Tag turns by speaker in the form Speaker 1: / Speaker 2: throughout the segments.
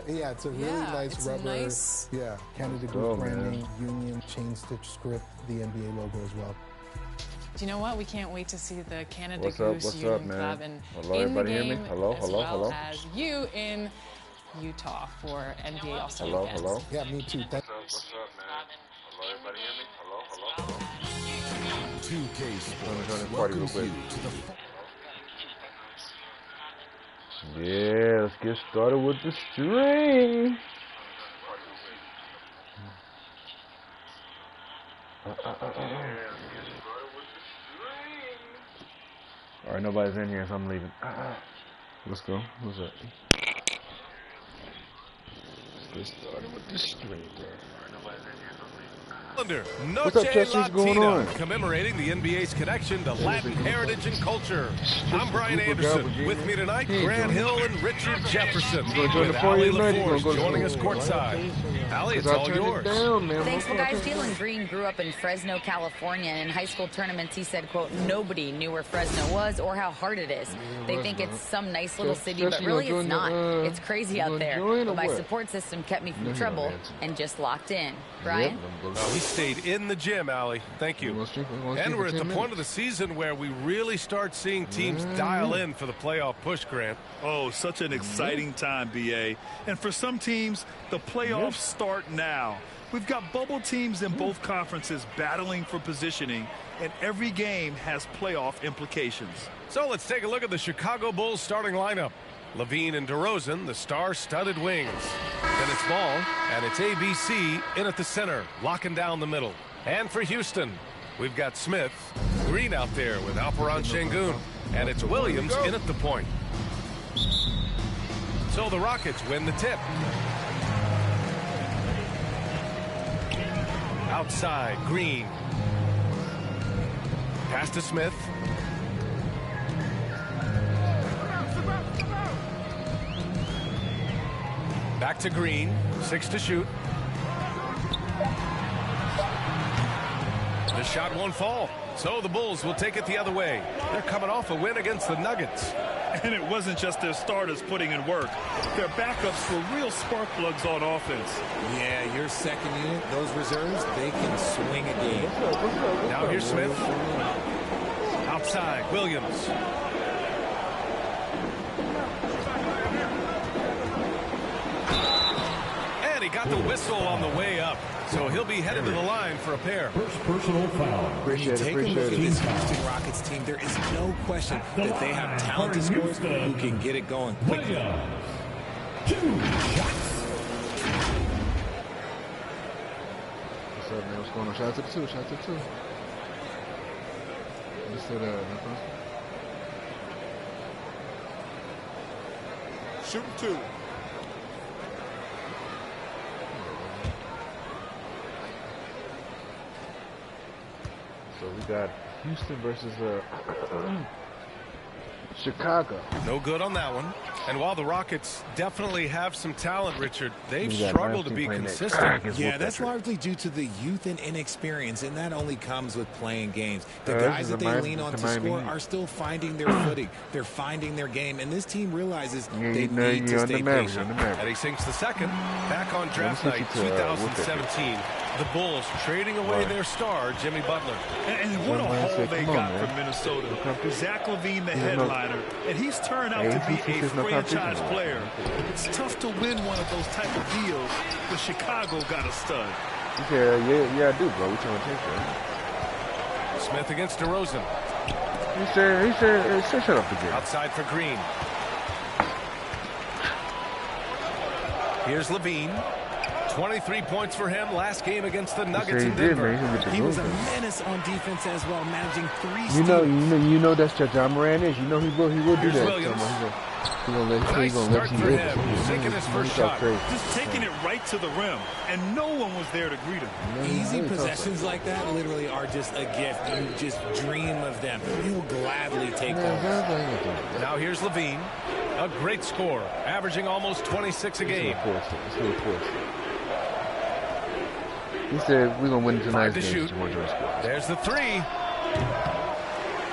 Speaker 1: Yeah, it's a really nice rubber. Yeah, Canada Goose branding, Union chain stitch script, the NBA logo as well.
Speaker 2: Do you know what? We can't wait to see the Canada
Speaker 3: What's
Speaker 2: Goose
Speaker 3: up,
Speaker 2: Union
Speaker 3: man?
Speaker 2: Club and
Speaker 3: Hello,
Speaker 2: in the
Speaker 3: everybody hear me?
Speaker 2: game
Speaker 3: Hello,
Speaker 2: as
Speaker 3: hello,
Speaker 2: well
Speaker 3: hello.
Speaker 2: as you in Utah for NBA All-Star
Speaker 3: Hello,
Speaker 2: Weekend.
Speaker 3: hello.
Speaker 1: Yeah, me too.
Speaker 3: What's up, man? Hello, everybody hear me? Hello, hello.
Speaker 4: 2K Sports
Speaker 3: welcomes
Speaker 4: you to the...
Speaker 3: Yeah, let's get started with the stream. All right, nobody's in here, so I'm leaving. Let's go. What's up? Let's get started with the stream, bro.
Speaker 5: What's up, Chester? What's going on? Commemorating the NBA's connection to Latin heritage and culture. I'm Brian Anderson. With me tonight, Grant Hill and Richard Jefferson. With Allie LaForce joining us courtside. Allie, it's all yours.
Speaker 6: Thanks. Well, guys, Jalen Green grew up in Fresno, California, and in high school tournaments, he said, quote, nobody knew where Fresno was or how hard it is. They think it's some nice little city, but really it's not. It's crazy out there. But my support system kept me from trouble and just locked in. Brian?
Speaker 5: We stayed in the gym, Allie. Thank you. And we're at the point of the season where we really start seeing teams dial in for the playoff push, Grant.
Speaker 7: Oh, such an exciting time, BA. And for some teams, the playoffs start now. We've got bubble teams in both conferences battling for positioning, and every game has playoff implications.
Speaker 5: So let's take a look at the Chicago Bulls starting lineup. Levine and DeRozan, the star-studded wings. Then it's Ball, and it's ABC in at the center, locking down the middle. And for Houston, we've got Smith, Green out there with Alperon Şengün, and it's Williams in at the point. So the Rockets win the tip. Outside, Green. Pass to Smith. Back to Green, 6 to shoot. The shot won't fall, so the Bulls will take it the other way. They're coming off a win against the Nuggets.
Speaker 7: And it wasn't just their starters putting in work. Their backups were real spark plugs on offense.
Speaker 8: Yeah, your second unit, those reserves, they can swing a game.
Speaker 5: Now here's Smith. Outside, Williams. Got the whistle on the way up, so he'll be headed to the line for a pair.
Speaker 4: First personal foul.
Speaker 8: When you take a look at this Houston Rockets team, there is no question that they have talented scorers who can get it going quickly.
Speaker 4: 2 shots.
Speaker 3: What's up, man? What's going on? Shout out to the two. Shout out to the two. Just said,
Speaker 7: Shooting 2.
Speaker 3: So we got Houston versus Chicago.
Speaker 5: No good on that one. And while the Rockets definitely have some talent, Richard, they've struggled to be consistent.
Speaker 8: Yeah, that's largely due to the youth and inexperience, and that only comes with playing games. The guys that they lean on to score are still finding their footing. They're finding their game, and this team realizes they need to stay patient.
Speaker 5: And he sinks the second. Back on draft night 2017. The Bulls trading away their star, Jimmy Butler.
Speaker 7: And what a haul they got from Minnesota. Zach LaVine, the headliner, and he's turned out to be a franchise player. It's tough to win one of those type of deals, but Chicago got a stud.
Speaker 3: Yeah, I do, bro. We trying to take that.
Speaker 5: Smith against DeRozan.
Speaker 3: He said, shut up again.
Speaker 5: Outside for Green. Here's Levine. 23 points for him last game against the Nuggets in Denver.
Speaker 8: He was a menace on defense as well, managing 3 steals.
Speaker 3: You know that's what John Moran is. You know he will do
Speaker 5: Here's
Speaker 3: that.
Speaker 5: Williams.
Speaker 3: He's gonna let
Speaker 5: him hit. He's taking his first shot.
Speaker 7: Just taking it right to the rim, and no one was there to greet him.
Speaker 8: Easy possessions like that literally are just a gift. You just dream of them. He'll gladly take them.
Speaker 5: Now here's Levine. A great score, averaging almost 26 a game.
Speaker 3: He said we're going to win tonight's
Speaker 5: game.
Speaker 3: Shoot.
Speaker 5: There's the 3.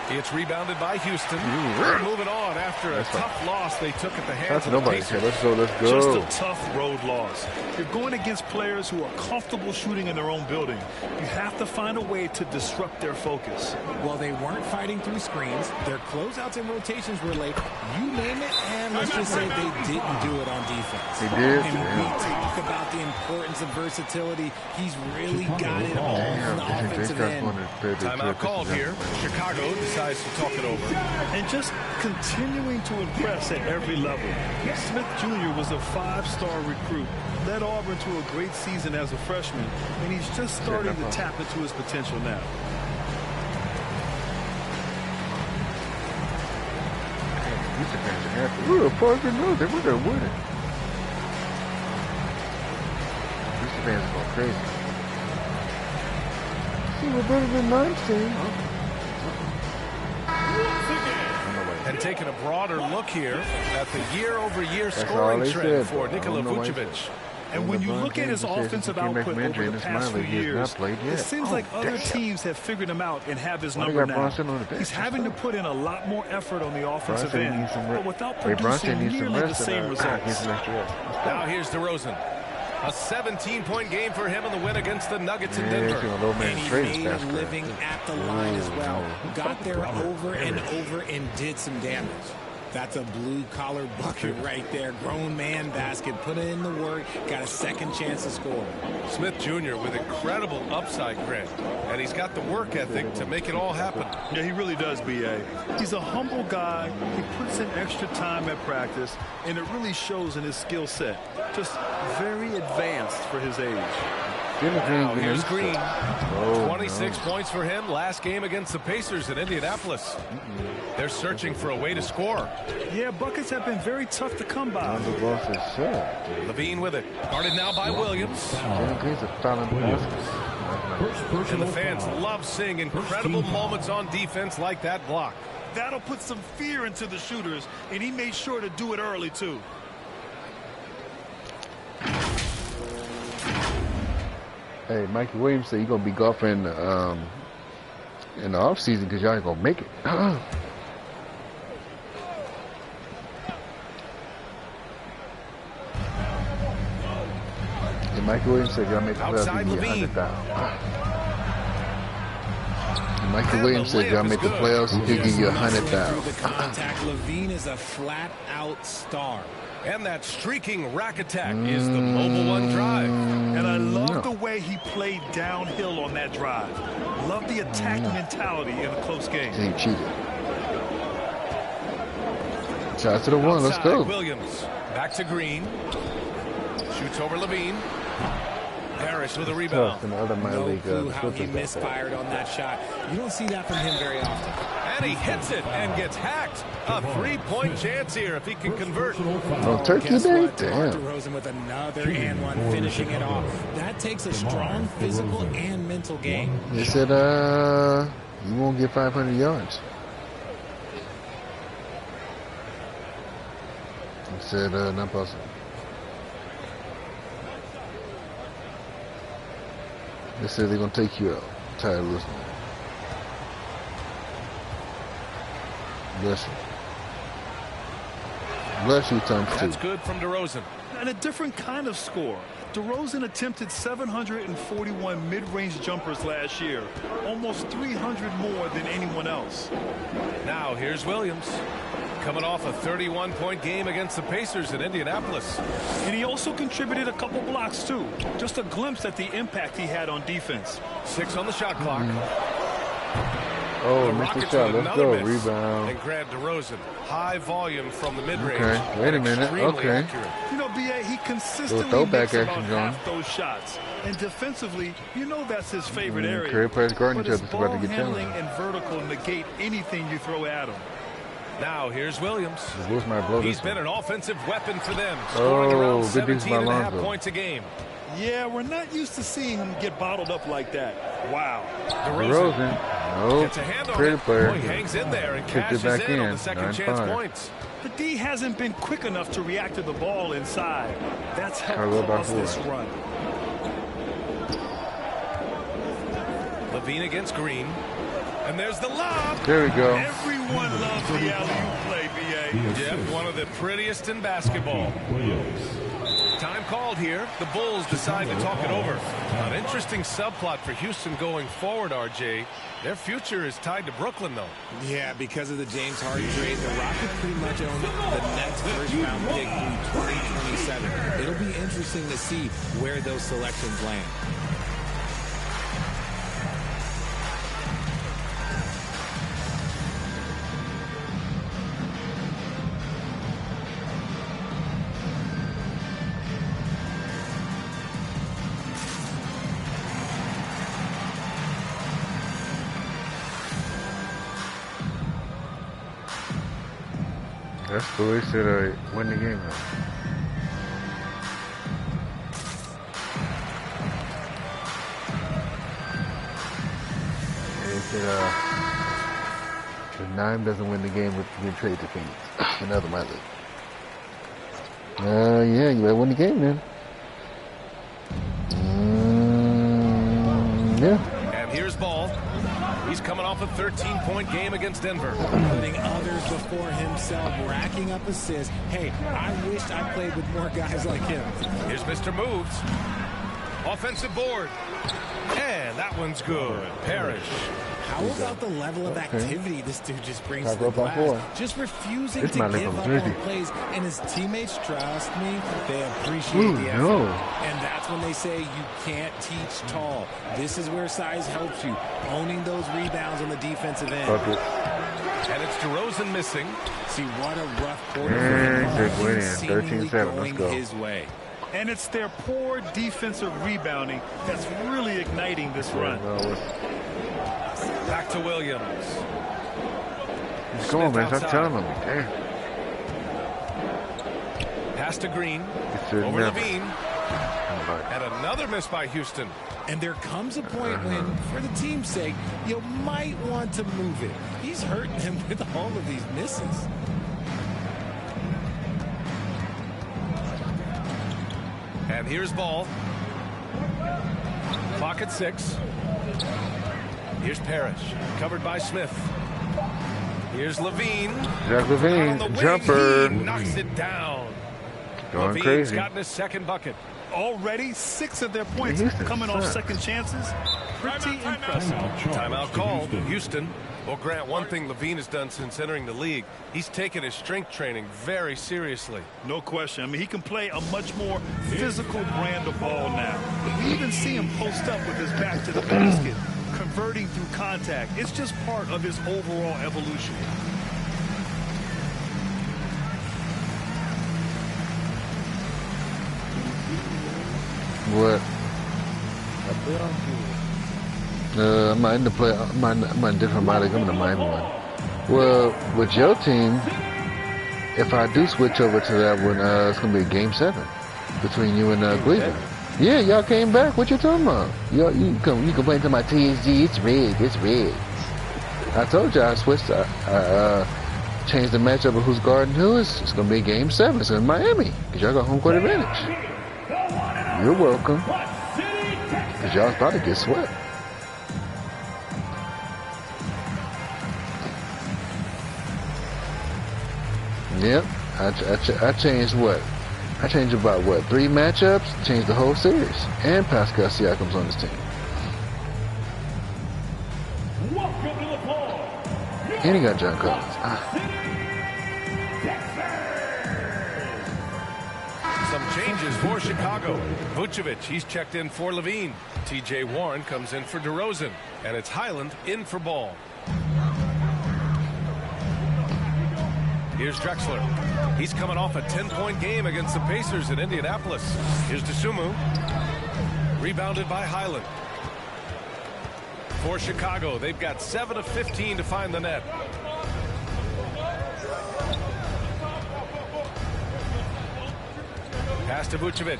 Speaker 5: It's rebounded by Houston. They're moving on after a tough loss they took at the hands of the Pacers.
Speaker 3: Let's go.
Speaker 7: Just a tough road loss. You're going against players who are comfortable shooting in their own building. You have to find a way to disrupt their focus.
Speaker 8: Well, they weren't fighting through screens. Their closeouts and rotations were late. You name it, and let's just say they didn't do it on defense.
Speaker 3: They did.
Speaker 8: And we talk about the importance of versatility. He's really got it all on the offensive end.
Speaker 5: Timeout called here. Chicago decides to talk it over.
Speaker 7: And just continuing to impress at every level. Smith Jr. was a 5-star recruit, led Auburn to a great season as a freshman, and he's just starting to tap into his potential now.
Speaker 3: Houston fans are happy. Ooh, Parker knows they were going to win it. Houston fans are going crazy. See, we're better than 19.
Speaker 5: And taking a broader look here at the year-over-year scoring trend for Nikola Vucevic.
Speaker 7: And when you look at his offensive output over the past few years, it seems like other teams have figured him out and have his number now. He's having to put in a lot more effort on the offensive end, but without producing nearly the same results.
Speaker 5: Now here's DeRozan. A 17-point game for him in the win against the Nuggets in Denver.
Speaker 8: And he made a living at the line as well. Got there over and over and did some damage. That's a blue-collar bucket right there. Grown man basket. Put in the work. Got a second chance to score.
Speaker 5: Smith Jr. with incredible upside, Grant. And he's got the work ethic to make it all happen.
Speaker 7: Yeah, he really does, B.A. He's a humble guy. He puts in extra time at practice, and it really shows in his skill set. Just very advanced for his age.
Speaker 5: Now here's Green. 26 points for him last game against the Pacers in Indianapolis. They're searching for a way to score.
Speaker 7: Yeah, buckets have been very tough to come by.
Speaker 5: Levine with it. Guarded now by Williams. And the fans love seeing incredible moments on defense like that block.
Speaker 7: That'll put some fear into the shooters, and he made sure to do it early, too.
Speaker 3: Hey, Mikey Williams said you're going to be golfing in the offseason because y'all ain't going to make it. And Mikey Williams said y'all make the playoffs, you get $100,000. Mikey Williams said y'all make the playoffs, he'll give you $100,000.
Speaker 8: Levine is a flat-out star.
Speaker 5: And that streaking rack attack is the mobile one drive.
Speaker 7: And I love the way he played downhill on that drive. Love the attack mentality in a close game.
Speaker 3: He cheated. Shots to the one. Let's go.
Speaker 5: Williams back to Green. Shoots over Levine. Harris with a rebound.
Speaker 8: No clue how he misfired on that shot. You don't see that from him very often.
Speaker 5: And he hits it and gets hacked. A 3-point chance here if he can convert.
Speaker 3: Oh, Turkey Day? Damn.
Speaker 8: DeRozan with another and one, finishing it off. That takes a strong physical and mental game.
Speaker 3: They said, you won't get 500 yards. He said, not possible. They said they're going to take you out. I'm tired of listening. Bless you. Bless you, times two.
Speaker 5: That's good from DeRozan.
Speaker 7: And a different kind of score. DeRozan attempted 741 mid-range jumpers last year. Almost 300 more than anyone else.
Speaker 5: Now here's Williams. Coming off a 31-point game against the Pacers in Indianapolis.
Speaker 7: And he also contributed a couple blocks, too. Just a glimpse at the impact he had on defense.
Speaker 5: 6 on the shot clock.
Speaker 3: Oh, missed the shot. Let's go. Rebound.
Speaker 5: And grab DeRozan. High volume from the mid-range.
Speaker 3: Okay. Wait a minute. Okay.
Speaker 7: Accurate. You know, B.A., he consistently makes about half those shots. And defensively, you know that's his favorite area.
Speaker 3: But
Speaker 7: his ball handling and vertical negate anything you throw at him.
Speaker 5: Now here's Williams.
Speaker 3: He's
Speaker 5: been an offensive weapon for them, scoring around 17.5 points a game.
Speaker 7: Yeah, we're not used to seeing him get bottled up like that. Wow.
Speaker 3: DeRozan.
Speaker 5: Gets a hand on it. Boy, he hangs in there and cashes in on the second chance points.
Speaker 7: The D hasn't been quick enough to react to the ball inside. That's helped cause this run.
Speaker 5: Levine against Green. And there's the lob.
Speaker 3: There we go.
Speaker 7: Everyone loves the alley-oop play, B.A.
Speaker 5: Yep, one of the prettiest in basketball. Time called here. The Bulls decide to talk it over. An interesting subplot for Houston going forward, RJ. Their future is tied to Brooklyn, though.
Speaker 8: Yeah, because of the James Harden trade, the Rockets pretty much own the Nets' first-round pick through 2027. It'll be interesting to see where those selections land.
Speaker 3: That's the way said I win the game now. They said if 9 doesn't win the game, we can trade to Phoenix. Another my league. Yeah, you better win the game then. Yeah.
Speaker 5: And here's Ball. He's coming off a 13-point game against Denver.
Speaker 8: Putting others before himself, racking up assists. Hey, I wished I played with more guys like him.
Speaker 5: Here's Mr. Moves. Offensive board. And that one's good. Parrish.
Speaker 8: How about the level of activity this dude just brings to the glass? Just refusing to give up on plays. And his teammates, trust me, they appreciate the effort. And that's when they say you can't teach tall. This is where size helps you. Owning those rebounds on the defensive end.
Speaker 5: And it's DeRozan missing.
Speaker 8: See, what a rough quarter for him. Seemingly going his way.
Speaker 7: And it's their poor defensive rebounding that's really igniting this run.
Speaker 5: Back to Williams.
Speaker 3: Come on, man. Stop telling me. Damn.
Speaker 5: Pass to Green. Over Levine. And another miss by Houston.
Speaker 8: And there comes a point when, for the team's sake, you might want to move it. He's hurting him with all of these misses.
Speaker 5: And here's Ball. Clock at 6. Here's Parrish, covered by Smith. Here's Levine.
Speaker 3: Jack Levine, jumper.
Speaker 5: He knocks it down.
Speaker 3: Going
Speaker 5: Levine's
Speaker 3: crazy.
Speaker 5: gotten his second bucket.
Speaker 7: Already 6 of their points coming off second chances. Pretty impressive.
Speaker 5: Timeout called. Houston. Well, Grant, one thing Levine has done since entering the league, he's taken his strength training very seriously.
Speaker 7: No question. I mean, he can play a much more physical brand of ball now. We even see him post up with his back to the basket, converting through contact. It's just part of his overall evolution.
Speaker 3: What? I'm not in the play. I'm not different about it. I'm in the Miami one. Well, with your team, if I do switch over to that one, it's gonna be a game 7 between you and Cleveland. Yeah, y'all came back. What you talking about? You complain to my TSG. It's rigged. It's rigged. I told you I switched. I changed the matchup of who's guarding who. It's gonna be game 7. It's in Miami because y'all got home court advantage. You're welcome. Because y'all's about to get swept. Yep. I changed what? I changed about what? 3 matchups? Changed the whole series. And Pascal Siakam's on this team. And he got John Collins.
Speaker 5: Some changes for Chicago. Vucevic, he's checked in for Levine. T.J. Warren comes in for DeRozan. And it's Highland in for Ball. Here's Drexler. He's coming off a 10-point game against the Pacers in Indianapolis. Here's DeSumo. Rebounded by Highland. For Chicago, they've got 7 of 15 to find the net. Pass to Vucevic.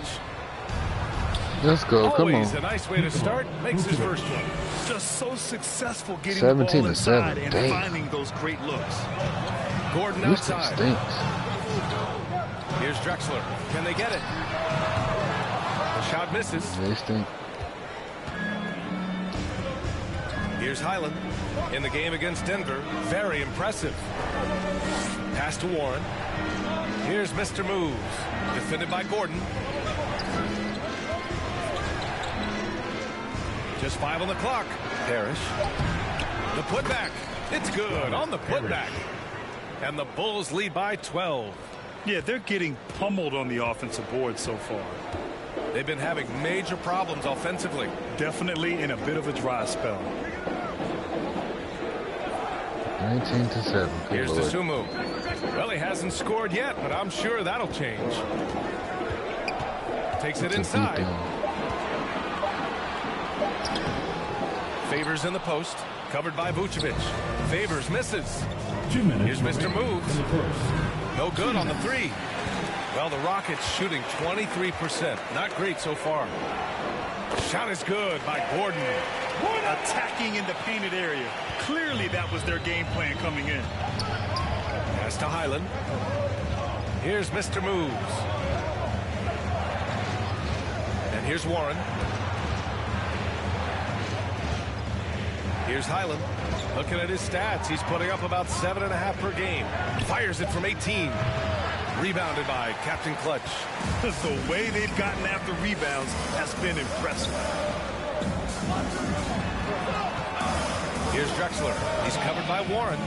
Speaker 3: Let's go. Come on.
Speaker 5: Always a nice way to start. Makes his first one.
Speaker 7: Just so successful getting
Speaker 3: 17
Speaker 7: the ball
Speaker 3: to 7.
Speaker 7: inside and
Speaker 3: Damn.
Speaker 7: finding those great looks.
Speaker 5: Gordon
Speaker 3: Houston
Speaker 5: outside.
Speaker 3: stinks.
Speaker 5: Here's Drexler. Can they get it? The shot misses.
Speaker 3: They stink.
Speaker 5: Here's Highland in the game against Denver. Very impressive. Pass to Warren. Here's Mr. Moves. Defended by Gordon. Just 5 on the clock. Parrish. The putback. It's good on the putback. And the Bulls lead by 12.
Speaker 7: Yeah, they're getting pummeled on the offensive board so far.
Speaker 5: They've been having major problems offensively.
Speaker 7: Definitely in a bit of a dry spell.
Speaker 3: 19-7.
Speaker 5: Here's Dosunmu. Well, he hasn't scored yet, but I'm sure that'll change. Takes it inside. Favors in the post. Covered by Vucevic. Favors misses.
Speaker 4: 2 minutes.
Speaker 5: Here's Mr. Moves. No good on the three. Well, the Rockets shooting 23%. Not great so far. Shot is good by Gordon.
Speaker 7: Attacking in the painted area. Clearly that was their game plan coming in.
Speaker 5: Pass to Highland. Here's Mr. Moves. And here's Warren. Here's Highland. Looking at his stats, he's putting up about 7.5 per game. Fires it from 18. Rebounded by Captain Clutch.
Speaker 7: The way they've gotten after rebounds has been impressive.
Speaker 5: Here's Drexler. He's covered by Warren.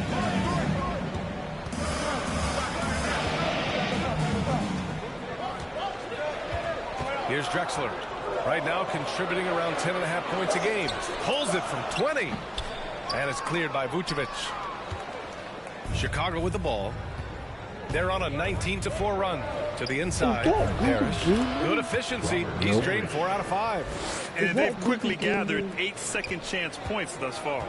Speaker 5: Here's Drexler. Right now contributing around 10.5 points a game. Pulls it from 20. And it's cleared by Vucevic. Chicago with the ball. They're on a 19-4 run to the inside. Parrish. Good efficiency. He's drained 4 out of 5.
Speaker 7: And they've quickly gathered 8 second chance points thus far.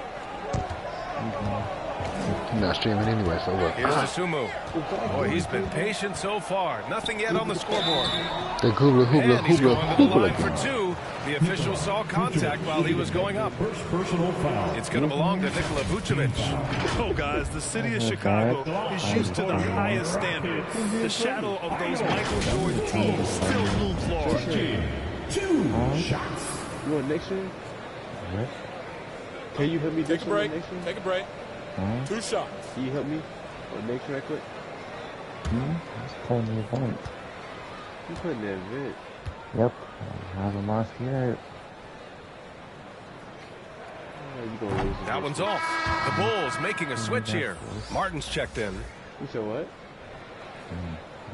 Speaker 3: I'm not streaming anyway, so what?
Speaker 5: Here's Dosunmu. Boy, he's been patient so far. Nothing yet on the scoreboard.
Speaker 3: The hoopla,
Speaker 5: And he's going to the line for 2. The official saw contact while he was going up.
Speaker 4: First personal foul.
Speaker 5: It's going to belong to Nikola Vucevic.
Speaker 7: Oh, guys, the city of Chicago is used to the highest standard. The shadow of those Michael Jordan teams still looms large.
Speaker 4: 2 shots.
Speaker 9: You want next year? Can you help me
Speaker 10: Take a break. Take a break. 2 shots.
Speaker 9: Can you help me on next year right quick?
Speaker 11: It's pulling the event.
Speaker 9: You putting that event?
Speaker 11: Yep. I have a mask here.
Speaker 5: That one's off. The Bulls making a switch here. Martin's checked in.
Speaker 9: You said what?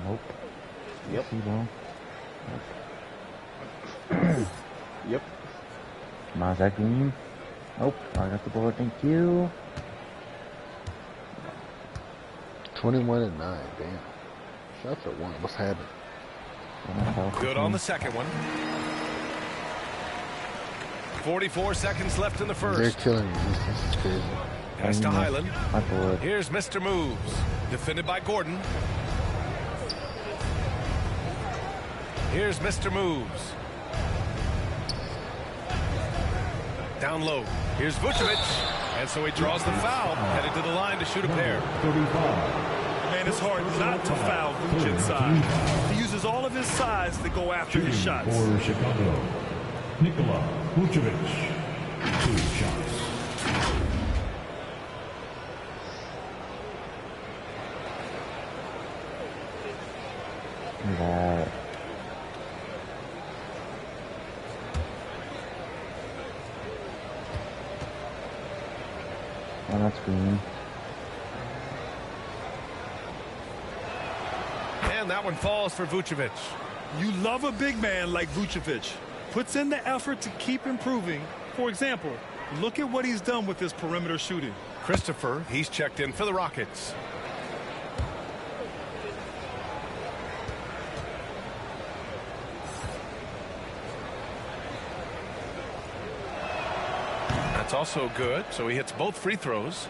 Speaker 11: Nope.
Speaker 9: Yep.
Speaker 11: Nope.
Speaker 9: Yep.
Speaker 11: Mask green. Nope. I got the ball. Thank you.
Speaker 3: 21-9. Damn. Shots at 1. What's happening?
Speaker 5: Good on the second one. 44 seconds left in the first.
Speaker 3: They're killing me. This is crazy.
Speaker 5: Pass to Highland.
Speaker 11: My
Speaker 5: Here's Mr. Moves. Defended by Gordon. Here's Mr. Moves. Down low. Here's Vucevic. And so he draws the foul. Headed to the line to shoot a pair.
Speaker 4: 35.
Speaker 7: Man, it's hard not to foul Vucevic inside. He uses all of his size to go after his shots.
Speaker 4: For Chicago, Nikola Vucevic. 2 shots.
Speaker 11: That. Oh, that's green.
Speaker 5: And that one falls for Vucevic.
Speaker 7: You love a big man like Vucevic. Puts in the effort to keep improving. For example, look at what he's done with his perimeter shooting.
Speaker 5: Christopher, he's checked in for the Rockets. That's also good, so he hits both free throws.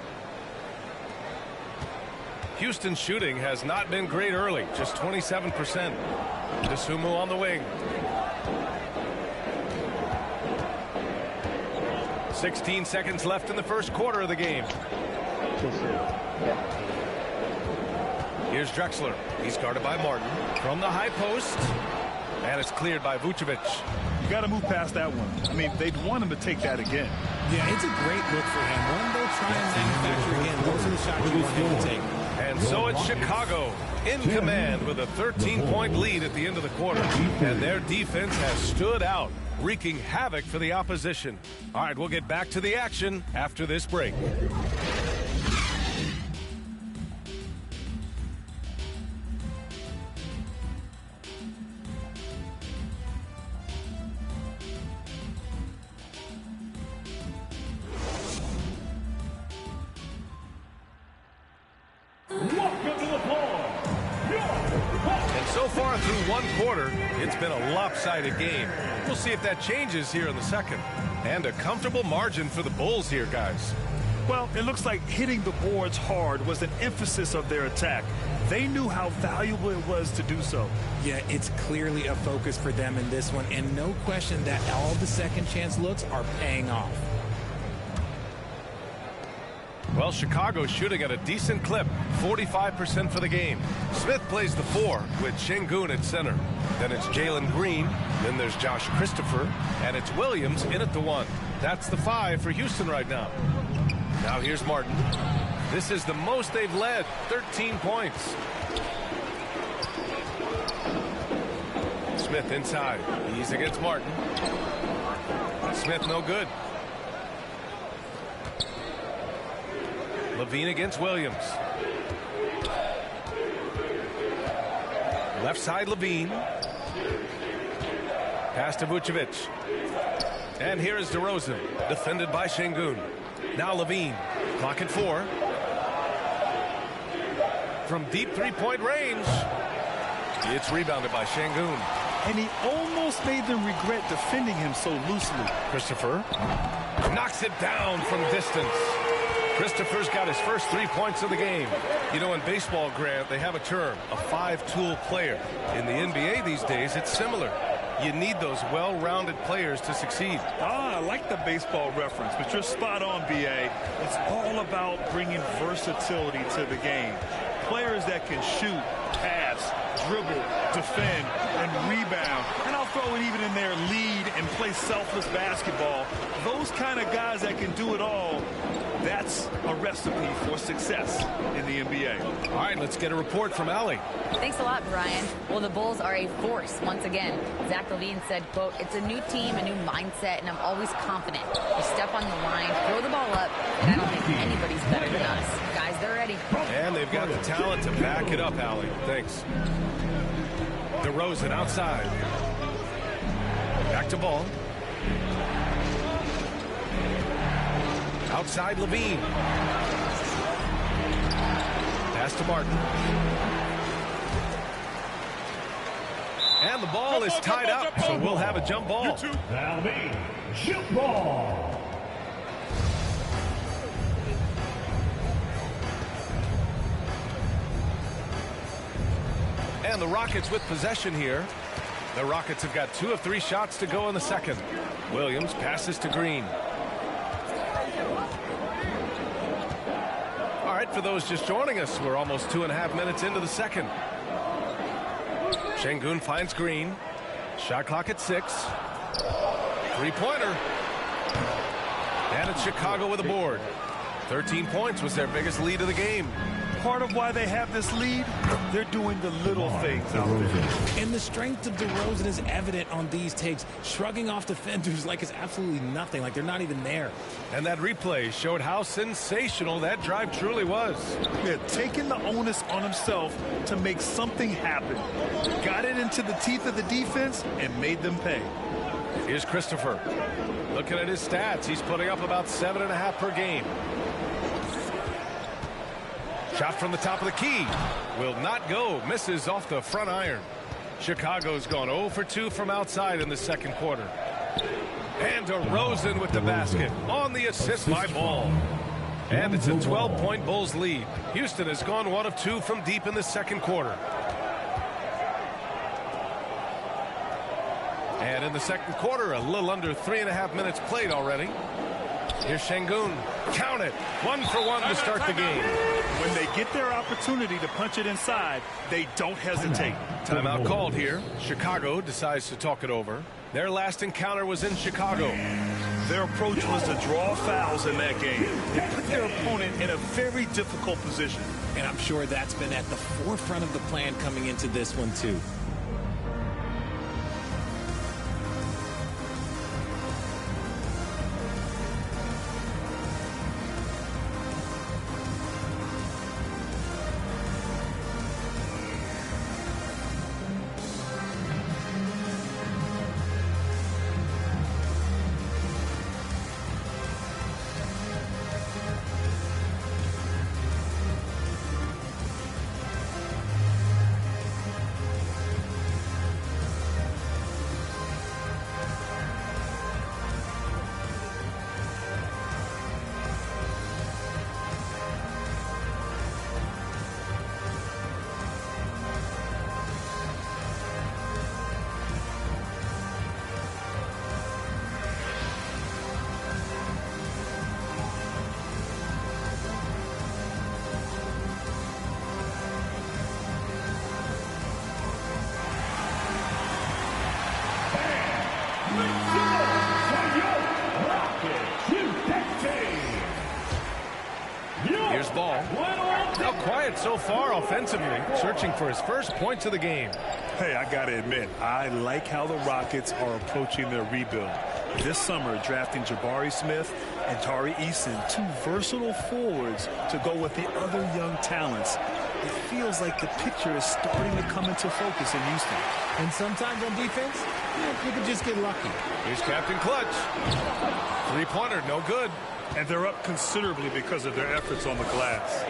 Speaker 5: Houston's shooting has not been great early, just 27%. Dosunmu on the wing. 16 seconds left in the first quarter of the game. Here's Drexler. He's guarded by Martin. From the high post. And it's cleared by Vucevic.
Speaker 7: Got to move past that one. I mean, they'd want him to take that again.
Speaker 8: Yeah, it's a great look for him. When they'll try and manufacture again, those are the shots you want him to take.
Speaker 5: And so it's Chicago in command with a 13-point lead at the end of the quarter. And their defense has stood out, wreaking havoc for the opposition. All right, we'll get back to the action after this break. So far through one quarter, it's been a lopsided game. We'll see if that changes here in the second. And a comfortable margin for the Bulls here, guys.
Speaker 7: Well, it looks like hitting the boards hard was an emphasis of their attack. They knew how valuable it was to do so.
Speaker 8: Yeah, it's clearly a focus for them in this one, and no question that all the second chance looks are paying off.
Speaker 5: Well, Chicago's shooting at a decent clip, 45% for the game. Smith plays the 4 with Şengün at center. Then it's Jalen Green. Then there's Josh Christopher. And it's Williams in at the 1. That's the 5 for Houston right now. Now here's Martin. This is the most they've led, 13 points. Smith inside. He's against Martin. Smith no good. LaVine against Williams. Left side LaVine. Pass to Vucevic. And here is DeRozan, defended by Şengün. Now LaVine, clock at 4. From deep three-point range. It's rebounded by Şengün.
Speaker 7: And he almost made them regret defending him so loosely.
Speaker 5: Christopher knocks it down from distance. Christopher's got his first 3 points of the game. You know, in baseball, Grant, they have a term, a 5-tool player. In the NBA these days, it's similar. You need those well-rounded players to succeed.
Speaker 7: I like the baseball reference, but you're spot on, B.A. It's all about bringing versatility to the game. Players that can shoot, pass, dribble, defend, and rebound. And I'll throw it even in there, lead and play selfless basketball. Those kind of guys that can do it all, that's a recipe for success in the NBA.
Speaker 5: All right, let's get a report from Allie.
Speaker 6: Thanks a lot, Brian. Well, the Bulls are a force once again. Zach LaVine said, quote, "It's a new team, a new mindset, and I'm always confident. We step on the line, throw the ball up, and I don't think anybody's better than us. Guys, they're ready."
Speaker 5: And they've got the talent to back it up, Allie. Thanks. DeRozan outside. Back to ball. Outside LaVine. Pass to Martin. And the ball is tied up, so we'll have a jump ball.
Speaker 4: LaVine, jump ball.
Speaker 5: And the Rockets with possession here. The Rockets have got 2 of 3 shots to go in the second. Williams passes to Green. All right, for those just joining us, we're almost 2.5 minutes into the second. Şengün finds Green. Shot clock at 6. Three-pointer. And it's Chicago with a board. 13 points was their biggest lead of the game.
Speaker 7: Part of why they have this lead, they're doing the little things out there.
Speaker 8: And the strength of DeRozan is evident on these takes, shrugging off defenders like it's absolutely nothing, like they're not even there.
Speaker 5: And that replay showed how sensational that drive truly was.
Speaker 7: Yeah, taking the onus on himself to make something happen. Got it into the teeth of the defense and made them pay.
Speaker 5: Here's Christopher. Looking at his stats, he's putting up about 7.5 per game. Shot from the top of the key. Will not go. Misses off the front iron. Chicago's gone 0 for 2 from outside in the second quarter. And DeRozan with the basket on the assist by Ball. And it's a 12-point Bulls lead. Houston has gone 1 of 2 from deep in the second quarter. And in the second quarter, a little under 3.5 minutes played already. Here's Şengün. Count it. 1 for 1 to start the game.
Speaker 7: When they get their opportunity to punch it inside, they don't hesitate.
Speaker 5: Timeout called here. Chicago decides to talk it over. Their last encounter was in Chicago.
Speaker 7: Their approach was to draw fouls in that game. It put their opponent in a very difficult position.
Speaker 8: And I'm sure that's been at the forefront of the plan coming into this one, too.
Speaker 5: Here's ball. Now quiet so far offensively, searching for his first points of the game.
Speaker 7: Hey, I got to admit, I like how the Rockets are approaching their rebuild. This summer, drafting Jabari Smith and Tari Eason, two versatile forwards to go with the other young talents. It feels like the picture is starting to come into focus in Houston.
Speaker 8: And sometimes on defense, you can just get lucky.
Speaker 5: Here's Captain Clutch. Three-pointer, no good.
Speaker 7: And they're up considerably because of their efforts on the glass.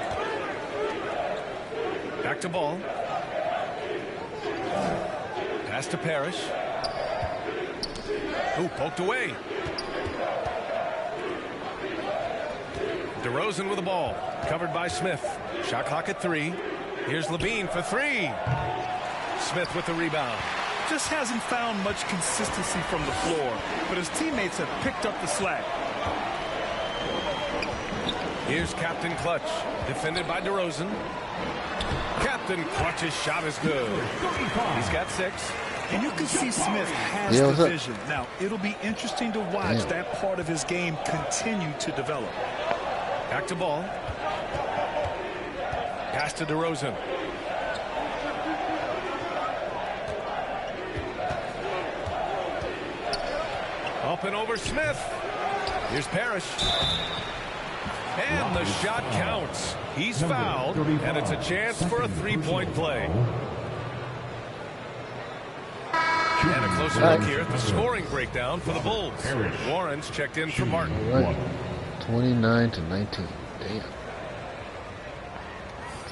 Speaker 5: Back to ball. Pass to Parrish. Ooh, poked away. DeRozan with the ball. Covered by Smith. Shot clock at 3. Here's Levine for 3. Smith with the rebound.
Speaker 7: Just hasn't found much consistency from the floor, but his teammates have picked up the slack.
Speaker 5: Here's Captain Clutch, defended by DeRozan. Captain Clutch's shot is good. He's got 6.
Speaker 7: And you can see Smith has the vision. Now, it'll be interesting to watch that part of his game continue to develop.
Speaker 5: Back to ball. Pass to DeRozan. Up and over Smith. Here's Parrish. And the shot counts. He's fouled, and it's a chance for a three-point play. And a closer look here at the scoring breakdown for the Bulls. Warren's checked in for Martin.
Speaker 3: Right. 29-19. Damn.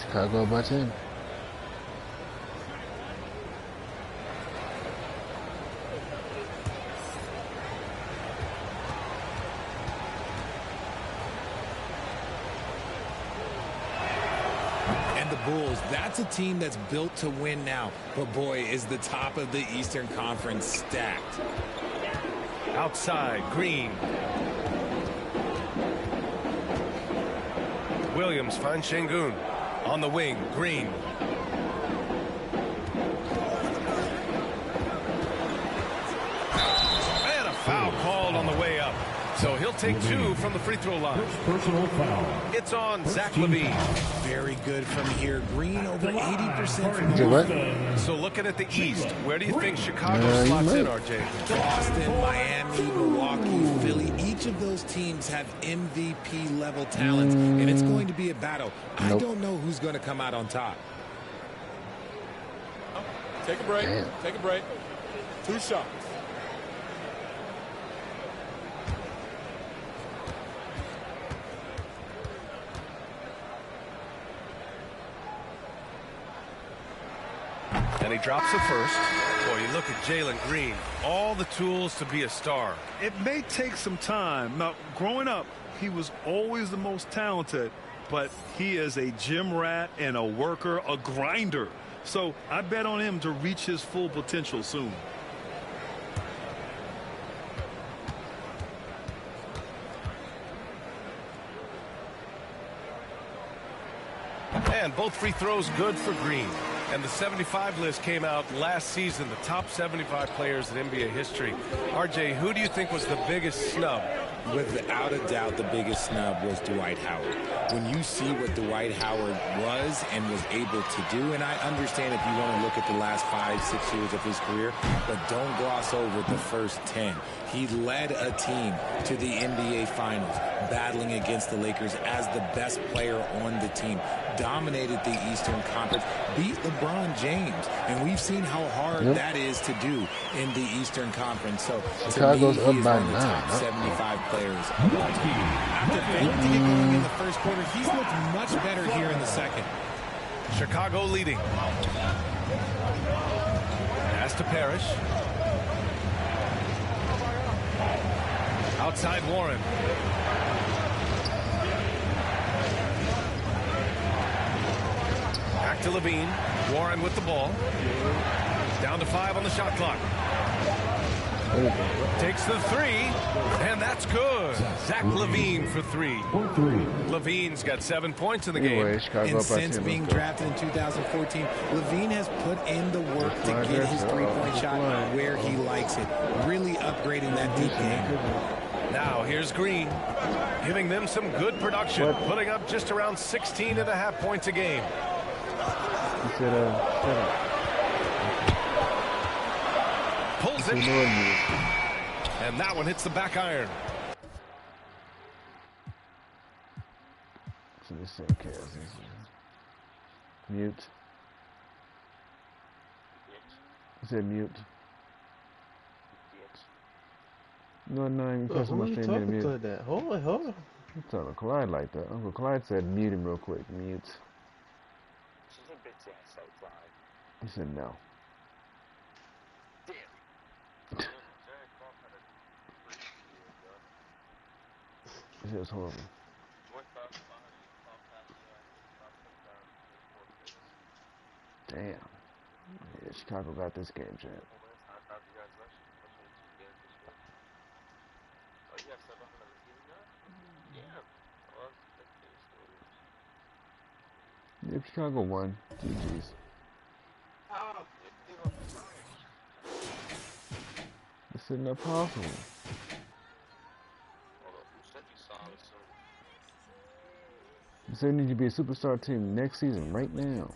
Speaker 3: Chicago by 10.
Speaker 8: Bulls, that's a team that's built to win now. But boy, is the top of the Eastern Conference stacked.
Speaker 5: Outside, Green. Williams finds Şengün. On the wing, Green. And a foul called on the way up. So he'll take 2 from the free throw line.
Speaker 4: Personal foul.
Speaker 5: It's on Zach LaVine.
Speaker 8: Very good from here. Green over 80% from
Speaker 3: here.
Speaker 5: So looking at the East, where do you think Chicago slots in, RJ?
Speaker 8: Boston, Miami, Milwaukee, Philly. Each of those teams have MVP level talents, and it's going to be a battle. I don't know who's going to come out on top.
Speaker 10: Take a break.
Speaker 3: Damn.
Speaker 10: Take a break. 2 shots.
Speaker 5: And he drops the first. Boy, you look at Jalen Green. All the tools to be a star.
Speaker 7: It may take some time. Now, growing up, he was always the most talented, but he is a gym rat and a worker, a grinder. So I bet on him to reach his full potential soon.
Speaker 5: And both free throws good for Green. And the 75 list came out last season, the top 75 players in NBA history. RJ, who do you think was the biggest snub?
Speaker 8: Without a doubt, the biggest snub was Dwight Howard. When you see what Dwight Howard was and was able to do, and I understand if you want to look at the last 5-6 years of his career, but don't gloss over the first 10. He led a team to the NBA Finals, battling against the Lakers as the best player on the team, dominated the Eastern Conference, beat LeBron James, and we've seen how hard that is to do in the Eastern Conference. So
Speaker 3: Chicago's
Speaker 8: to me, he is
Speaker 3: up by
Speaker 8: one of the
Speaker 3: 9.
Speaker 8: top 75 players of all time. After failing to get going in the first quarter, he's looked much better here in the second.
Speaker 5: Chicago leading. Pass to Parrish. Outside Warren. Back to Levine. Warren with the ball. Down to 5 on the shot clock. Takes the 3, and that's good. Zach Levine for 3. Levine's got 7 points in the game.
Speaker 8: And since being drafted in 2014, Levine has put in the work to get his three-point shot where he likes it, really upgrading that deep game.
Speaker 5: Now here's Green, giving them some good production, putting up just around 16.5 points a game. Pulls it, and that one hits the back iron.
Speaker 3: Mute. I said mute. No, you press on my stream and mute.
Speaker 9: Hold on.
Speaker 3: I'm telling Clyde like that. Uncle Clyde said mute him real quick. Mute. He said no. It was horrible. Damn. Yeah, Chicago got this game, champ. Yeah, Chicago won. GG's. It's not possible. They need to be a superstar team next season, right now.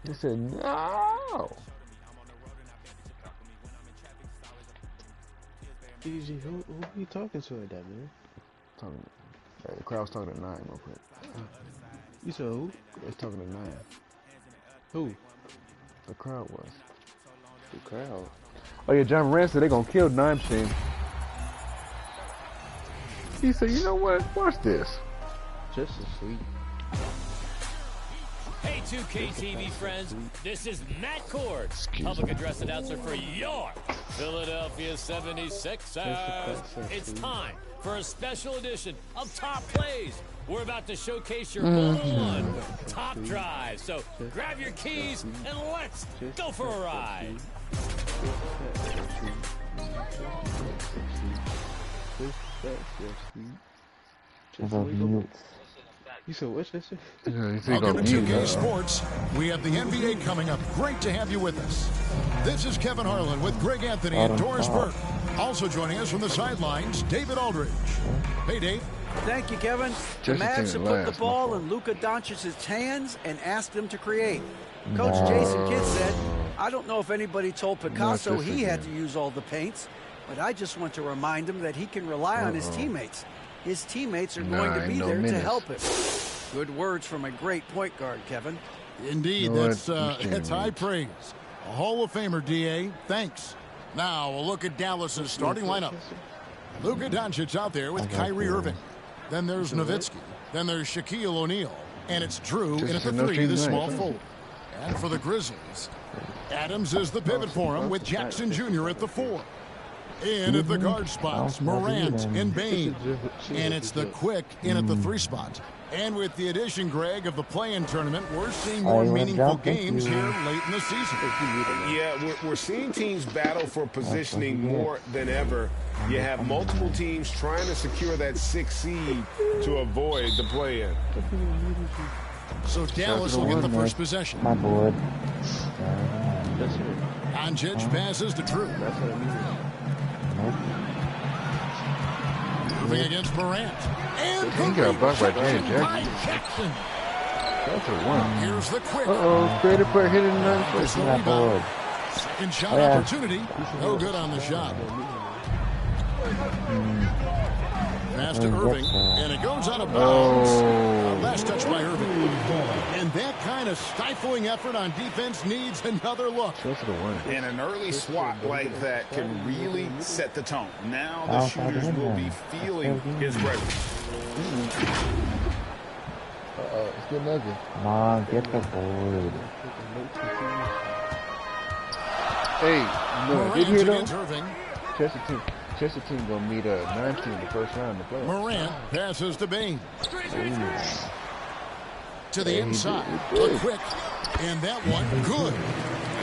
Speaker 3: They said no.
Speaker 9: DG, who are you talking to at that, man?
Speaker 3: The crowd's talking to 9 real quick.
Speaker 9: You said who?
Speaker 3: It's talking to 9.
Speaker 9: Who?
Speaker 3: The crowd was.
Speaker 9: The crowd?
Speaker 3: Oh yeah, John Moran said they're gonna kill 9 team. He said, you know what? Watch this.
Speaker 9: Just a sweet.
Speaker 12: Hey, 2K TV friends, this is Matt Cord, public address announcer for your Philadelphia 76ers. It's time for a special edition of Top Plays. We're about to showcase your one top drive. So grab your keys and let's go for a ride.
Speaker 9: You said what's this?
Speaker 13: Welcome to 2K Sports. We have the NBA coming up. Great to have you with us. This is Kevin Harlan with Greg Anthony and Doris Burke. Also joining us from the sidelines, David Aldridge. Hey, Dave.
Speaker 14: Thank you, Kevin. The Mavs have put the ball in Luka Doncic's hands and asked him to create. Coach Jason Kidd said, I don't know if anybody told Picasso he had to use all the paints, but I just want to remind him that he can rely on his teammates. His teammates are going to be there to help him. Good words from a great point guard, Kevin.
Speaker 13: Indeed, that's high praise. A Hall of Famer, D.A. Thanks. Now, a look at Dallas's starting lineup. Luka Doncic out there with Kyrie Irving. Then there's Nowitzki. Then there's Shaquille O'Neal. And it's Drew in at the 3, the small forward. And for the Grizzlies, Adams is the pivot for him with Jackson Jr. at the 4. In at the guard spots, Morant and Bane. And it's the quick in at the 3 spot. And with the addition, Greg, of the play-in tournament, we're seeing more meaningful games here late in the season.
Speaker 15: Yeah, we're seeing teams battle for positioning more than ever. You have multiple teams trying to secure that 6th seed to avoid the play-in.
Speaker 13: So Dallas will get the first possession.
Speaker 11: My board.
Speaker 13: Doncic passes to Drew. Moving against Morant. And
Speaker 3: he got blocked by Jackson. That's a one.
Speaker 13: Here's the quick.
Speaker 3: Creative player hitting another.
Speaker 13: Second shot opportunity. No good on the shot. Pass to Irving, and it goes out of bounds. Last touch by Irving. And that kind of stifling effort on defense needs another look.
Speaker 15: And an early swat like that can really set the tone. Now the shooters will be feeling his presence.
Speaker 3: It's getting ugly.
Speaker 11: Come on, get the board.
Speaker 3: Hey, no, did you hear though?
Speaker 13: Irving.
Speaker 3: Chesterton gonna meet a 9 team the first round to play.
Speaker 13: Morant passes to Bain. To the inside. Look quick. And that one, good.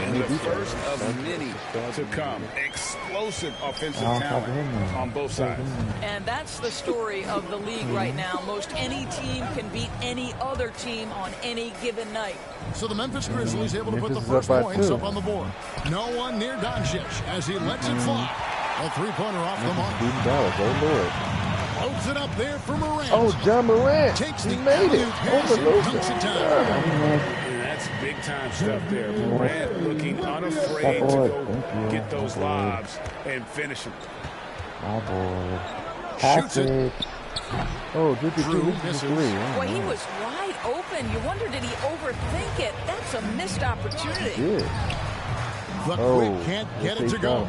Speaker 15: And the first of many to come. Explosive offensive talent on both sides.
Speaker 16: And that's the story of the league right now. Most any team can beat any other team on any given night.
Speaker 13: So the Memphis Grizzlies able to put the first points up on the board. No one near Doncic as he lets it fly. A three-pointer off the mark. Floats it up there for Morant.
Speaker 3: Oh, John Morant.
Speaker 13: Takes
Speaker 3: he
Speaker 13: the
Speaker 3: made it.
Speaker 13: Dunks it down.
Speaker 15: That's big-time stuff there. Morant looking unafraid to go get those lobs and finish them.
Speaker 13: Shoots it.
Speaker 3: Oh, Drew
Speaker 13: misses.
Speaker 16: Boy, he was wide open. You wonder, did he overthink it? That's a missed opportunity.
Speaker 3: Yeah.
Speaker 13: The quick can't get it to go.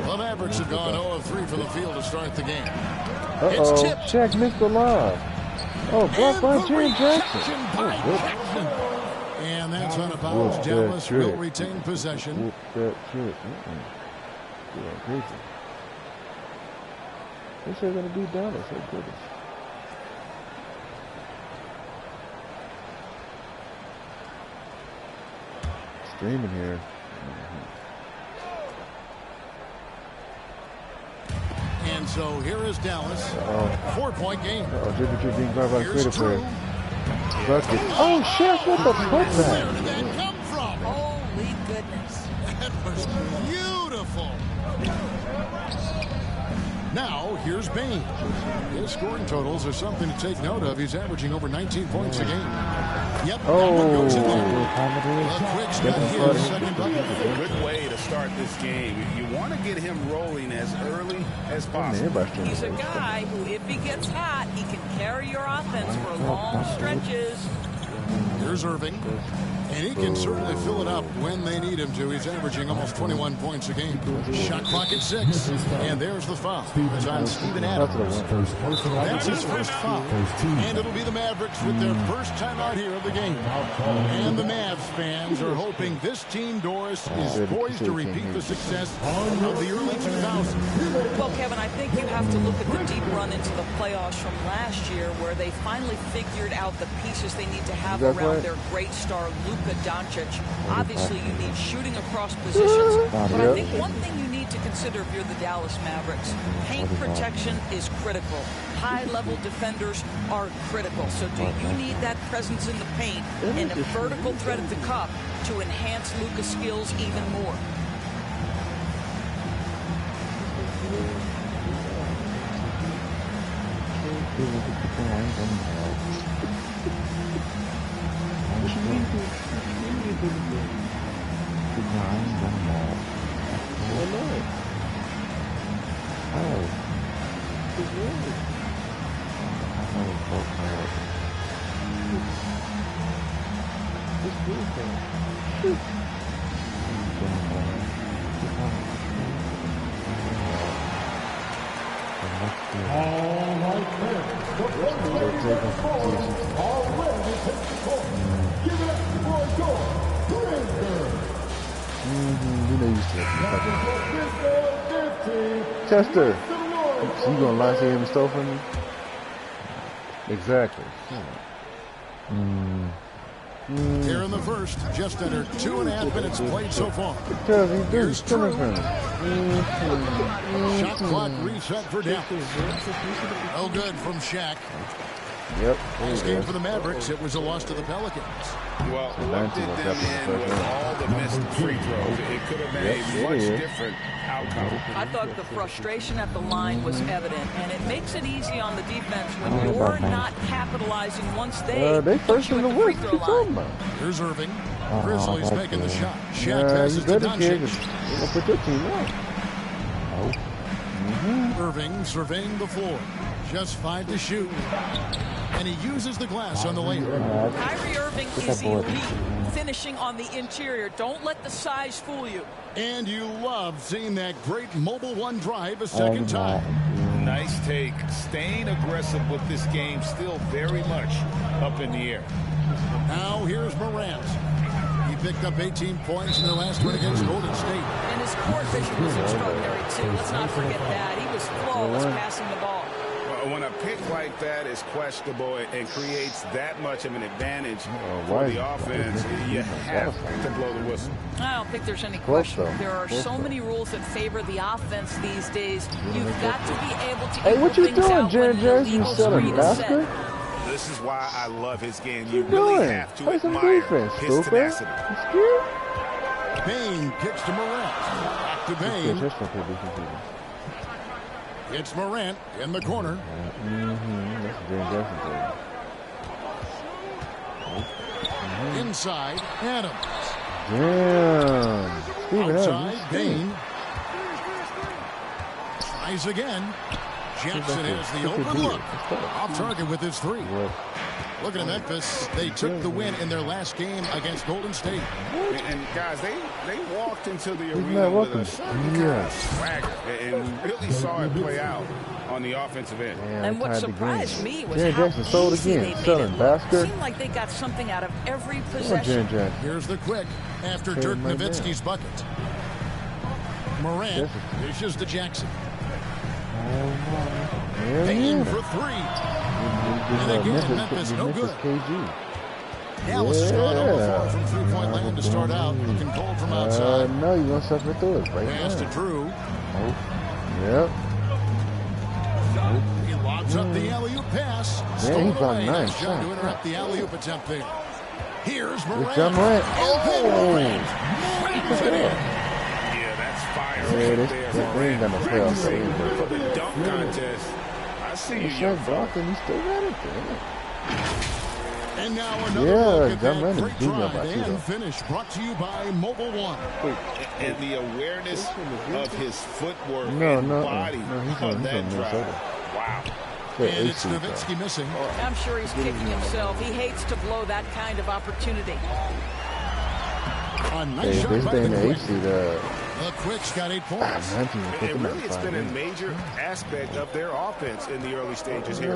Speaker 13: The Mavericks have gone 0 of 3 from the field to start the game. It's tipped.
Speaker 3: Shaq missed the lob. Oh, blocked by Jaren Jackson.
Speaker 13: And that's on a bounce. Dallas will retain possession.
Speaker 3: This is going to beat Dallas. Oh, goodness. Streaming here.
Speaker 13: And so here is Dallas. 4-point game.
Speaker 3: Here's Drew. Oh, shit, what the fuck?
Speaker 13: Where did that come from?
Speaker 16: Holy goodness.
Speaker 13: That was beautiful. Now, here's Bain. His scoring totals are something to take note of. He's averaging over 19 points a game. Yep, that one goes in there. A quick step here, second bucket.
Speaker 15: Good way to start this game. You want to get him rolling as early as possible.
Speaker 16: He's a guy who, if he gets hot, he can carry your offense for long stretches.
Speaker 13: Here's Irving. And he can certainly fill it up when they need him to. He's averaging almost 21 points a game. Shot clock at 6. And there's the foul. It's on Steven Adams. That's his first foul. And it'll be the Mavericks with their first time out here of the game. And the Mavs fans are hoping this team, Doris, is poised to repeat the success of the early 2000s.
Speaker 16: Well, Kevin, I think you have to look at the deep run into the playoffs from last year where they finally figured out the pieces they need to have around their great star, Luka Doncic. Obviously, you need shooting across positions, but I think one thing you need to consider if you're the Dallas Mavericks, paint protection is critical. High-level defenders are critical. So do you need that presence in the paint and a vertical threat at the cup to enhance Luka's skills even more?
Speaker 3: Chester, so you gonna lie to him and steal from me? Exactly.
Speaker 13: Here in the first, just under 2.5 minutes played so far.
Speaker 3: Here's True.
Speaker 13: Shot clock reset for Dallas. No good from Shaq.
Speaker 3: Yep.
Speaker 13: Last game for the Mavericks, it was a loss to the Pelicans.
Speaker 15: Well, what did them in with all the missed free throws? It could have been a much different outcome.
Speaker 16: I thought the frustration at the line was evident, and it makes it easy on the defense when you're not capitalizing once they
Speaker 3: first in the West. What you talking about?
Speaker 13: Here's Irving. Grizzlies making the shot. Shaq passes to Doncic.
Speaker 3: Put your team on.
Speaker 13: Irving surveying the floor. Just 5 to shoot. And he uses the glass on the lane.
Speaker 16: Kyrie Irving is elite, finishing on the interior. Don't let the size fool you.
Speaker 13: And you love seeing that great mobile one drive a second time.
Speaker 15: Nice take. Staying aggressive with this game, still very much up in the air.
Speaker 13: Now here's Morant. He picked up 18 points in their last win against Golden State.
Speaker 16: And his court vision was extraordinary, too. Let's not forget that. He was flawless passing the ball.
Speaker 15: When a pick like that is questionable and creates that much of an advantage for the offense, you have to blow the whistle.
Speaker 16: I don't think there's any question. There are so many rules that favor the offense these days. You've got to be able to
Speaker 3: what you doing, Jared? You selling basket?
Speaker 15: This is why I love his game. You really have to admire his tenacity.
Speaker 13: Bain kicks to Morant. Back to Bain. It's Morant in the corner. Inside, Adams.
Speaker 3: Damn.
Speaker 13: Outside, Bain. Tries again. Jackson has the open look. Off target with his 3. Looking at Memphis, they took the win in their last game against Golden State.
Speaker 15: And guys, they walked into the arena with a certain kind of swagger and really saw it play out on the offensive end.
Speaker 16: And what surprised me was
Speaker 3: Jared
Speaker 16: how
Speaker 3: Jackson sold
Speaker 16: easy
Speaker 3: again.
Speaker 16: they made
Speaker 3: Selling
Speaker 16: it.
Speaker 3: basket.
Speaker 16: It seemed like they got something out of every possession.
Speaker 13: Here's the quick after Dirk Nowitzki's bucket. Morant dishes to Jackson. Bain for 3. And again, Memphis no good. Dallas has gone over far from three-point land to start out. Looking cold from outside.
Speaker 3: No, you're going to suffer through it right
Speaker 13: Pass to Drew.
Speaker 3: Yep.
Speaker 13: He lobs up the alley-oop pass.
Speaker 3: Yeah, he's about 9
Speaker 13: Trying
Speaker 3: shots.
Speaker 13: to interrupt the alley-oop attempt there. Here's Morant.
Speaker 3: John Morant.
Speaker 15: Yeah, that's fire
Speaker 3: Yeah,
Speaker 15: right
Speaker 3: they
Speaker 15: there.
Speaker 3: ain't got no playoffs.
Speaker 15: For the dunk contest, I see you, young fella.
Speaker 3: He still got it.
Speaker 13: And now another look at
Speaker 3: John
Speaker 13: that
Speaker 3: Morant
Speaker 13: great
Speaker 3: is doing
Speaker 13: drive
Speaker 3: that
Speaker 13: and finish brought to you by Mobile One.
Speaker 15: And the awareness of his footwork and body
Speaker 3: he's
Speaker 15: on that
Speaker 3: from
Speaker 15: drive.
Speaker 3: Minnesota.
Speaker 15: Wow.
Speaker 13: And it's Nowitzki missing.
Speaker 16: I'm sure he's kicking himself. He hates to blow that kind of opportunity.
Speaker 13: A nice shot by the Quick. The Quick's got 8 points.
Speaker 15: And really, it's been a major aspect of their offense in the early stages here.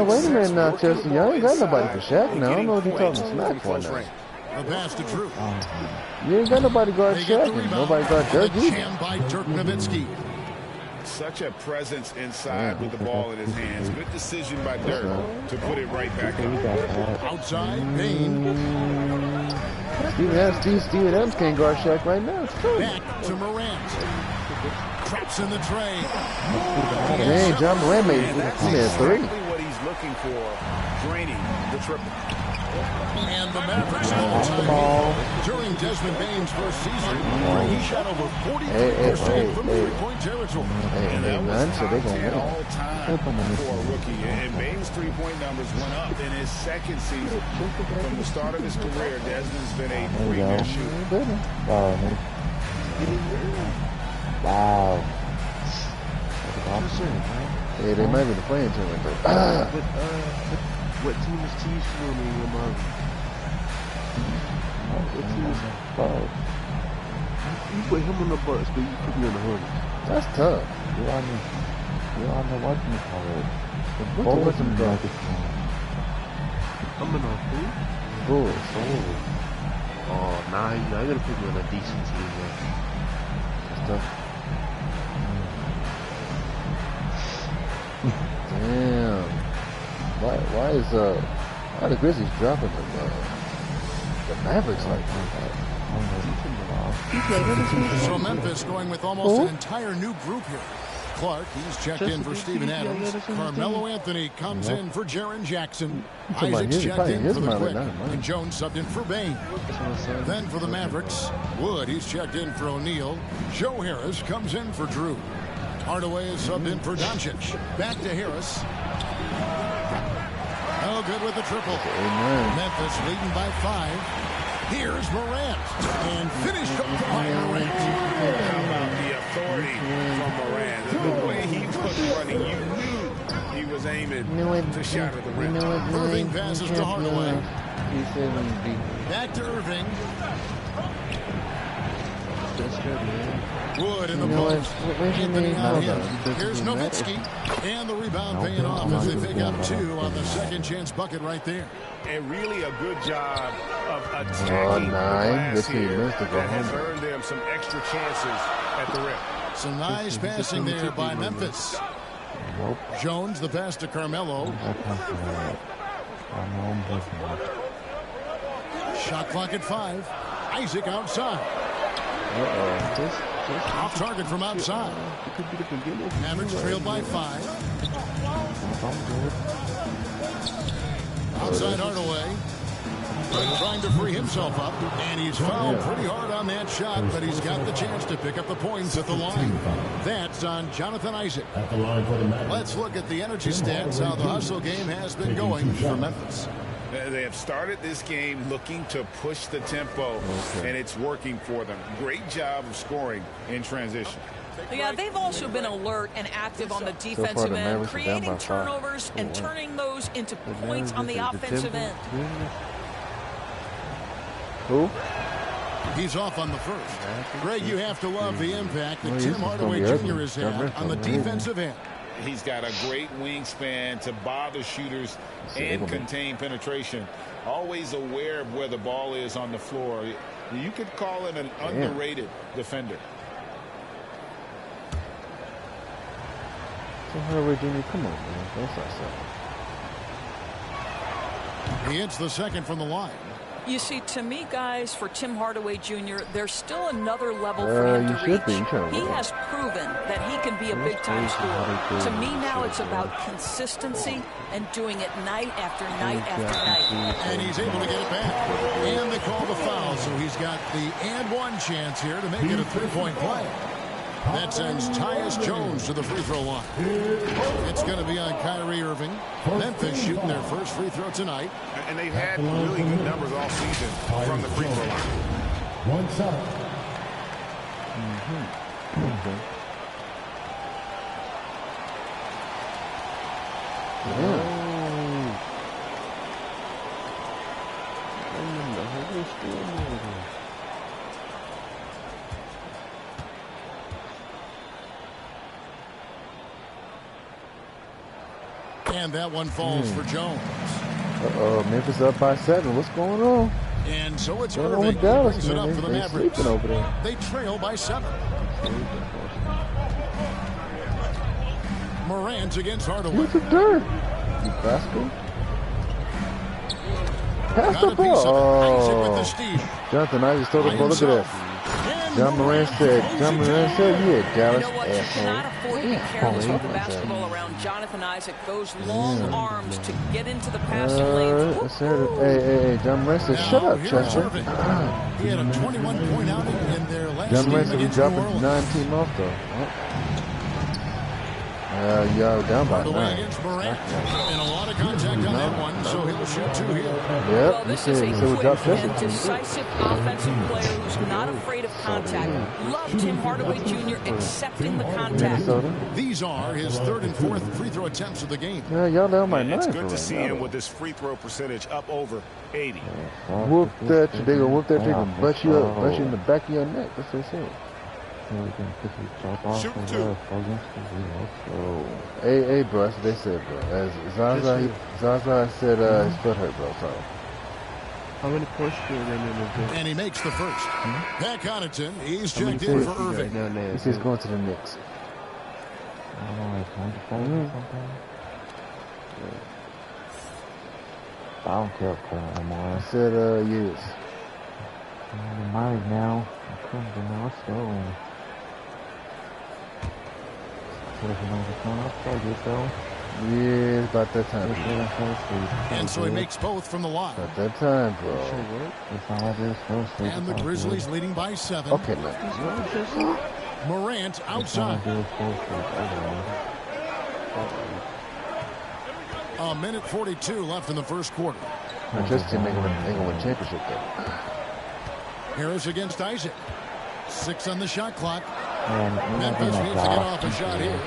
Speaker 3: Wait a minute now, Chelsea. Y'all ain't got nobody for Shaq now. I don't know what you're talking smack for now.
Speaker 13: The pass to Drew.
Speaker 3: You ain't got nobody guard Shaq and nobody guard Dirk either.
Speaker 13: Jammed by Dirk Nowitzki.
Speaker 15: Such a presence inside with the ball in his hands. Good decision by Dirk to put it right back up.
Speaker 13: Outside, Bain.
Speaker 3: Steven Adams can't guard Shaq right now. It's true.
Speaker 13: Back to Morant. Traps in the tray.
Speaker 3: Dang, John Morant made 3.
Speaker 15: Exactly what he's looking for, draining the triple.
Speaker 13: And the Mavericks all-time during Desmond Bain's first season, he shot over 43% from three-point territory.
Speaker 15: And that was top 10 all-time for a rookie. And Bain's three-point numbers went up in his second season. From the start of his career, Desmond's been a premier shooter.
Speaker 11: Wow.
Speaker 3: Yeah, they might be the playing tournament, but
Speaker 9: what team is T swimming among? What team is you put him on the Bucks, but you put me on the Hornets.
Speaker 3: That's tough.
Speaker 11: You're on the what you call it? The
Speaker 3: What's the
Speaker 11: Bulls.
Speaker 9: I'm in our team.
Speaker 3: Bulls.
Speaker 9: Oh, nah, you gotta put me on a decent team, man.
Speaker 3: That's tough. Damn. Why is The Grizzlies dropping the Mavericks like that.
Speaker 13: So Memphis going with almost an entire new group here. Clark, he's checked in for Steven Adams. Carmelo Anthony comes in for Jaren Jackson. Isaac's checked in for the Quick. And Jones subbed in for Bain. Then for the Mavericks, Wood, he's checked in for O'Neal. Joe Harris comes in for Drew. Hardaway is subbed in for Doncic. Back to Harris. Oh, good with the triple. Memphis leading by 5. Here's Morant. And finished up by Morant.
Speaker 15: How about the authority from Morant? The way he was running, you knew he was aiming to shatter the rim.
Speaker 13: Irving passes to Hardaway. Back to Irving. Wood in the post. Anthony on him. Here's Nowitzki. And the rebound paying off as they pick up 2 on the second chance bucket right there.
Speaker 15: And really a good job of attacking the glass here that has earned them some extra chances at the rim.
Speaker 13: Some nice passing there by Memphis. Jones the pass to Carmelo. Shot clock at 5. Isaac outside. Off target from outside. Mavericks trailed by 5. Outside Hardaway. Trying to free himself up. And he's fouled pretty hard on that shot, but he's got the chance to pick up the points at the line. That's on Jonathan Isaac. Let's look at the energy stats, how the hustle game has been going for Memphis.
Speaker 15: They have started this game looking to push the tempo, and it's working for them. Great job of scoring in transition.
Speaker 16: Yeah, they've also been alert and active on the defensive end, creating turnovers and turning those into points on the offensive end.
Speaker 3: Who?
Speaker 13: He's off on the first. Greg, you have to love the impact that Tim Hardaway Jr. has had on the defensive end.
Speaker 15: He's got a great wingspan to bother shooters and contain penetration. Always aware of where the ball is on the floor. You could call him an underrated defender.
Speaker 3: So Hardaway Jr., come on, man. That's not so.
Speaker 13: He hits the second from the line.
Speaker 16: You see, to me, guys, for Tim Hardaway Jr., there's still another level for him to reach. He has proven that he can be a big-time scorer. To me now, it's about consistency and doing it night after night after night.
Speaker 13: And he's able to get it back. And they call the foul, so he's got the and one chance here to make it a 3-point play. That sends Tyus Jones to the free throw line. It's going to be on Kyrie Irving. Memphis shooting their first free throw tonight.
Speaker 15: And they've had really good numbers all season from the free throw line.
Speaker 4: One shot.
Speaker 13: And that one falls for Jones.
Speaker 3: Memphis up by 7. What's going on?
Speaker 13: And so it's
Speaker 3: Irving
Speaker 13: Irving who
Speaker 3: Dallas,
Speaker 13: brings it up for the Mavericks.
Speaker 3: Over there.
Speaker 13: They trail by 7. Morant against Hardaway.
Speaker 3: What's the dirt? You bastard. Pass the ball. Oh. Jonathan Isaac stole the ball. Look at that. John Moran said, yeah, Dallas.
Speaker 16: You know what? You cannot afford to be careless with the basketball around Jonathan Isaac. Those long arms to get into the passing lanes.
Speaker 3: Hey, John Moran said, shut up, Chester.
Speaker 13: He had a 21-point outing in their last
Speaker 3: John Moran
Speaker 13: game
Speaker 3: said he
Speaker 13: against
Speaker 3: dropped
Speaker 13: New
Speaker 3: his
Speaker 13: Orleans.
Speaker 3: 9-team off, though. Y'all down by 9.
Speaker 13: Against Morant. And a lot of contact on that one, so he'll shoot 2 here.
Speaker 3: Yep,
Speaker 16: Well, this is a quick and decisive offensive player who's not afraid of contact. Love Tim Hardaway Jr. accepting the contact.
Speaker 13: These are his 3rd and 4th free throw attempts of the game.
Speaker 3: Yeah, y'all down by 9.
Speaker 15: It's good to see him with his free throw percentage up over 80.
Speaker 3: Whoop that, they gonna whoop that, they gonna butt you in the back of your neck. That's what they say.
Speaker 15: Shoot 2.
Speaker 3: Hey, bro, that's what they said, bro. As Zaza said his foot hurt, bro, so.
Speaker 9: How many points do you
Speaker 13: And he makes the first. Pat Connaughton, he's checked in for Irving.
Speaker 3: He says going to the Knicks.
Speaker 11: I don't care if Cole no more.
Speaker 3: I said, yes.
Speaker 11: Mine now. Come on, let's go.
Speaker 3: Yeah, it's about that time.
Speaker 13: And so he makes both from the line.
Speaker 3: About that time, bro.
Speaker 13: And the Grizzlies leading by 7.
Speaker 3: Okay, look.
Speaker 13: Morant outside. A minute 42 left in the first quarter.
Speaker 3: This team ain't gonna win championship though.
Speaker 13: Harris against Isaac. 6 on the shot clock. Memphis needs to get off a shot here.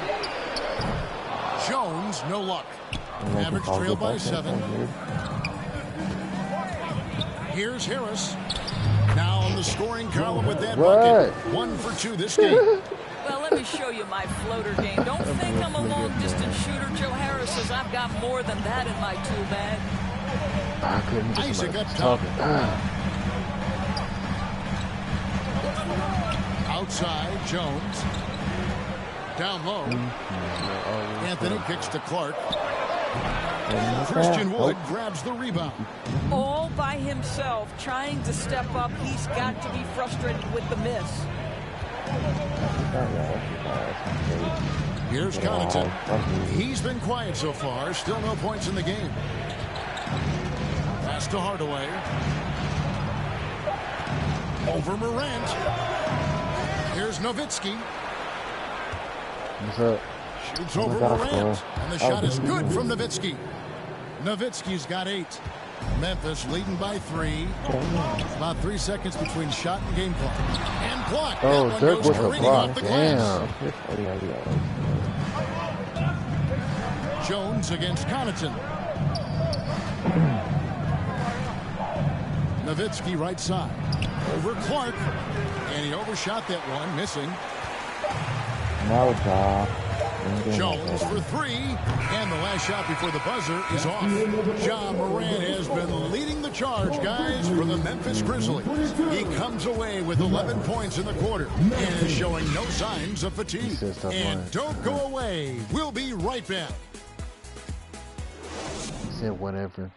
Speaker 13: Jones, no luck. Mavericks trail by 7. Here's Harris. Now on the scoring column with that bucket. 1 for 2 this game.
Speaker 16: Well, let me show you my floater game. Don't think I'm a long-distance shooter. Joe Harris says I've got more than that in my tool bag.
Speaker 13: Isaac up top. Outside, Jones. Down low. Anthony kicks to Clark. Christian Wood grabs the rebound.
Speaker 16: All by himself, trying to step up. He's got to be frustrated with the miss.
Speaker 13: Here's Connaughton. He's been quiet so far. Still no points in the game. Pass to Hardaway. Over Morant. Here's Nowitzki.
Speaker 3: What's up?
Speaker 13: Shoots over Morant. And the shot is good from Nowitzki. Nowitzki's got 8. Memphis leading by 3. About 3 seconds between shot and game clock. And block.
Speaker 3: Oh, Dirk with the block. Damn.
Speaker 13: Jones against Connaughton. Nowitzki right side. Over Clark. And he overshot that one, missing.
Speaker 11: No job.
Speaker 13: Jones for 3. And the last shot before the buzzer is off. Ja Morant has been leading the charge, guys, for the Memphis Grizzlies. He comes away with 11 points in the quarter and is showing no signs of fatigue. And don't go away. We'll be right back.
Speaker 3: He said whatever.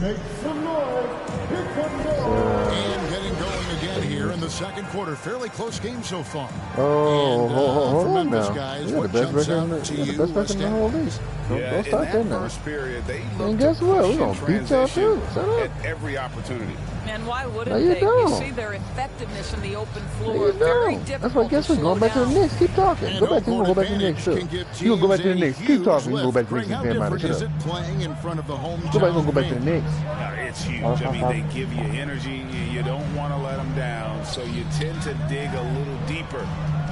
Speaker 13: Make some noise. And getting going again here in the second quarter. Fairly close game so far.
Speaker 3: Oh, hold on
Speaker 13: Memphis
Speaker 3: now.
Speaker 13: guys,
Speaker 3: You got
Speaker 13: what
Speaker 3: the best
Speaker 13: jumps
Speaker 3: record
Speaker 13: out
Speaker 3: in
Speaker 13: to
Speaker 3: the
Speaker 13: you,
Speaker 3: best record in the whole league. Don't start there now.
Speaker 15: Period, they
Speaker 3: And guess what? We're going to beat y'all too. Shut up.
Speaker 15: at every opportunity.
Speaker 16: And why wouldn't
Speaker 3: No, you
Speaker 16: they?
Speaker 3: don't.
Speaker 16: You see their effectiveness in the open
Speaker 3: No,
Speaker 16: floor.
Speaker 3: you
Speaker 16: Very
Speaker 3: don't.
Speaker 16: difficult.
Speaker 3: That's why guess what? Going back to the Knicks. Keep talking. Go back to the Knicks too. You gonna go back to the Knicks. Keep talking. You can go back to the Knicks and fan mine. Shut up.
Speaker 13: Playing in front of the home
Speaker 3: Go back to the Knicks.
Speaker 15: It's huge. I mean, they give you energy. You don't want to let them down, so you tend to dig a little deeper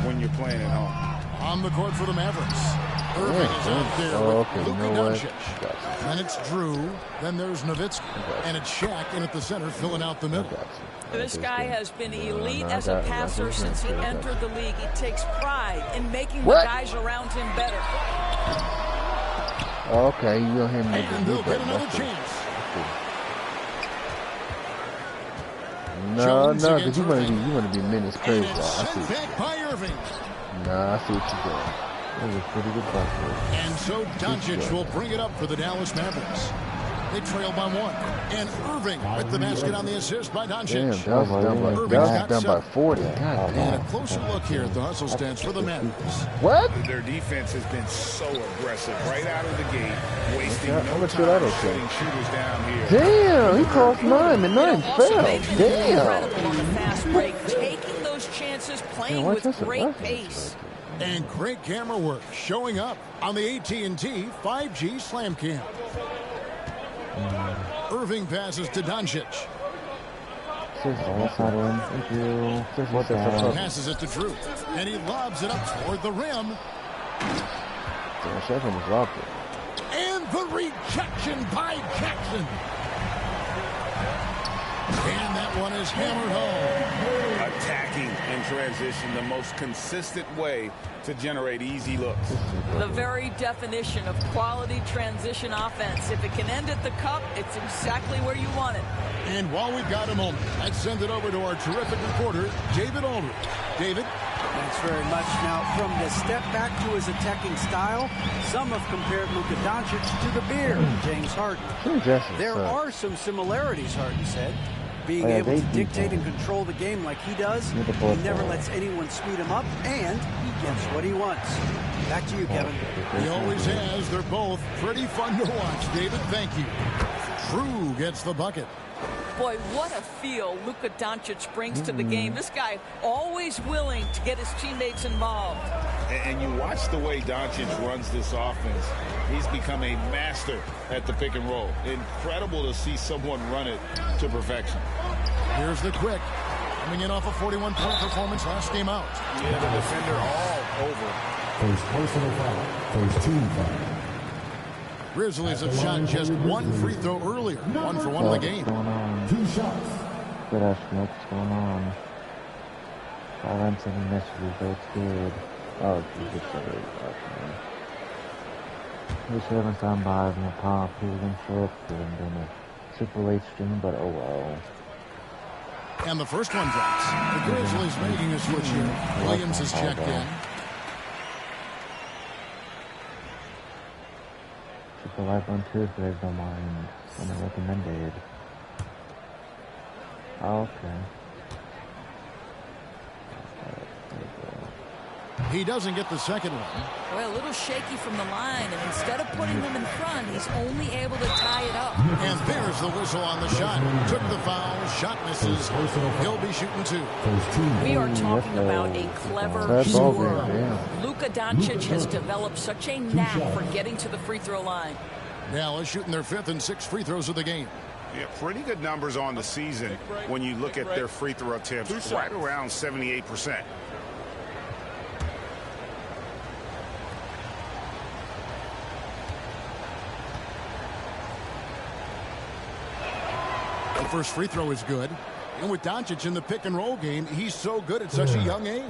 Speaker 15: when you're playing at home.
Speaker 13: On the court for the Mavericks. Irving is out there with Luka Doncic. Then it's Drew. Then there's Nowitzki. And it's Shaq in at the center, filling out the middle.
Speaker 16: This guy has been elite as a passer since he entered the league. He takes pride in making the guys around him better.
Speaker 3: Okay, you know him.
Speaker 13: And they'll get another chance.
Speaker 3: No, because you want to be minutes crazy. I see.
Speaker 13: Back by Irving.
Speaker 3: Nah, I see what you're doing. That was a pretty good basket.
Speaker 13: And so Doncic will bring it up for the Dallas Mavericks. They trail by 1. And Irving with the basket on the assist by Doncic.
Speaker 3: Damn, that was down by 40. God damn.
Speaker 13: And a closer look here at the hustle stance for the Mavericks.
Speaker 3: What?
Speaker 15: Their defense has been so aggressive right out of the gate, wasting no time shutting shooters down here.
Speaker 3: Damn, he crossed 9 and 9 fell. Damn.
Speaker 16: On the fast break, taking those chances, playing with great pace.
Speaker 13: And great camera work showing up on the AT&T 5G Slam Cam. Irving passes to Doncic. Passes it to Drew. And he lobs it up toward the rim. And the rejection by Jackson. And that one is hammered home.
Speaker 15: Attacking in transition, the most consistent way to generate easy looks.
Speaker 16: The very definition of quality transition offense. If it can end at the cup, it's exactly where you want it.
Speaker 13: And while we've got a moment, let's send it over to our terrific reporter, David Aldridge. David?
Speaker 14: Thanks very much. Now, from the step back to his attacking style, some have compared Luka Doncic to the beard, James Harden. There are some similarities, Harden said. Being able to dictate and control the game like he does, he never lets anyone speed him up, and he gets what he wants. Back to you, Kevin.
Speaker 13: He always has. They're both pretty fun to watch, David. Thank you. Drew gets the bucket.
Speaker 16: Boy, what a feel Luka Doncic brings to the game. This guy always willing to get his teammates involved.
Speaker 15: And you watch the way Doncic runs this offense. He's become a master at the pick and roll. Incredible to see someone run it to perfection.
Speaker 13: Here's the quick. Coming in off a 41-point performance last game out.
Speaker 15: Yeah, the defender all over.
Speaker 13: First personal foul. First team foul. Grizzlies have shot just one free throw earlier. 1 for 1 in the game. 2 shots.
Speaker 11: Good ass, what's going on? Silence any messages, that's good. Oh, Jesus, sorry. Wish I haven't gone by with my pop, even short, even done a super late stream, but oh well.
Speaker 13: And the first one drops. The Grizzlies making a switch here. Williams is checked in.
Speaker 11: Super live on too, if you guys don't mind. I'm recommended. Okay.
Speaker 13: He doesn't get the second one.
Speaker 16: Well, a little shaky from the line, and instead of putting them in front, he's only able to tie it up.
Speaker 13: And there's the whistle on the shot. Took the foul, shot misses. He'll be shooting 2.
Speaker 16: We are talking about a clever scorer. Luka Doncic has developed such a knack for getting to the free throw line.
Speaker 13: Dallas shooting their 5th and 6th free throws of the game.
Speaker 15: Yeah, pretty good numbers on the season when you look at their free throw attempts, right around 78%.
Speaker 13: The first free throw is good. And with Doncic in the pick and roll game, he's so good at such a young age.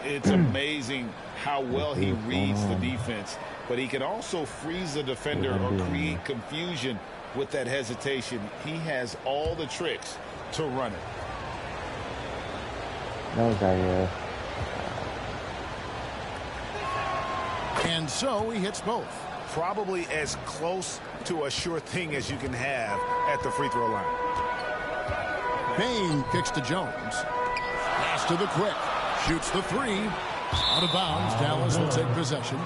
Speaker 15: It's amazing how well he reads the defense, but he can also freeze the defender or create confusion with that hesitation. He has all the tricks to run it.
Speaker 13: And so he hits both.
Speaker 15: Probably as close to a sure thing as you can have at the free throw line.
Speaker 13: Payne kicks to Jones. Pass to the quick. Shoots the 3. Out of bounds. Dallas will take possession.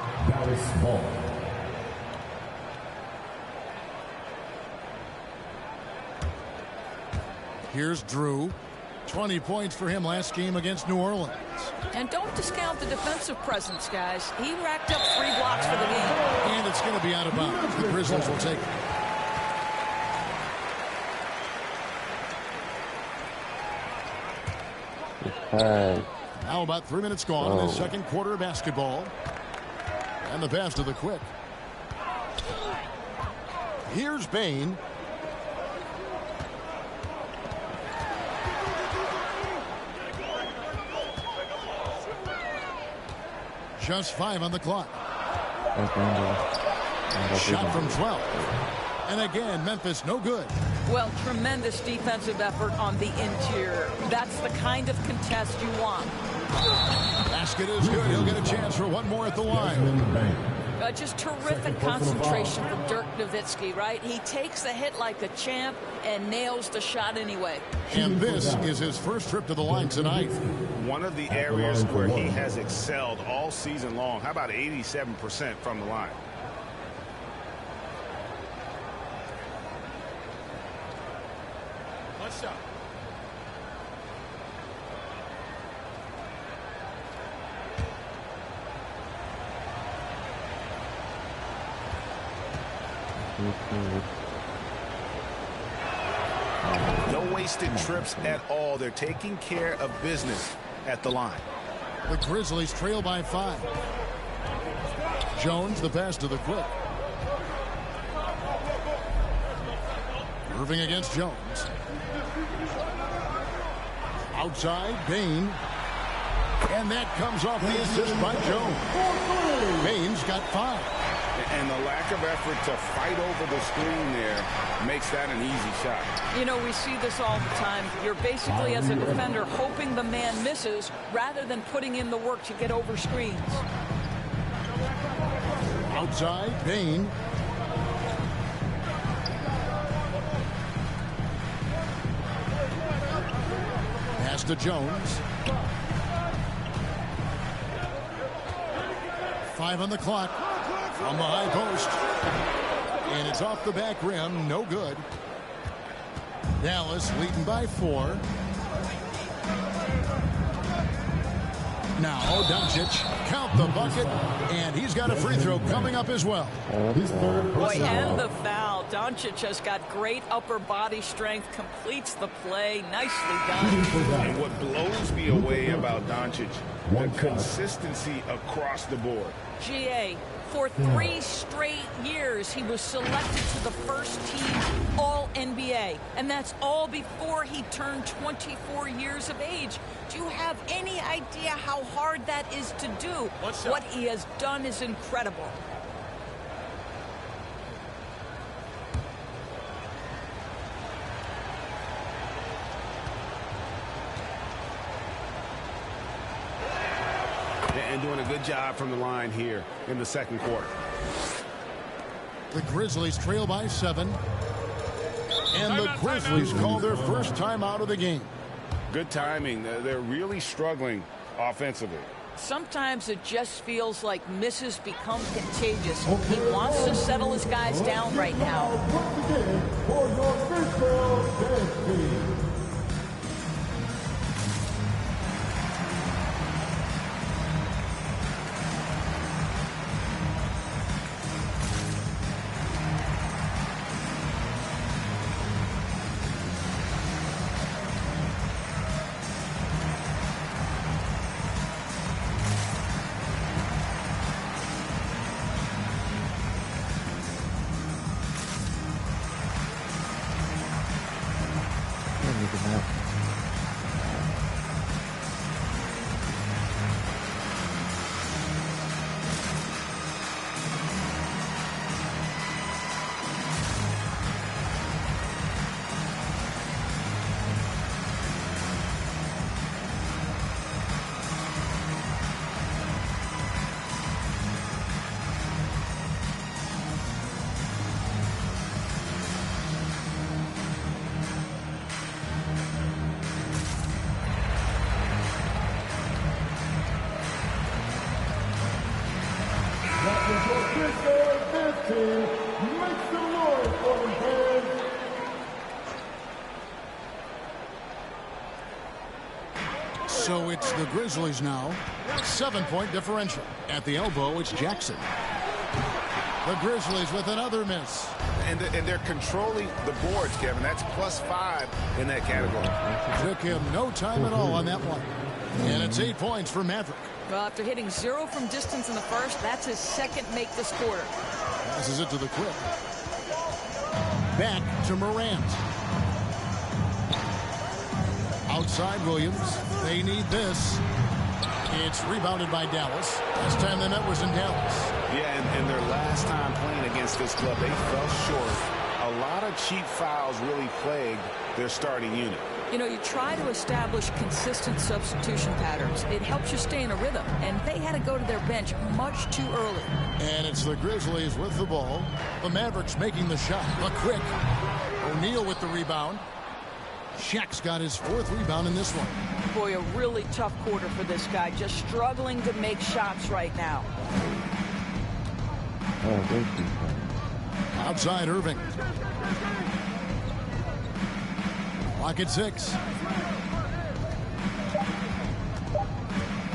Speaker 13: Here's Drew. 20 points for him last game against New Orleans.
Speaker 16: And don't discount the defensive presence, guys. He racked up 3 blocks for the game.
Speaker 13: And it's going to be out of bounds. The Grizzlies will take it. Now about 3 minutes gone in the second quarter of basketball. And the pass to the quick. Here's Payne. Just 5 on the clock. Shot from 12. And again, Memphis no good.
Speaker 16: Well, tremendous defensive effort on the interior. That's the kind of contest you want.
Speaker 13: Basket is good. He'll get a chance for one more at the line.
Speaker 16: Just terrific concentration from Dirk Nowitzki, right? He takes a hit like a champ and nails the shot anyway.
Speaker 13: And this is his first trip to the line tonight.
Speaker 15: One of the areas where he has excelled all season long. How about 87% from the line?
Speaker 10: One shot.
Speaker 15: No wasted trips at all. They're taking care of business at the line.
Speaker 13: The Grizzlies trail by 5. Jones, the pass to the quick. Irving against Jones. Outside, Payne. And that comes off the assist by Jones. Payne's got 5.
Speaker 15: And the lack of effort to fight over the screen there makes that an easy shot.
Speaker 16: You know, we see this all the time. You're basically, as a defender, hoping the man misses rather than putting in the work to get over screens.
Speaker 13: Outside, Payne. Pass to Jones. 5 on the clock. From the high post. And it's off the back rim. No good. Dallas leading by 4. Now Doncic, count the bucket, and he's got a free throw coming up as well.
Speaker 16: Boy, and the foul. Doncic has got great upper body strength, completes the play. Nicely done.
Speaker 15: And what blows me away about Doncic, the consistency across the board.
Speaker 16: GA, for 3 straight years, he was selected to the first team All-NBA. And that's all before he turned 24 years of age. Do you have any idea how hard that is to do? What he has done is incredible.
Speaker 15: And doing a good job from the line here in the second quarter.
Speaker 13: The Grizzlies trail by 7. And the Grizzlies call their first time out of the game.
Speaker 15: Good timing. They're really struggling offensively.
Speaker 16: Sometimes it just feels like misses become contagious. He wants to settle his guys down right now.
Speaker 13: So it's the Grizzlies now. 7-point differential. At the elbow, it's Jackson. The Grizzlies with another miss.
Speaker 15: And they're controlling the boards, Kevin. That's +5 in that category.
Speaker 13: Took him no time at all on that one. And it's 8 points for Maverick.
Speaker 16: Well, after hitting 0 from distance in the first, that's his second make this quarter.
Speaker 13: Passes it to the quick. Back to Morant. Outside Williams. They need this. It's rebounded by Dallas. Last time they met was in Dallas.
Speaker 15: Yeah, and their last time playing against this club, they fell short. A lot of cheap fouls really plagued their starting unit.
Speaker 16: You know, you try to establish consistent substitution patterns. It helps you stay in a rhythm, and they had to go to their bench much too early.
Speaker 13: And it's the Grizzlies with the ball. The Mavericks making the shot. A quick. O'Neal with the rebound. Shaq's got his 4th rebound in this one.
Speaker 16: Boy, a really tough quarter for this guy. Just struggling to make shots right now.
Speaker 13: Outside Irving. Clock at 6.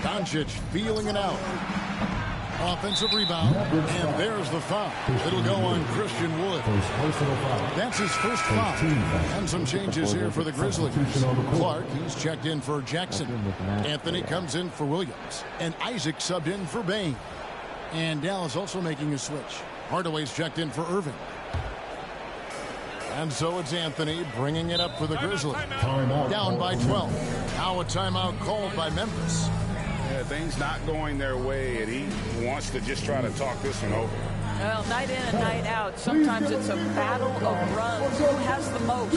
Speaker 13: Doncic feeling it out. Offensive rebound, and there's the foul. It'll go on Christian Wood. That's his first foul. And some changes here for the Grizzlies. Clark, he's checked in for Jackson. Anthony comes in for Williams. And Isaac subbed in for Bain. And Dallas also making a switch. Hardaway's checked in for Irving. And so it's Anthony bringing it up for the Grizzlies. Down by 12. Now a timeout called by Memphis.
Speaker 15: Yeah, things not going their way, and he wants to just try to talk this one over.
Speaker 16: Well, night in and night out, sometimes it's a battle of runs. Who has the most?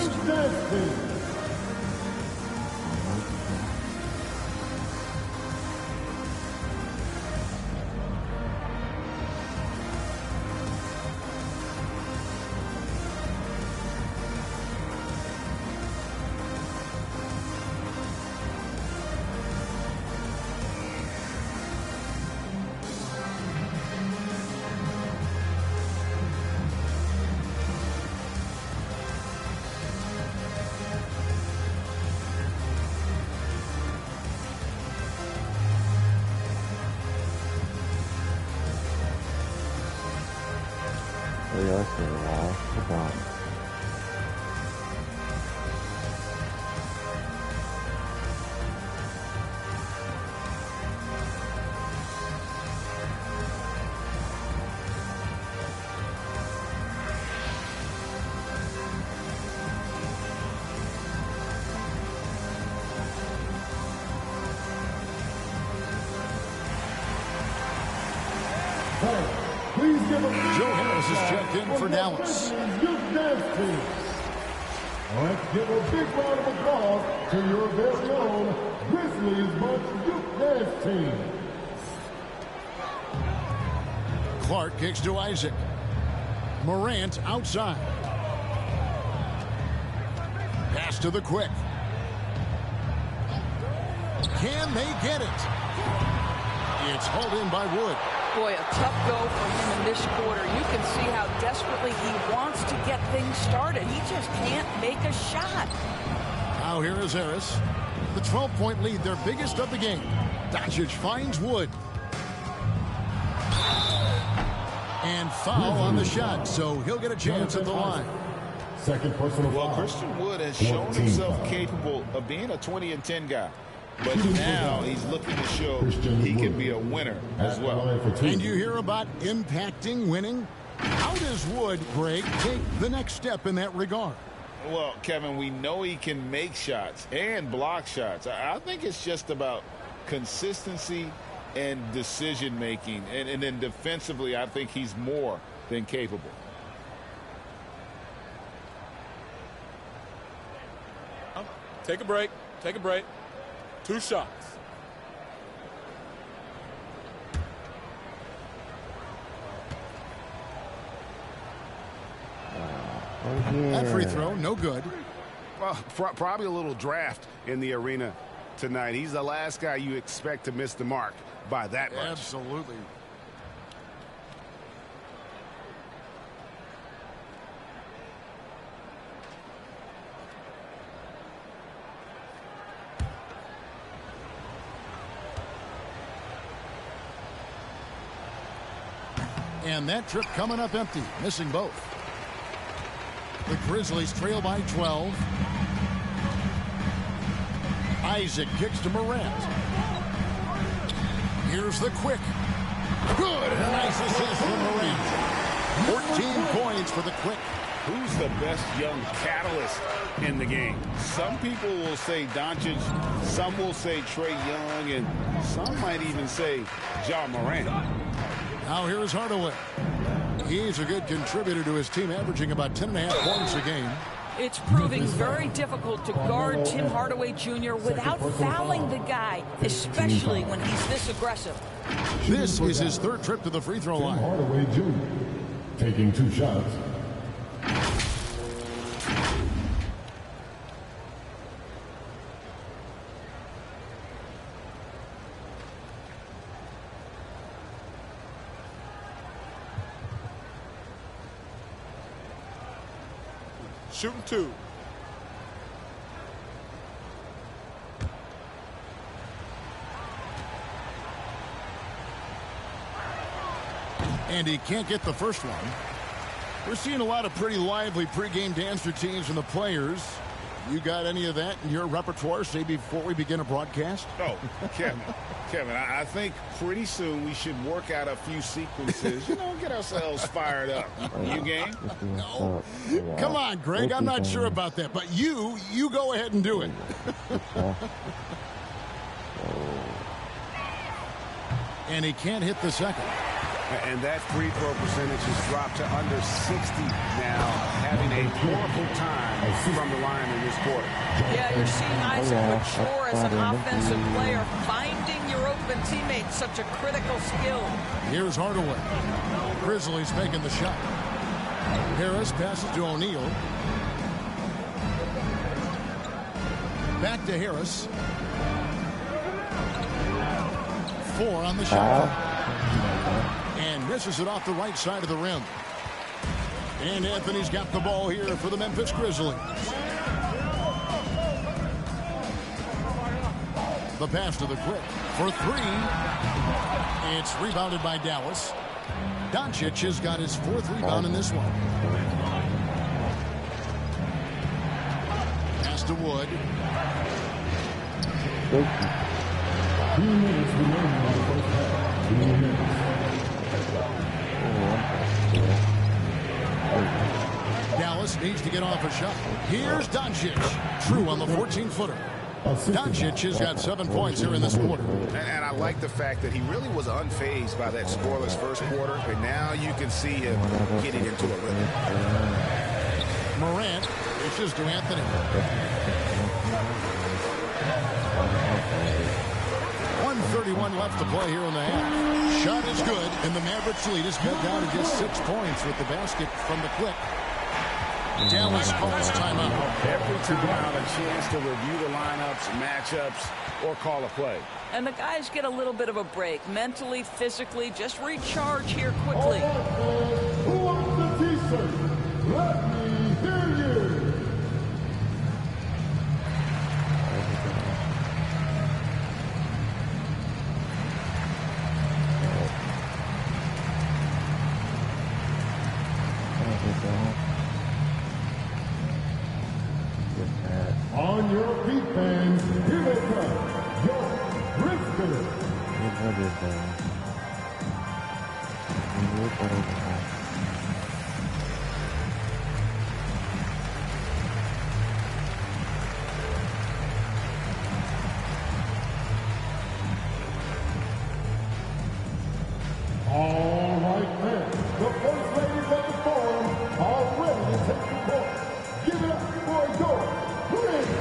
Speaker 13: Joe Harris is checked in for Dallas.
Speaker 17: Let's give a big round of applause to your very own Grizzlies Bunch Youth Dance Team.
Speaker 13: Clark kicks to Isaac. Morant outside. Pass to the quick. Can they get it? It's hauled in by Wood.
Speaker 16: Boy, a tough go for him in this quarter. You can see how desperately he wants to get things started. He just can't make a shot.
Speaker 13: Now here is Harris. The 12-point lead, their biggest of the game. Doncic finds Wood. And foul on the shot, so he'll get a chance at the line.
Speaker 17: Second personal foul.
Speaker 15: Well, Christian Wood has shown himself capable of being a 20-10 guy. But now he's looking to show he can be a winner as well.
Speaker 13: And you hear about impacting winning? How does Wood, Greg, take the next step in that regard?
Speaker 15: Well, Kevin, we know he can make shots and block shots. I think it's just about consistency and decision-making. And then defensively, I think he's more than capable.
Speaker 10: Take a break. Take a break. 2 shots.
Speaker 13: That free throw, no good.
Speaker 18: Well, probably a little draft in the arena tonight. He's the last guy you expect to miss the mark by that much.
Speaker 13: Absolutely. And that trip coming up empty, missing both. The Grizzlies trail by 12. Isaac kicks to Morant. Here's the quick. Good. Nice assist from Morant. 14 points for the quick.
Speaker 15: Who's the best young catalyst in the game? Some people will say Doncic, some will say Trae Young, and some might even say Ja Morant.
Speaker 13: Now here's Hardaway. He's a good contributor to his team, averaging about 10.5 points a game.
Speaker 16: It's proving very difficult to guard Tim Hardaway Jr. without fouling the guy, especially when he's this aggressive.
Speaker 13: This is his 3rd trip to the free throw line.
Speaker 17: Hardaway Jr. taking 2 shots.
Speaker 10: Shooting 2.
Speaker 13: And he can't get the first one. We're seeing a lot of pretty lively pregame dance routines from the players. You got any of that in your repertoire, say, before we begin a broadcast?
Speaker 15: Oh, Kevin, I think pretty soon we should work out a few sequences, get ourselves fired up. You game?
Speaker 13: No. Come on, Greg, I'm not sure about that, but you go ahead and do it. And he can't hit the second.
Speaker 18: And that free throw percentage has dropped to under 60 now, having a horrible time from the line in this quarter.
Speaker 16: Yeah, you're seeing Isaac mature as an offensive player. Finding your open teammates, such a critical skill.
Speaker 13: Here's Hardaway. Grizzlies making the shot. Harris passes to O'Neal. Back to Harris. 4 on the shot. And misses it off the right side of the rim. And Anthony's got the ball here for the Memphis Grizzlies. The pass to the quick for 3. It's rebounded by Dallas. Doncic has got his 4th rebound in this one. Pass to Wood.
Speaker 17: 2 minutes remaining in the first half. 2 minutes.
Speaker 13: Dallas needs to get off a shot. Here's Doncic. True on the 14-footer. Doncic has got 7 points here in this quarter.
Speaker 18: And I like the fact that he really was unfazed by that scoreless first quarter, and now you can see him getting into a rhythm.
Speaker 13: Morant dishes to Anthony. 1:31 left to play here in the half. Shot is good, and the Mavericks lead is cut down to just 6 points with the basket from the quick. Dallas calls timeout.
Speaker 15: Every timeout a chance to review the lineups, matchups, or call a play.
Speaker 16: And the guys get a little bit of a break. Mentally, physically, just recharge here quickly.
Speaker 17: Who wants the t-shirt? Let me hear you. On your feet, fans, here they come, your Grizzlies. All right, then, the first ladies of the forum are ready to take the court. Give it up for your Grizzlies.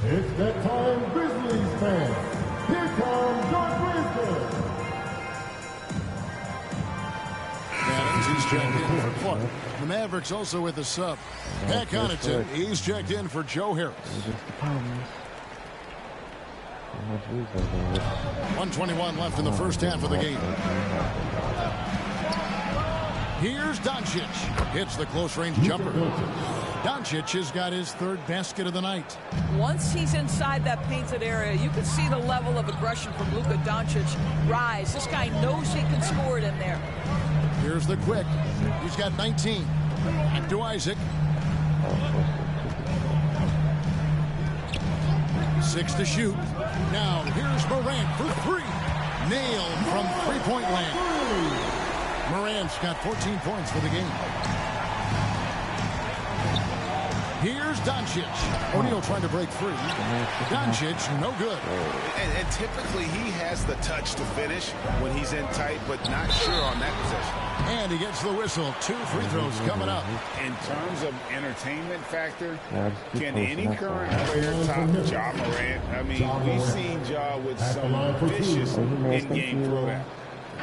Speaker 17: It's that time, Grizzlies fans. Here comes your Grizzlies.
Speaker 13: He's checked in for Clark. The Mavericks also with a sub. Pat Connaughton, he's checked in for Joe Harris. 1:21 left in the first half of the game. Here's Doncic. Hits the close-range jumper. Doncic has got his 3rd basket of the night.
Speaker 16: Once he's inside that painted area, you can see the level of aggression from Luka Doncic rise. This guy knows he can score it in there.
Speaker 13: Here's the quick. He's got 19. Back to Isaac. 6 to shoot. Now here's Morant for 3. Nailed from three-point land. Morant's got 14 points for the game. Here's Doncic. O'Neal trying to break free. Doncic, no good.
Speaker 18: And typically he has the touch to finish when he's in tight, but not sure on that possession.
Speaker 13: And he gets the whistle. 2 free throws coming up.
Speaker 15: In terms of entertainment factor, can any current player top Ja Morant? I mean, we've seen Ja with some vicious in-game throwdown.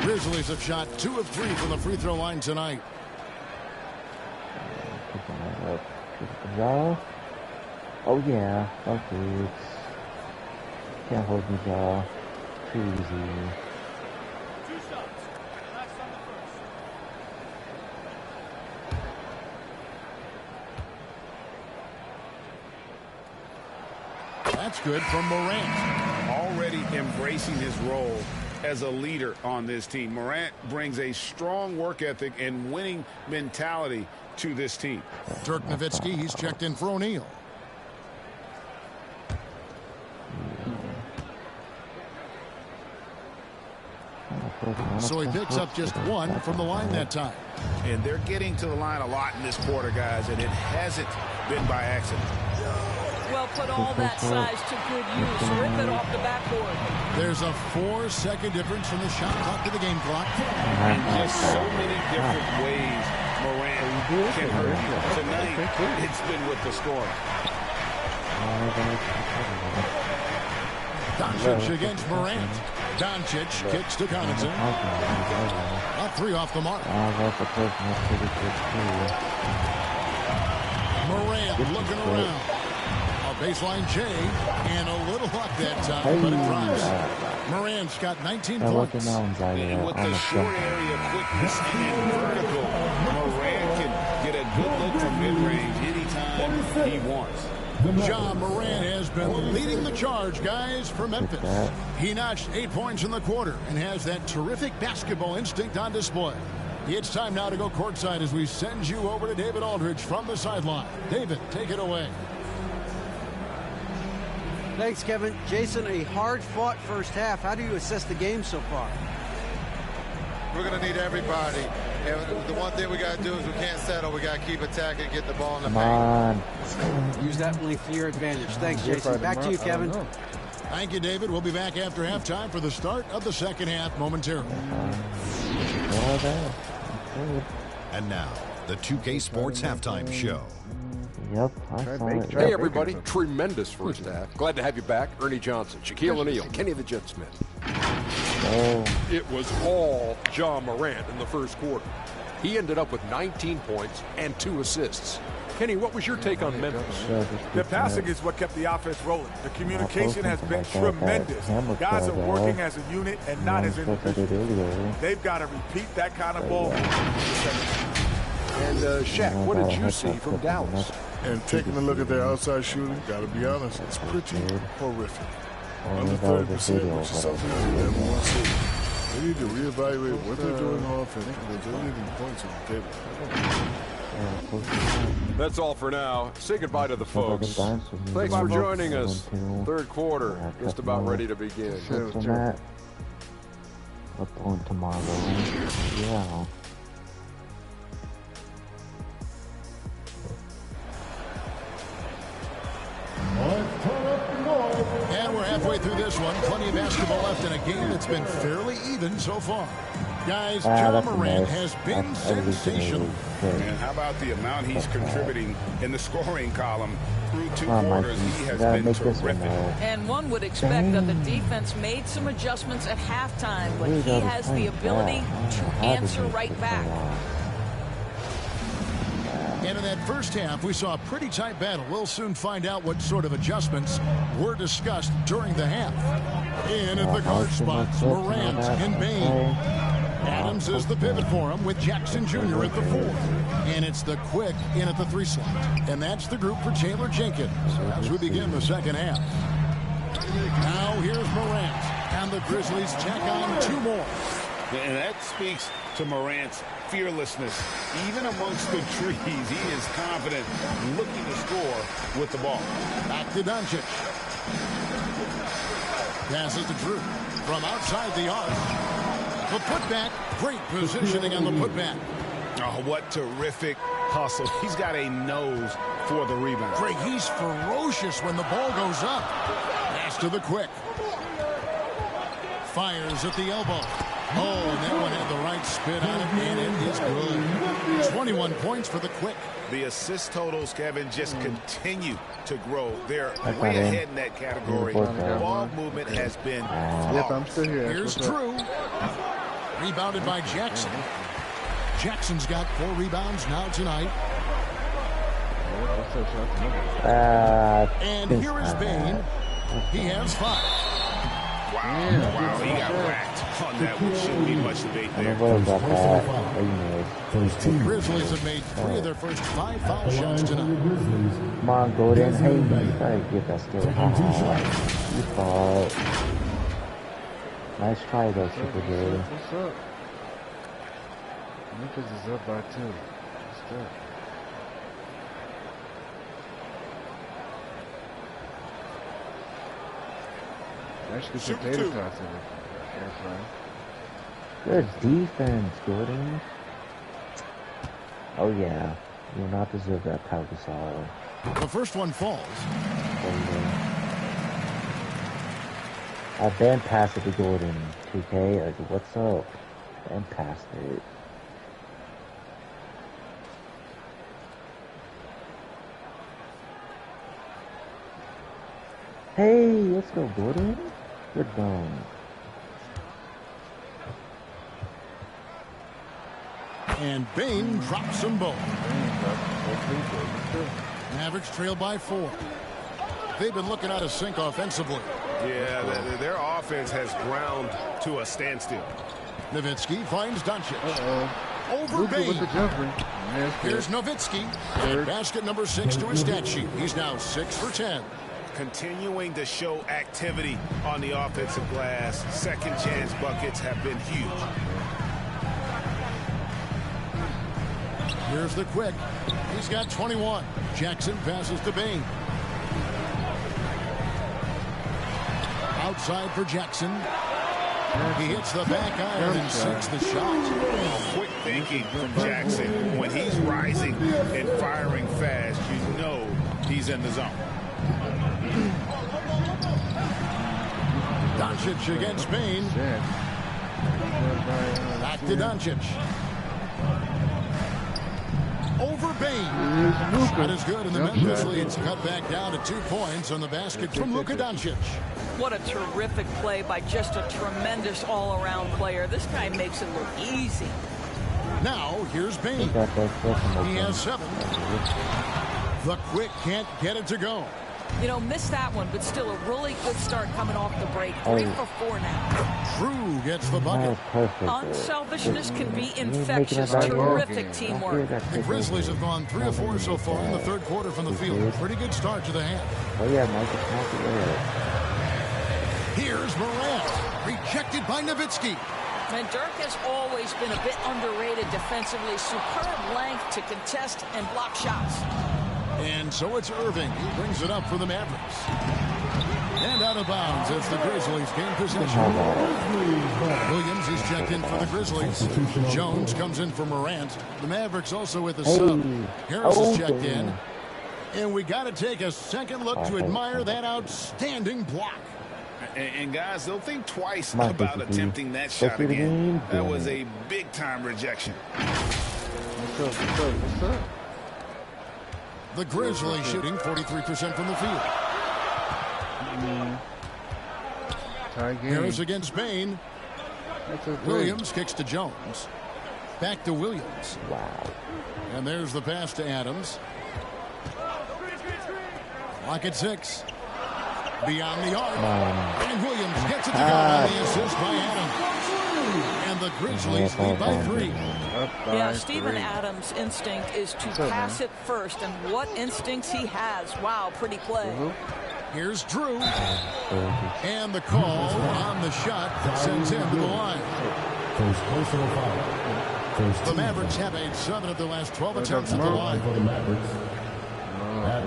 Speaker 13: Grizzlies have shot 2 of 3 from the free throw line tonight.
Speaker 11: Oh yeah, okay. Can't hold me, jaw. Too easy.
Speaker 13: That's good from Morant.
Speaker 18: Already embracing his role as a leader on this team. Morant brings a strong work ethic and winning mentality to this team.
Speaker 13: Dirk Nowitzki, he's checked in for O'Neal. So he picks up just 1 from the line that time.
Speaker 18: And they're getting to the line a lot in this quarter, guys, and it hasn't been by accident.
Speaker 16: Well, put all that size to good use. Rip it off the backboard.
Speaker 13: There's a 4-second difference from the shot clock to the game clock.
Speaker 18: And just so many different ways Morant can hurt you. Tonight, it's been with the scoring.
Speaker 13: Doncic against Morant. Doncic kicks to Connaughton. A 3 off the mark. Morant looking around. Baseline J, and a little luck that time, but it drops. Morant's got 19 points.
Speaker 18: And with the short area quickness and vertical, Morant can get a good look from mid-range anytime he wants.
Speaker 13: Ja Morant has been leading the charge, guys, for Memphis. He notched 8 points in the quarter and has that terrific basketball instinct on display. It's time now to go courtside as we send you over to David Aldridge from the sideline. David, take it away.
Speaker 14: Thanks, Kevin. Jason, a hard-fought first half. How do you assess the game so far?
Speaker 19: We're going to need everybody. And the one thing we got to do is we can't settle. We got to keep attacking and get the ball in the paint.
Speaker 14: Use that length to your advantage. Thanks, Jason. Back to you, Kevin.
Speaker 13: Thank you, David. We'll be back after halftime for the start of the second half momentarily.
Speaker 20: And now, the 2K Sports Halftime Show.
Speaker 11: Yep.
Speaker 21: Hey, everybody. Tremendous first half. Glad to have you back. Ernie Johnson, Shaquille O'Neal, Kenny the Jet Smith. It was all Ja Morant in the first quarter. He ended up with 19 points and 2 assists. Kenny, what was your take on Memphis?
Speaker 10: The passing is what kept the offense rolling. The communication has been tremendous. Guys are working as a unit and not as individuals. They've got to repeat that kind of ball.
Speaker 21: And Shaq, what did you see from Dallas?
Speaker 22: And taking a look at their outside shooting, got to be honest, it's pretty horrific. Under 30%, which is something we never want to see. They need to reevaluate what they're doing on offense because they're leaving points on the table.
Speaker 21: That's all for now. Say goodbye to the folks. Thanks for joining us. Third quarter, just about ready to begin.
Speaker 11: What's going tomorrow? Yeah.
Speaker 13: And we're halfway through this one. Plenty of basketball left in a game that's been fairly even so far. Guys, Ja Morant has been sensational.
Speaker 18: And how about the amount he's contributing in the scoring column through 2 quarters? He has been terrific.
Speaker 16: And one would expect that the defense made some adjustments at halftime, but he has the ability to answer right back.
Speaker 13: And in that first half, we saw a pretty tight battle. We'll soon find out what sort of adjustments were discussed during the half. In at the guard spots, Morant and Bain. Adams is the pivot for him with Jackson Jr. at the 4. And it's the Quick in at the 3 slot. And that's the group for Taylor Jenkins as we begin the second half. Now here's Morant. And the Grizzlies tack on 2 more.
Speaker 18: And that speaks to Morant's fearlessness. Even amongst the trees, he is confident, looking to score with the ball.
Speaker 13: Back to Doncic. Passes to Drew from outside the arc. The putback, great positioning on the putback.
Speaker 18: Oh, what terrific hustle. He's got a nose for the rebound.
Speaker 13: Greg, he's ferocious when the ball goes up. Pass to the Quick. Fires at the elbow. Oh, and that one had the right spin on it, and it is good. 21 points for the Quick.
Speaker 18: The assist totals, Kevin, just continue to grow. They're way ahead in that category. Ball movement has been
Speaker 3: Yep, I'm still here.
Speaker 13: Here's Drew. Rebounded by Jackson. Jackson's got 4 rebounds now tonight. And here is Bain. He has 5.
Speaker 18: Wow, he got whacked on that one. Shouldn't be much debate there.
Speaker 13: The Grizzlies have made 3 of their first 5 foul shots tonight.
Speaker 11: Come on, Golden. Hey, you gotta get that still. You fought. Nice try, though, Super Good.
Speaker 3: What's up? Memphis is up by 2. What's that? Actually, potato tots in it. Air fry.
Speaker 11: Good defense, Gordon. Oh yeah, you will not deserve that Pau Gasol.
Speaker 13: The first one falls.
Speaker 11: I band passed it to Gordon. 2K, like, what's up? Band passed it. Hey, let's go, Gordon. Good done.
Speaker 13: And Bane drops them both. Mavericks trail by 4. They've been looking out of sync offensively.
Speaker 5: Yeah, their offense has ground to a standstill.
Speaker 13: Nowitzki finds Doncic. Over Bane. Here's Nowitzki. And basket number 6 to his stat sheet. He's now 6 for 10.
Speaker 5: Continuing to show activity on the offensive glass. Second chance buckets have been huge.
Speaker 13: Here's the quick. He's got 21. Jackson passes to Bane. Outside for Jackson. He hits the back iron and sinks the shot.
Speaker 15: Quick thinking from Jackson. When he's rising and firing fast, you know he's in the zone.
Speaker 13: Doncic against Bane. Back to Doncic. Over Bane. Shot is good, and the Memphis lead's cut back down to 2 points on the basket from Luka Doncic.
Speaker 16: What a terrific play by just a tremendous all-around player. This guy makes it look easy.
Speaker 13: Now, here's Bane. He has 7. The quick can't get it to go.
Speaker 16: You know, missed that one, but still a really good start coming off the break. 3 for 4 now.
Speaker 13: Drew gets the bucket.
Speaker 16: Unselfishness can be infectious. Terrific teamwork.
Speaker 13: The Grizzlies have gone 3 of 4 so far in the third quarter from the field. Pretty good start to the half.
Speaker 11: Oh yeah, Michael.
Speaker 13: Here's Morant. Rejected by Nowitzki.
Speaker 16: And Dirk has always been a bit underrated defensively. Superb length to contest and block shots.
Speaker 13: And so it's Irving. He brings it up for the Mavericks. And out of bounds as the Grizzlies gain possession. Williams is checked in for the Grizzlies. Jones comes in for Morant. The Mavericks also with a sub. Harris is checked in. And we got to take a second look to admire that outstanding block.
Speaker 15: And guys, they'll think twice about attempting that shot again. That was a big-time rejection.
Speaker 3: What's up?
Speaker 13: The Grizzlies shooting 43% from the field. Harris against Bane. Williams kicks to Jones. Back to Williams.
Speaker 11: Wow.
Speaker 13: And there's the pass to Adams. Lock at 6. Beyond the arc. And Williams gets it to go on the assist by Adams. And the Grizzlies lead by 3.
Speaker 16: Yeah, Steven Adams' instinct is to pass it first, and what instincts he has. Wow, pretty play.
Speaker 13: Here's Drew. And the call on the shot sends him to the line. The Mavericks have made 7 of their last 12 attempts at the line.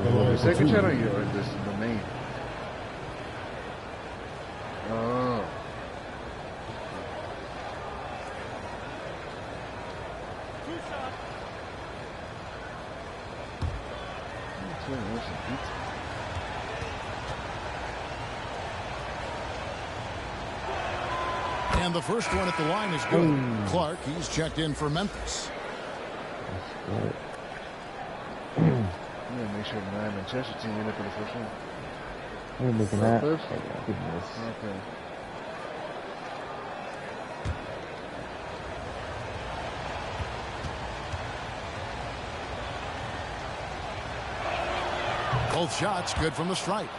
Speaker 3: The second channel or this is the main? Oh.
Speaker 13: And the first one at the line is good. Clark, he's checked in for Memphis.
Speaker 3: I'm going to make sure the Manchester team in it for the first one.
Speaker 11: You're looking at that? Goodness.
Speaker 3: Okay.
Speaker 13: Both shots good from the stripe.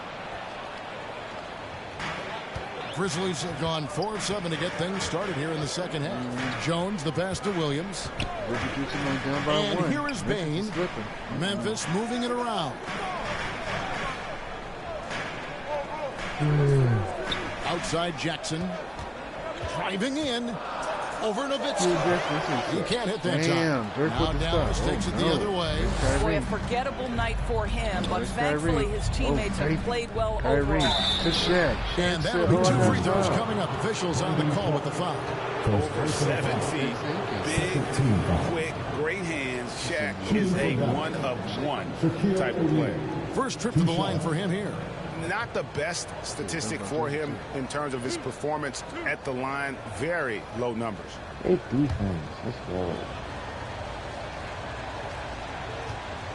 Speaker 13: Grizzlies have gone 4 of 7 to get things started here in the second half. Jones, the pass to Williams. And here is Bane. Memphis moving it around. Outside Jackson. Driving in. Over Nowitzki. You can't hit that time. Now Dallas takes it the other way.
Speaker 16: Boy, a forgettable night for him, but thankfully his teammates have played well overall.
Speaker 13: And that'll be 2 free throws coming up. Officials on the call with the foul.
Speaker 18: Over 7 feet. Big, quick, great hands. Shaq is a one-of-one type of player.
Speaker 13: First trip to the line for him here.
Speaker 18: Not the best statistic for him in terms of his performance at the line. Very low numbers.
Speaker 11: Great defense. Let's go.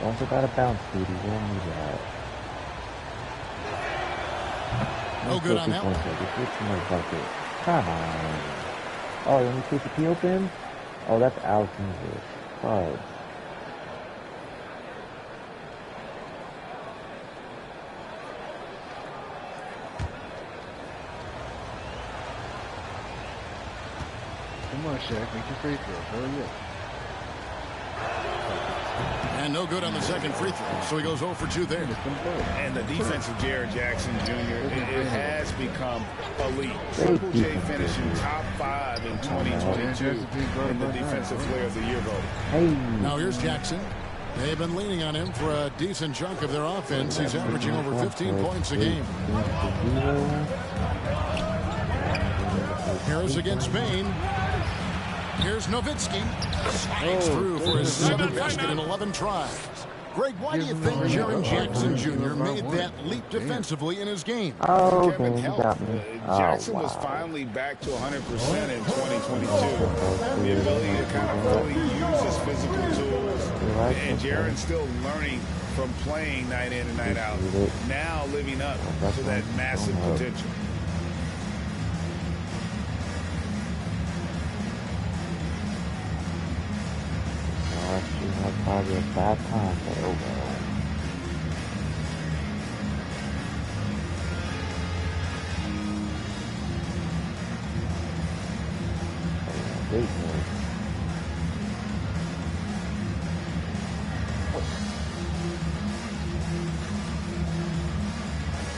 Speaker 11: Also got a bounce, dude. You don't need that.
Speaker 13: No good on that one.
Speaker 11: Come on. Oh, you want me to keep the key open? Oh, that's Alex English. Fudge.
Speaker 3: Come on, Shaq. Make your free throws. Hurry up.
Speaker 13: And no good on the second free throw, so he goes 0 for 2 there.
Speaker 18: And the defense of Jared Jackson Jr., it has become elite. Triple J finishing top 5 in 2022 in the Defensive Player of the Year voting.
Speaker 13: Now here's Jackson. They've been leaning on him for a decent chunk of their offense. He's averaging over 15 points a game. Harris against Spain. Here's Nowitzki. Slides through for his 7th basket in 11 tries. Greg, why do you think Jaren Jackson Jr. made that leap defensively in his game?
Speaker 11: Oh, Kevin, he got me.
Speaker 18: Jackson was finally back to 100% in 2022. The ability to kind of really use his physical tools. And Jaren's still learning from playing night in and night out. Now living up to that massive potential.
Speaker 11: Probably a bad time, but oh well.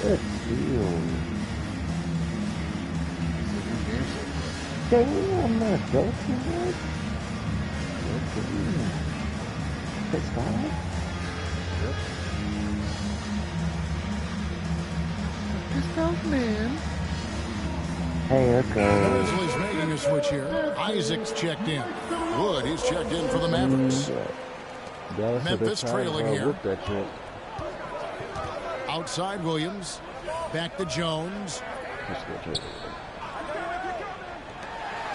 Speaker 11: Good deal. Damn, that goes too good. Pissed off? Yep. Pissed off, man. Hey, let's go.
Speaker 13: Grizzlies making a switch here. Isaac's checked in. Wood, he's checked in for the Mavericks. Memphis trailing here. Outside Williams. Back to Jones.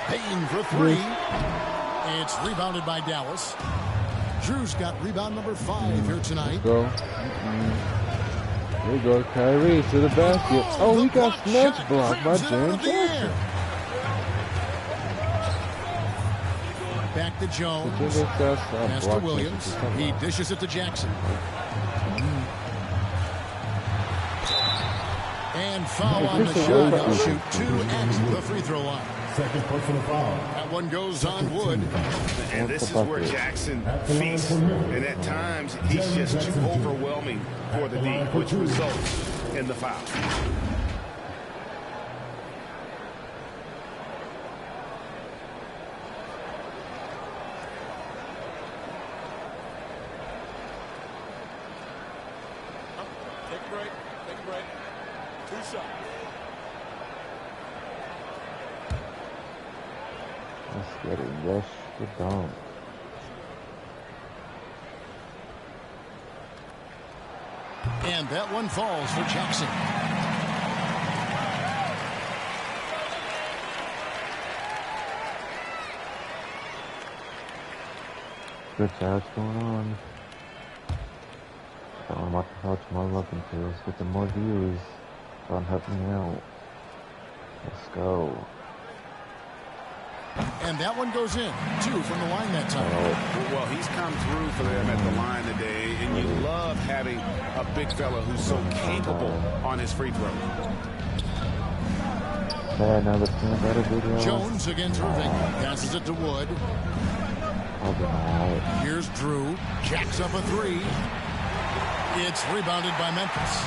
Speaker 13: Payne for 3. It's rebounded by Dallas. Drew's got rebound number 5 here tonight.
Speaker 3: Go. There you go, Kyrie to the basket. Oh, he got snatch blocked by Jaren Jackson.
Speaker 13: Back to Jones. Pass to Williams. He dishes it to Jackson. And foul on the shot. He'll shoot 2 at the free throw line.
Speaker 17: Second personal foul.
Speaker 13: That one goes on Wood.
Speaker 18: And this is where Jackson feasts. And at times, he's just too overwhelming for the D, which results in the foul.
Speaker 13: Take a break. Take a break. 2 shots.
Speaker 11: Let's get it. Yes, we don't.
Speaker 13: And that one falls for Jackson.
Speaker 11: Good job, what's going on? I don't know what the hell tomorrow looking for. Let's get some more views. Don't help me out. Let's go.
Speaker 13: And that one goes in. 2 from the line that time.
Speaker 18: Well, he's come through for them at the line today, and you love having a big fella who's so capable on his free throw.
Speaker 11: Yeah, now let's do a better video.
Speaker 13: Jones against Irving. Passes it to Wood. Here's Drew. Jacks up a 3. It's rebounded by Memphis.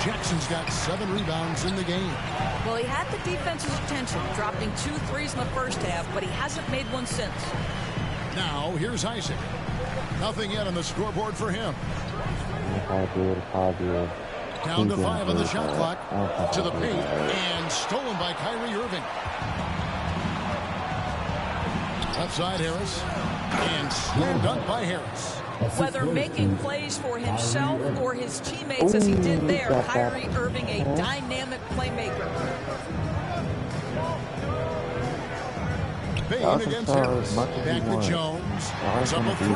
Speaker 13: Jackson's got 7 rebounds in the game.
Speaker 16: Well, he had the defense's attention, dropping 2 threes in the first half, but he hasn't made one since.
Speaker 13: Now, here's Isaac. Nothing yet on the scoreboard for him. Down to 5 on the shot clock. To the paint, and stolen by Kyrie Irving. Left side, Harris. And slam dunk by Harris.
Speaker 16: Whether making plays for himself or his teammates as he did there, Kyrie Irving, a dynamic playmaker.
Speaker 13: Bain against Harris. Back to Jones. It's up a 3.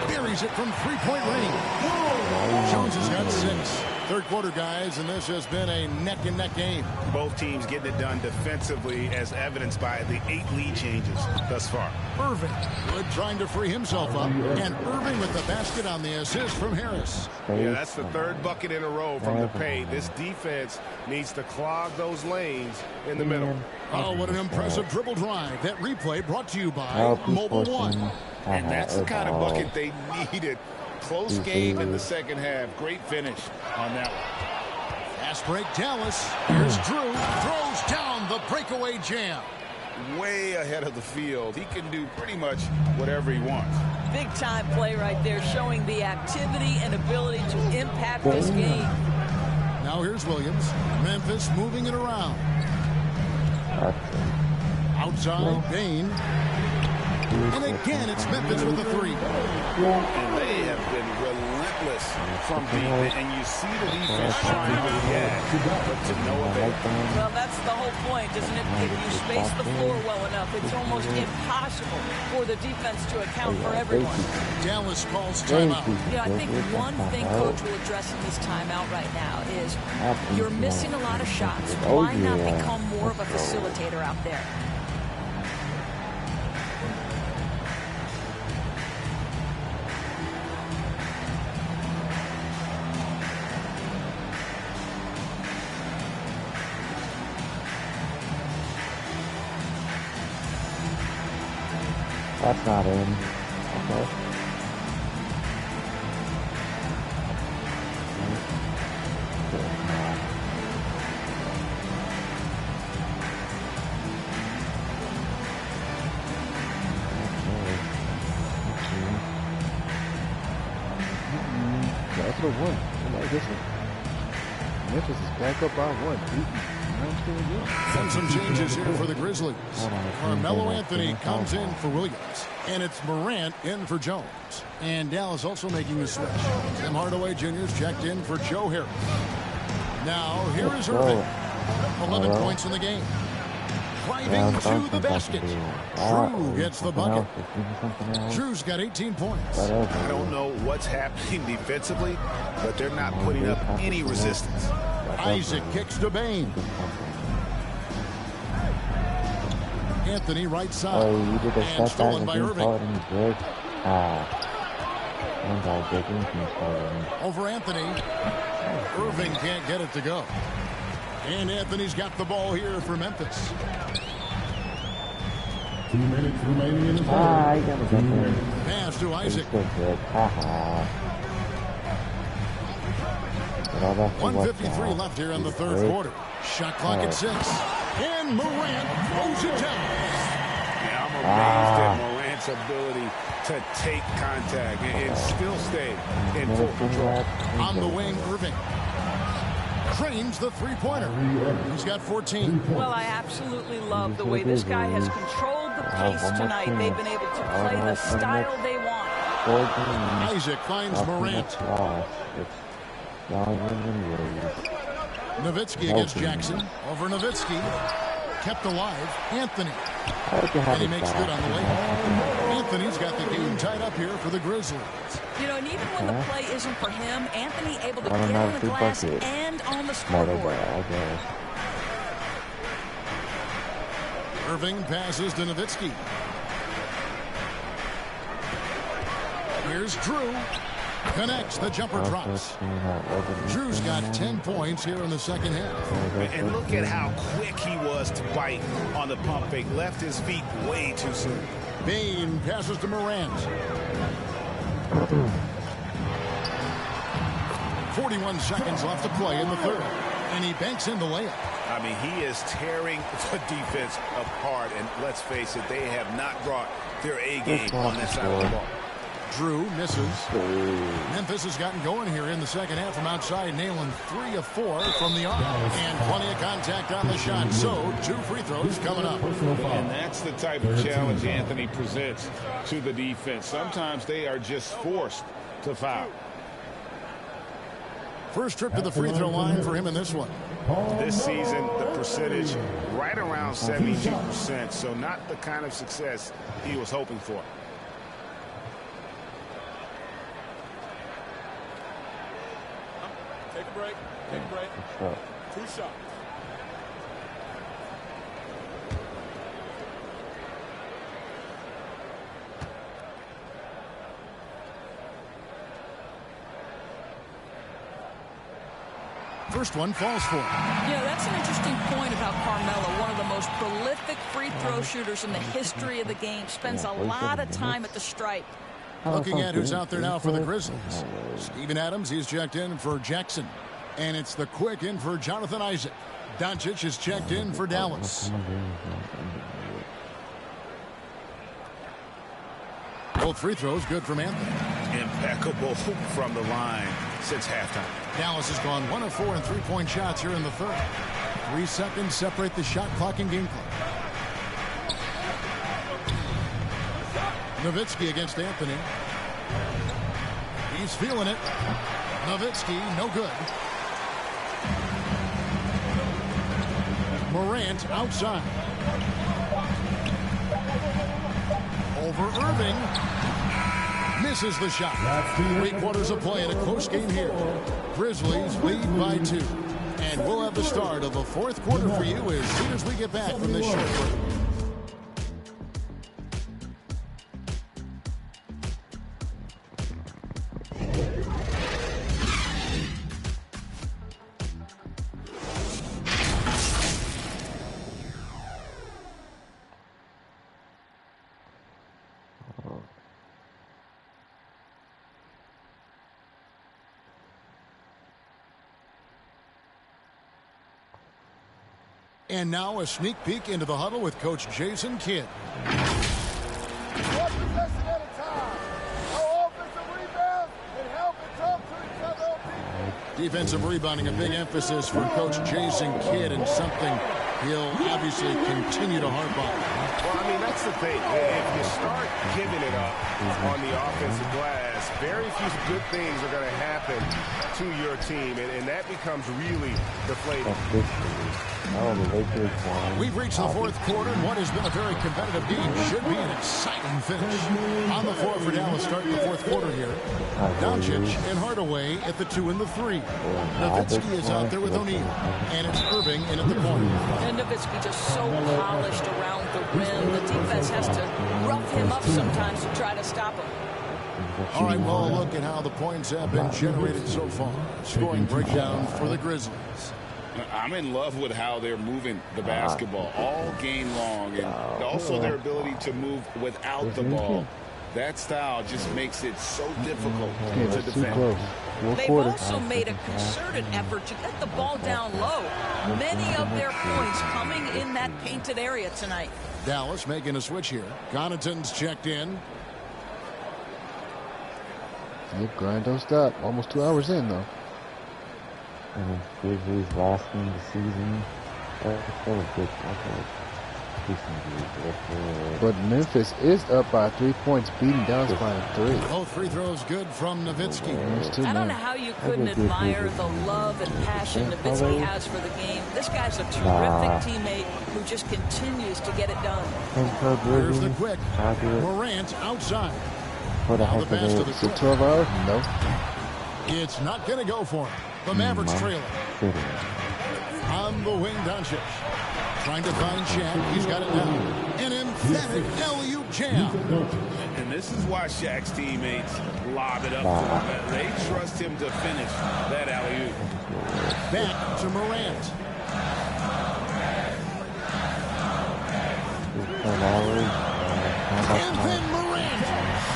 Speaker 13: Buries it from three-point range. Jones has got 6. Third quarter, guys, and this has been a neck-and-neck game.
Speaker 15: Both teams getting it done defensively, as evidenced by the 8 lead changes thus far.
Speaker 13: Irving, good, trying to free himself up, and Irving with the basket on the assist from Harris.
Speaker 5: Yeah, that's the 3rd bucket in a row from the paint. This defense needs to clog those lanes in the middle.
Speaker 13: Oh, what an impressive dribble drive. That replay brought to you by Mobile One.
Speaker 15: And that's the kind of bucket they needed. Close game in the second half. Great finish on that one.
Speaker 13: Fast break, Dallas. Here's Drew. Throws down the breakaway jam.
Speaker 15: Way ahead of the field. He can do pretty much whatever he wants.
Speaker 16: Big time play right there, showing the activity and ability to impact this game.
Speaker 13: Now here's Williams. Memphis moving it around. Outside, Bain. And again, it's Memphis with a 3.
Speaker 15: And they have been relentless from deep. And you see the defense trying to react, but to no avail.
Speaker 16: Well, that's the whole point, isn't it? If you space the floor well enough, it's almost impossible for the defense to account for everyone.
Speaker 13: Dallas calls timeout.
Speaker 16: Yeah, I think one thing Coach will address in this timeout right now is you're missing a lot of shots. Why not become more of a facilitator out there?
Speaker 11: That's not in. Okay.
Speaker 3: That's a 1. Somebody this one. Memphis is back up by 1.
Speaker 13: And some changes here for the Grizzlies. Carmelo Anthony comes in for Williams. And it's Morant in for Jones. And Dallas also making a switch. Tim Hardaway Jr.'s checked in for Joe Harris. Now, here is Irving. 11 points in the game. Driving to the basket. Drew gets the bucket. Drew's got 18 points.
Speaker 15: I don't know what's happening defensively, but they're not putting up any resistance.
Speaker 13: Isaac kicks to Bain. Anthony right side.
Speaker 11: Oh, you did a
Speaker 13: and stolen by Irving. Over Anthony. Irving can't get it to go. And Anthony's got the ball here for Memphis.
Speaker 17: 2 minutes remaining in the third.
Speaker 11: I got it.
Speaker 13: Pass to Isaac. 1:53 left here in the third quarter. Shot clock at 6. And Morant throws it down.
Speaker 15: Yeah, I'm amazed at Morant's ability to take contact and still stay in full control.
Speaker 13: On the wing, Irving. Trains the three-pointer. He's got 14.
Speaker 16: Well, I absolutely love the way this guy has controlled the pace tonight. They've been able to play the style they want.
Speaker 13: Isaac finds Morant. Nowitzki against Jackson. Over Nowitzki. Kept alive. Anthony. And he makes good on the way. Anthony's got the game tied up here for the Grizzlies.
Speaker 16: You know, and even when the play isn't for him, Anthony able to get on the glass and on the scoreboard.
Speaker 13: Irving passes to Nowitzki. Here's Drew. Connects, the jumper drops. Drew's got 10 points here in the second half.
Speaker 15: And look at how quick he was to bite on the pump fake. Left his feet way too soon.
Speaker 13: Bain passes to Morant. 41 seconds left to play in the third. And he banks in the layup.
Speaker 15: I mean, he is tearing the defense apart. And let's face it, they have not brought their A game on that side of the ball.
Speaker 13: Drew misses. Memphis has gotten going here in the second half from outside, nailing 3 of 4 from the arc. And plenty of contact on the shot. So 2 free throws coming up.
Speaker 18: And that's the type of challenge Anthony presents to the defense. Sometimes they are just forced to foul.
Speaker 13: First trip to the free throw line for him in this one.
Speaker 18: This season, the percentage right around 72%. So not the kind of success he was hoping for.
Speaker 7: Take a break. Take a break. 2 shots.
Speaker 13: First one falls for him.
Speaker 16: Yeah, that's an interesting point about Carmelo, one of the most prolific free throw shooters in the history of the game. Spends a lot of time at the stripe.
Speaker 13: Looking at who's out there now for the Grizzlies. Steven Adams, he's checked in for Jackson. And it's the quick in for Jonathan Isaac. Doncic is checked in for Dallas. Both free throws good from Anthony.
Speaker 15: Impeccable from the line since halftime.
Speaker 13: Dallas has gone 1 of 4 in three-point shots here in the third. 3 seconds separate the shot clock and game clock. Nowitzki against Anthony. He's feeling it. Nowitzki, no good. Morant outside. Over Irving. Misses the shot. 3 quarters of play in a close game here. Grizzlies lead by 2. And we'll have the start of the fourth quarter for you as soon as we get back from this short break. And now a sneak peek into the huddle with Coach Jason Kidd.
Speaker 17: One possession at a time. No offensive rebounds and help and talk to each other on defense.
Speaker 13: Defensive rebounding, a big emphasis for Coach Jason Kidd, and something he'll obviously continue to harp on.
Speaker 15: Well, I mean, that's the thing. If you start giving it up on the offensive glass, very few good things are going to happen to your team, and that becomes really deflating.
Speaker 13: We've reached the fourth quarter, and what has been a very competitive game should be an exciting finish. On the floor for Dallas starting the fourth quarter here. Doncic and Hardaway at the 2 and the 3. Nowitzki is out there with O'Neal, and it's Irving in at the point.
Speaker 16: And Nowitzki just so polished around the rim. The defense has to rough him up sometimes to try to stop him.
Speaker 13: All right, well, look at how the points have been generated so far. Scoring breakdown for the Grizzlies.
Speaker 18: I'm in love with how they're moving the basketball all game long, and also their ability to move without the ball. That style just makes it so difficult to defend.
Speaker 16: They've also made a concerted effort to get the ball down low. Many of their points coming in that painted area tonight.
Speaker 13: Dallas making a switch here. Connaughton's checked in.
Speaker 3: Yep, grind don't stop. Almost 2 hours in, though.
Speaker 11: And Grizzlies last game of the season. That was good.
Speaker 3: But Memphis is up by 3 points, beating Dallas by 3.
Speaker 13: Both free throws good from Nowitzki.
Speaker 16: I don't know how you couldn't admire the love and passion Nowitzki has for the game. This guy's a terrific teammate who just continues to get it done.
Speaker 13: Here's the quick. Morant outside.
Speaker 3: What the heck is it? 12 hours? No.
Speaker 13: It's not going to go for him. The Mavericks trailing. On the wing, Doncic. Trying to find Shaq. He's got it now. An emphatic alley-oop jam.
Speaker 15: And this is why Shaq's teammates lob it up to him. They trust him to finish that alley-oop.
Speaker 13: Back to Morant. And then Morant.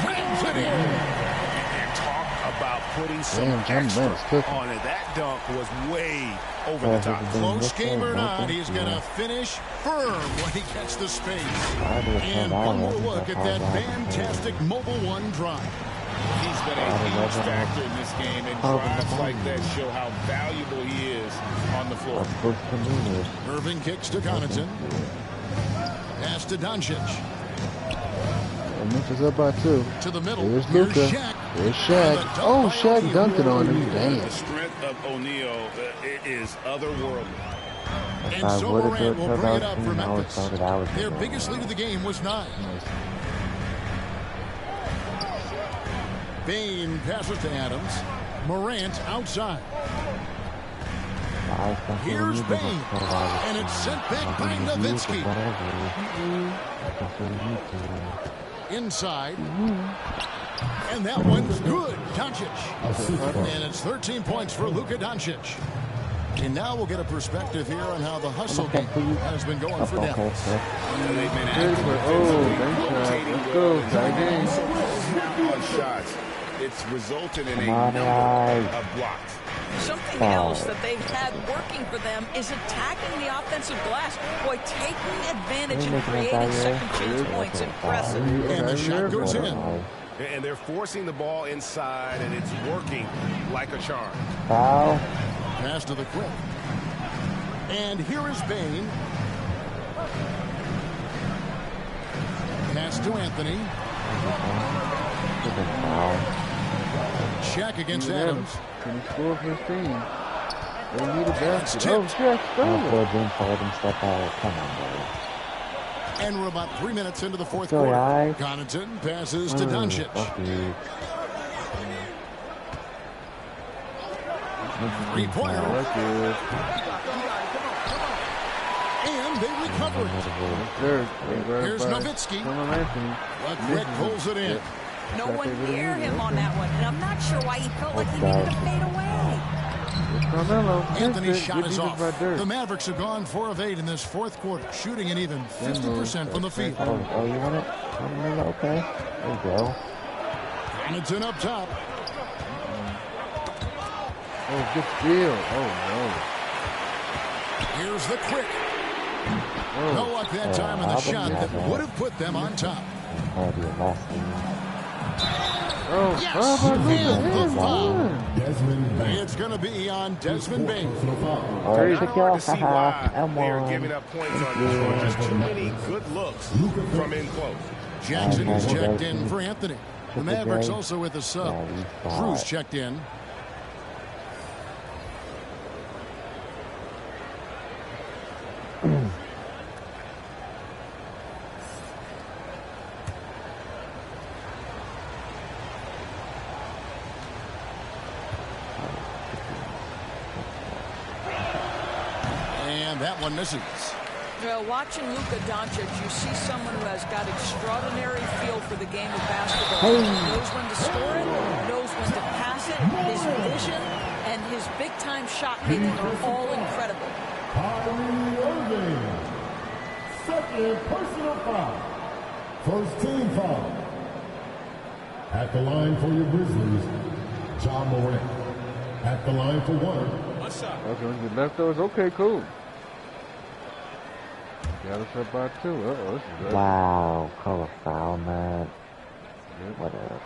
Speaker 13: Rams it in.
Speaker 15: And talk
Speaker 18: about putting some extra on it. That dunk was way over the top.
Speaker 13: Close game or not, he's going to finish firm when he gets the space. And one more look at that fantastic Mobile One drive.
Speaker 18: He's been a huge factor in this game, and drives like that show how valuable he is on the floor.
Speaker 13: Irving kicks to Connaughton. Pass to Doncic.
Speaker 3: Memphis up by 2.
Speaker 13: To the middle.
Speaker 3: Here's Luka. There's Shaq. Oh, Shaq dunked it on him. Damn.
Speaker 18: The strength of O'Neal is otherworldly.
Speaker 13: And so Morant will bring it up for Memphis. Their biggest lead of the game was 9. Bain passes to Adams. Morant outside. Here's Bain. And it's sent back by Nowitzki. Inside. And that one's good. Doncic. And it's 13 points for Luka Doncic. And now we'll get a perspective here on how the hustle game has been going for Dallas.
Speaker 18: They've been rotating well on shots. It's resulted in a number of blocks.
Speaker 16: Something else that they've had working for them is attacking the offensive glass. Boy, taking advantage and creating second chance points. Impressive.
Speaker 13: And the shot goes in.
Speaker 5: And they're forcing the ball inside, and it's working like a charm.
Speaker 11: Foul.
Speaker 13: Pass to the quick. And here is Bain. Pass to Anthony. Shaq against Adams.
Speaker 3: 24 for his team. They need a basket.
Speaker 13: Oh,
Speaker 3: Shaq stole it.
Speaker 11: Come on, boy.
Speaker 13: And we're about 3 minutes into the fourth quarter. Connaughton passes to Doncic. Three-pointer. And they recover it. Here's Nowitzki. But Quick pulls it in.
Speaker 16: No one near him on that one, and I'm not sure why he felt like he needed to fade away.
Speaker 13: Anthony's shot is off. The Mavericks have gone 4 of 8 in this fourth quarter, shooting an even 50% from the field.
Speaker 11: Oh, you want it? Okay. There you go.
Speaker 13: Connaughton up top.
Speaker 3: Oh, good steal. Oh,
Speaker 13: Here's the quick. No luck that time in the shot that would have put them on top. Yes, and the foul. It's going to be on Desmond Bain.
Speaker 18: Very hard to see why they're giving up points on this one. Just too many good looks from in close.
Speaker 13: Jackson is checked in for Anthony. The Mavericks also with a sub. Drew's checked in. That one misses.
Speaker 16: Well, watching Luka Doncic, you see someone who has got extraordinary feel for the game of basketball. He knows when to score it, knows when to pass it, his vision, and his big-time shot making are all incredible.
Speaker 17: Kyrie Irving. Second personal foul. First team foul. At the line for your Grizzlies, John Morant. At the line for one.
Speaker 3: Okay, leftovers. Okay, cool. Got us up by 2. Uh-oh, this is good.
Speaker 11: Wow, call a foul, man. Whatever.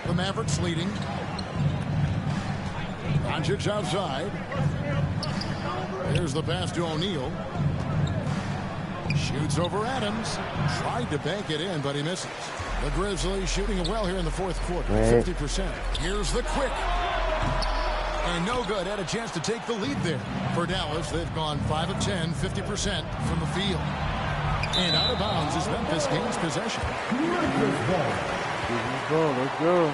Speaker 13: The Mavericks leading. Doncic outside. Here's the pass to O'Neal. Shoots over Adams. Tried to bank it in, but he misses. The Grizzlies shooting it well here in the fourth quarter. 50%. Here's the quick. And no good. Had a chance to take the lead there. For Dallas, they've gone 5 of 10, 50% from the field. And out of bounds is Memphis gains possession.
Speaker 3: Let's go.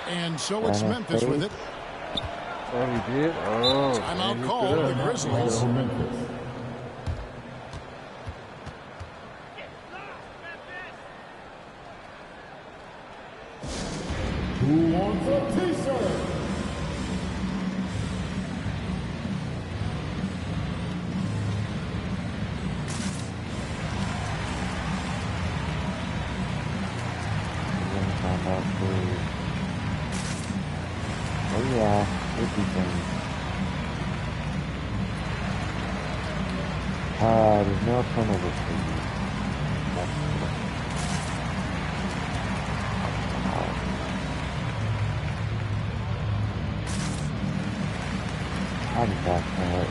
Speaker 13: And so it's Memphis with it.
Speaker 3: Oh, he did? Oh.
Speaker 13: Timeout call the Grizzlies.
Speaker 17: Who wants a t-shirt?
Speaker 11: Good defense. There's no turnovers for you. I'm back for it.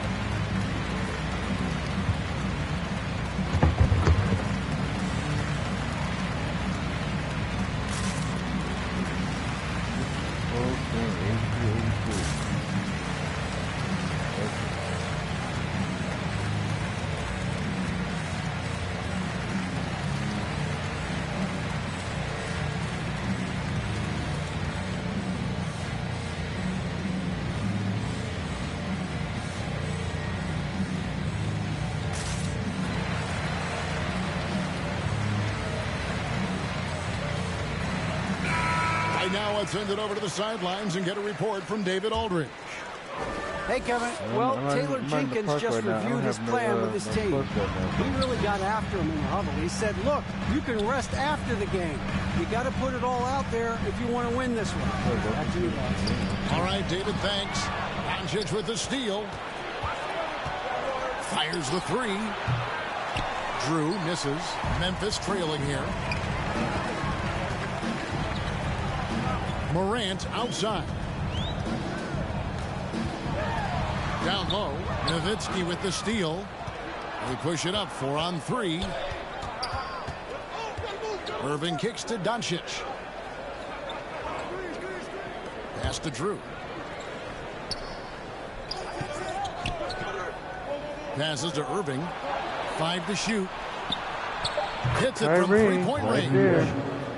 Speaker 13: Now let's send it over to the sidelines and get a report from David Aldridge.
Speaker 14: Hey, Kevin. Well, Taylor Jenkins just reviewed his plan with his team. He really got after him in the huddle. He said, look, you can rest after the game. You got to put it all out there if you want to win this one. Back to you, guys.
Speaker 13: All right, David, thanks. Doncic with the steal. Fires the three. Drew misses. Memphis trailing here. Morant outside. Down low. Nowitzki with the steal. They push it up 4-on-3. Irving kicks to Doncic. Pass to Drew. Passes to Irving. 5 to shoot. Hits it from three-point range.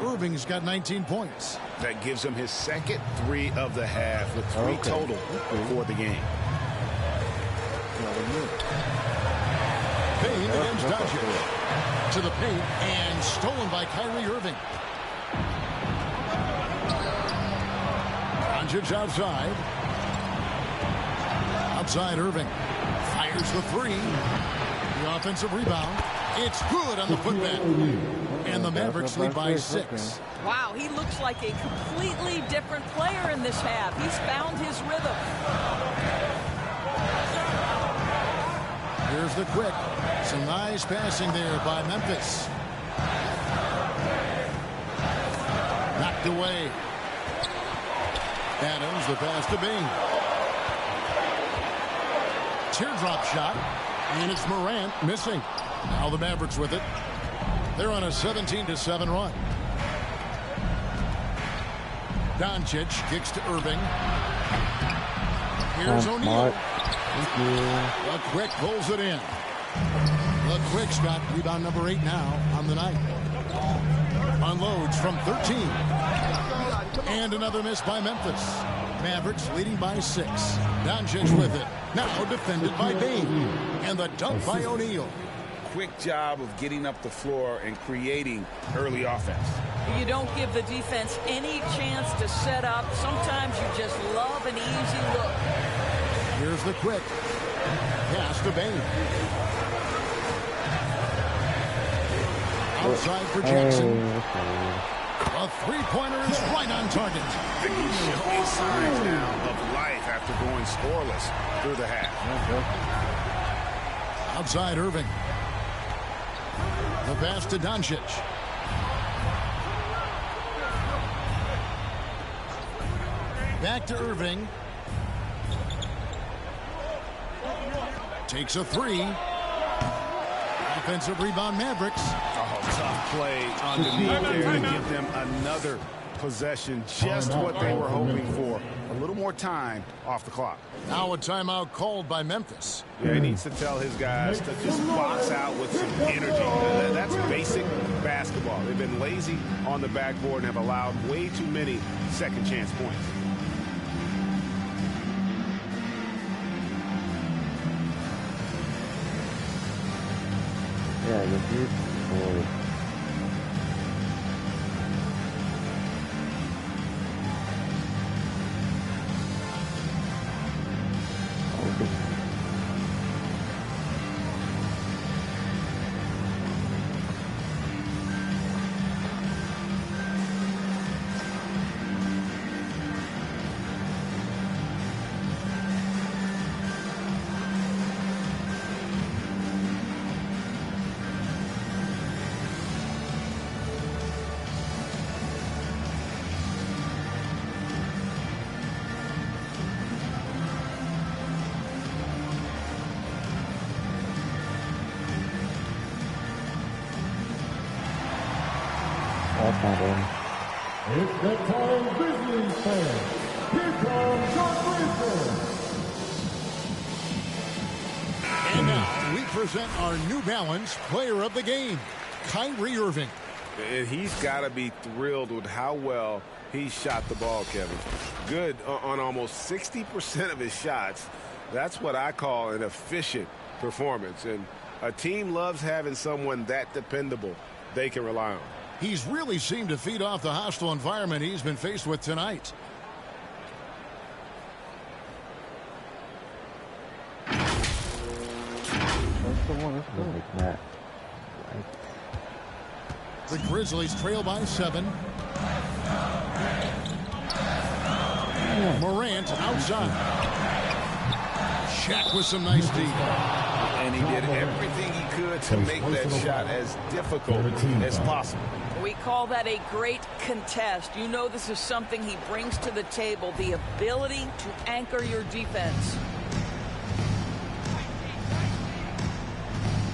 Speaker 13: Irving's got 19 points.
Speaker 15: That gives him his second 3 of the half with 3 total for the game.
Speaker 13: Payne against Doncic. To the paint and stolen by Kyrie Irving. Doncic outside. Outside Irving. Fires the 3. The offensive rebound. It's good on the putback. And the Mavericks lead by 6.
Speaker 16: Wow, he looks like a completely different player in this half. He's found his rhythm.
Speaker 13: Here's the quick. Some nice passing there by Memphis. Knocked away. Adams, the pass to Bing. Teardrop shot. And it's Morant missing. Now the Mavericks with it. They're on a 17-7 run. Doncic kicks to Irving. Here's O'Neal. The Quick pulls it in. The Quick's got rebound number 8 now on the night. Unloads from 13. And another miss by Memphis. Mavericks leading by 6. Doncic with it. Now defended by Bing. And the dunk by O'Neal.
Speaker 15: Quick job of getting up the floor and creating early offense.
Speaker 16: You don't give the defense any chance to set up. Sometimes you just love an easy look.
Speaker 13: Here's the Quick. Pass to Bing. Outside for Jackson. A three-pointer is right on target.
Speaker 15: He's showing signs now of life after going scoreless through the half.
Speaker 13: Outside Irving. The pass to Doncic. Back to Irving. Takes a 3. Offensive rebound Mavericks.
Speaker 15: Oh, tough play underneath there to give them another possession. Just what they were hoping for. A little more time off the clock.
Speaker 13: Now a timeout called by Memphis.
Speaker 15: Yeah, he needs to tell his guys to just box out with some energy. That's basic basketball. They've been lazy on the backboard and have allowed way too many second chance points.
Speaker 11: Yeah, the dude for
Speaker 17: It's that time, Grizzlies fans. Here comes your Grizzlies.
Speaker 13: And now we present our New Balance Player of the Game, Kyrie Irving.
Speaker 15: And he's got to be thrilled with how well he shot the ball, Kevin. Good on almost 60% of his shots. That's what I call an efficient performance. And a team loves having someone that dependable they can rely on.
Speaker 13: He's really seemed to feed off the hostile environment he's been faced with tonight. The Grizzlies trail by 7. Morant outside. Shaq with some nice deep.
Speaker 15: And he did everything he could to make that shot as difficult as possible.
Speaker 16: We call that a great contest. You know this is something he brings to the table, the ability to anchor your defense.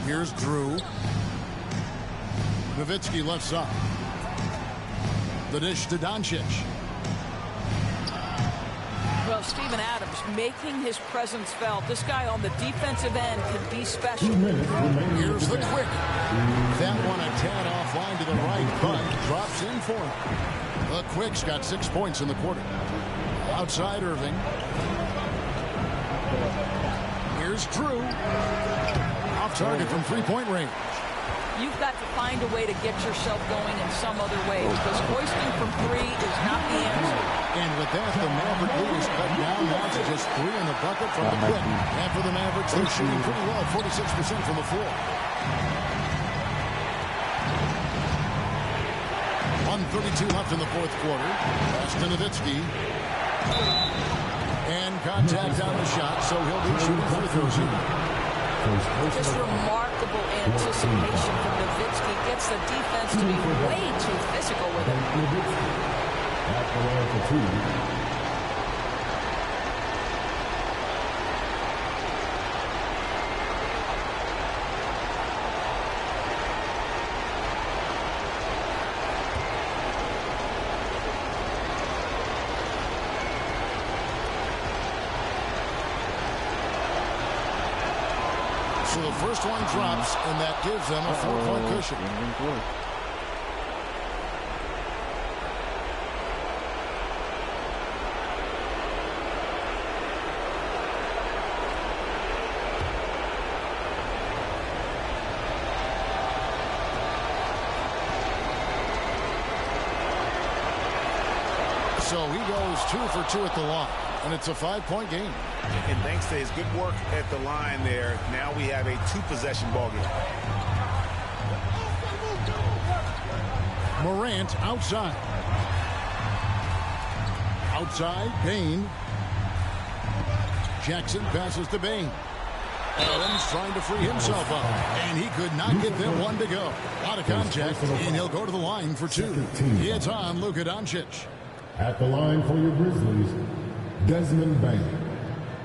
Speaker 13: Here's Drew. Nowitzki left side. The dish to Doncic.
Speaker 16: Well, Steven Adams making his presence felt. This guy on the defensive end can be special.
Speaker 13: Here's the quick. That one a tad offline to the right, but drops in for him. The Quick's got 6 points in the quarter. Outside Irving. Here's Drew. Off target from three-point range.
Speaker 16: You've got to find a way to get yourself going in some other way, because hoisting from 3 is not the answer.
Speaker 13: And with that, the Maverick lead is cut down now to just 3 in the bucket from the Quick. And for the Mavericks, they're shooting pretty well, 46% from the floor. 1:32 left in the fourth quarter. Pass to Nowitzki. And contact on the shot, so he'll be shooting free throws here.
Speaker 16: Just remarkable anticipation from Nowitzki. Gets the defense to be way too physical with him.
Speaker 17: At the line for 2.
Speaker 13: So the first one drops, and that gives them a 4-point cushion. So he goes 2 for 2 at the line, and it's a 5-point game.
Speaker 15: And thanks to his good work at the line there, now we have a 2-possession ball game.
Speaker 13: Morant outside. Outside, Bain. Jackson passes to Bain. Adams trying to free himself up, and he could not get them one to go. Out of contact, and he'll go to the line for 2. It's on Luka Doncic.
Speaker 17: At the line for your Grizzlies, Desmond Bain.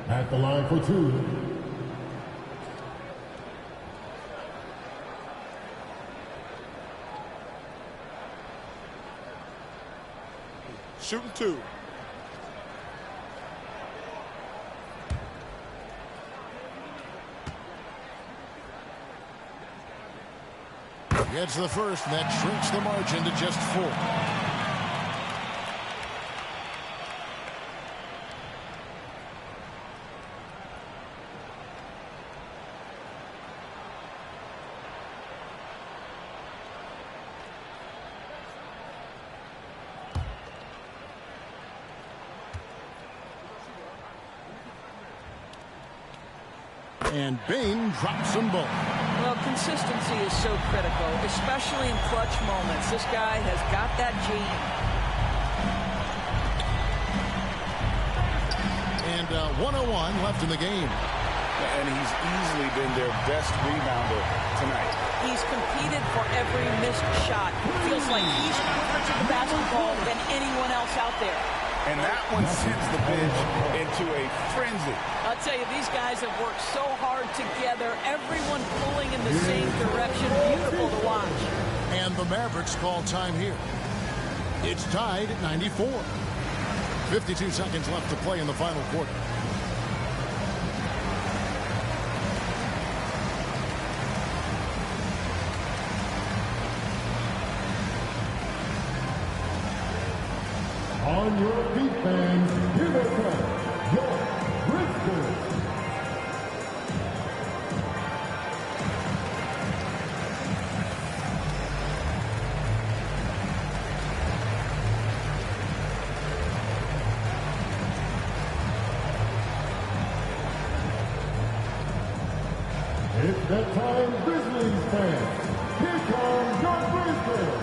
Speaker 17: At the line for 2.
Speaker 22: Shooting 2.
Speaker 13: Gets the first, and that shrinks the margin to just 4. And Bain drops them both.
Speaker 16: Well, consistency is so critical, especially in clutch moments. This guy has got that gene.
Speaker 13: And 1:01 left in the game.
Speaker 15: And he's easily been their best rebounder tonight.
Speaker 16: He's competed for every missed shot. Feels like he's closer to the basketball than anyone else out there.
Speaker 15: And that one sends the bench into a frenzy.
Speaker 16: I'll tell you, these guys have worked so hard together. Everyone pulling in the same direction. Beautiful to watch.
Speaker 13: And the Mavericks call time here. It's tied at 94. 52 seconds left to play in the final quarter.
Speaker 17: On your feet, fans, here they come, your Grizzlies. It's that time, Grizzlies fans. Here comes your Grizzlies.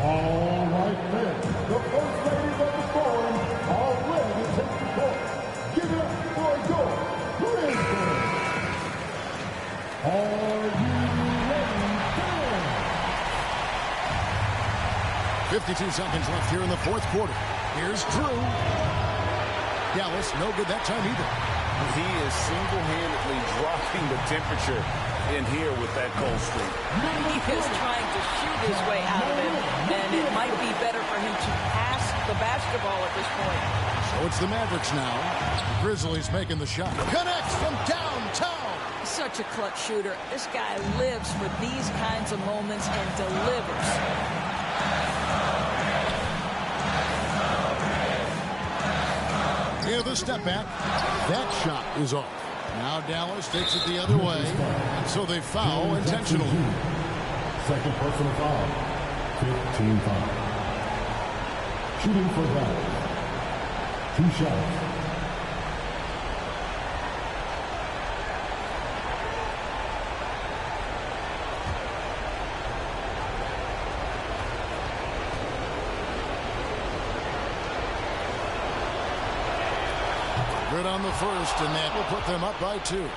Speaker 17: All right, then. The first ladies of the forum are ready to take the court. Give it up for your Grizzlies. Are you ready, fans?
Speaker 13: 52 seconds left here in the fourth quarter. Here's Drew. Dallas, no good that time either.
Speaker 15: He is single-handedly dropping the temperature in here with that cold streak.
Speaker 16: He is trying to shoot his way out of it, and it might be better for him to pass the basketball at this point.
Speaker 13: So it's the Mavericks now. The Grizzlies making the shot. Connects from downtown.
Speaker 16: Such a clutch shooter. This guy lives for these kinds of moments and delivers.
Speaker 13: Here's the step back. That shot is off. Now Dallas takes it the other way, and so they foul intentionally.
Speaker 17: Second personal foul. 15 foul. Shooting for that. 2 shots.
Speaker 13: Good on the first, and that will put them up by 2.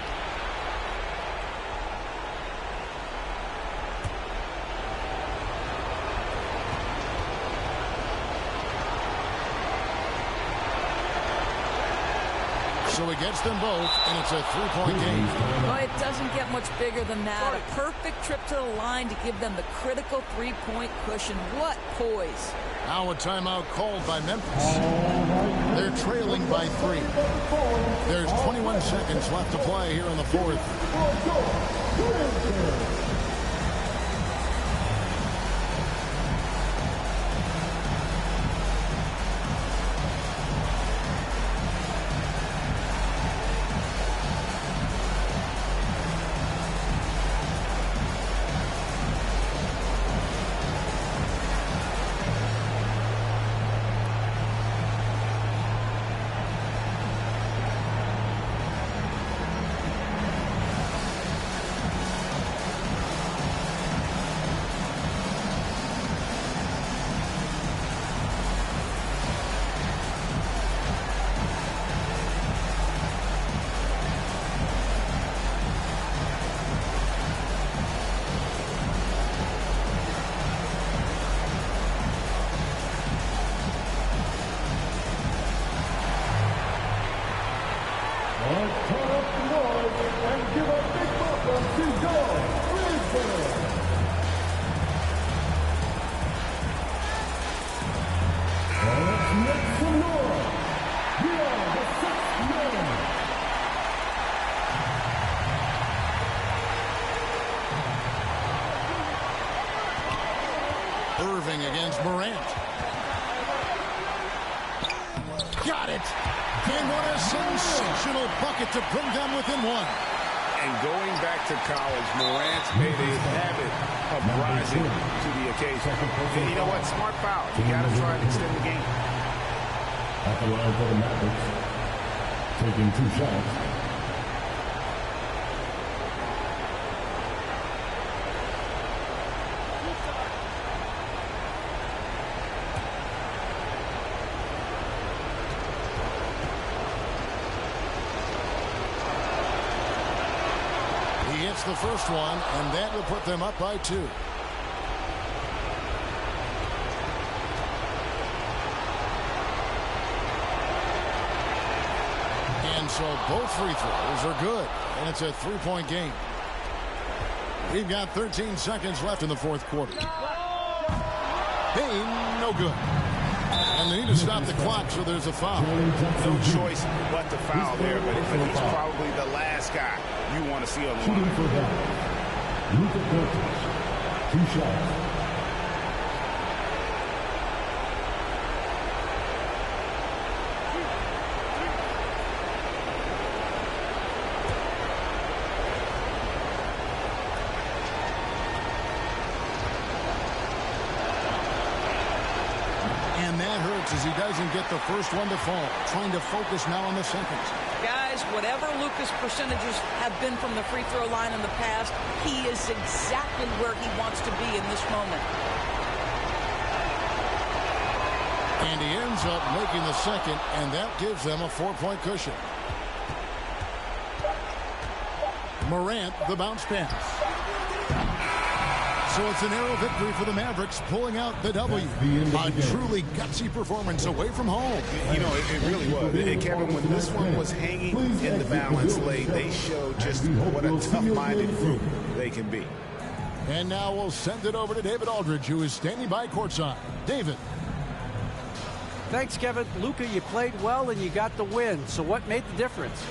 Speaker 13: So he gets them both, and it's a 3-point game.
Speaker 16: Oh, it doesn't get much bigger than that. A perfect trip to the line to give them the critical 3-point cushion. What poise.
Speaker 13: Now a timeout called by Memphis. They're trailing by 3. There's 21 seconds left to play here in the fourth. Irving against Morant. Got it. And what a sensational bucket to bring them within 1.
Speaker 15: And going back to college, Morant's made a habit of rising to the occasion. And you know what? Smart foul. You got to try and extend the game.
Speaker 17: At the line for the Mavericks, taking 2 shots.
Speaker 13: The first one, and that will put them up by 2. And so both free throws are good. And it's a 3-point game. We've got 13 seconds left in the fourth quarter. Hey, no good. And they need to stop the clock, so there's a foul.
Speaker 15: No choice but to foul there, but he's probably the last guy you want to see on the line.
Speaker 17: Luka Doncic, 2 shots.
Speaker 13: As he doesn't get the first one to fall. Trying to focus now on the seconds.
Speaker 16: Guys, whatever Luka's percentages have been from the free throw line in the past, he is exactly where he wants to be in this moment.
Speaker 13: And he ends up making the second, and that gives them a 4-point cushion. Morant, the bounce pass. So it's a narrow victory for the Mavericks, pulling out the W. A truly gutsy performance away from home.
Speaker 15: You know, it really was. And Kevin, when this one was hanging in the balance late, they showed just what a tough-minded group they can be.
Speaker 13: And now we'll send it over to David Aldridge, who is standing by courtside. David.
Speaker 14: Thanks, Kevin. Luka, you played well and you got the win. So what made the difference?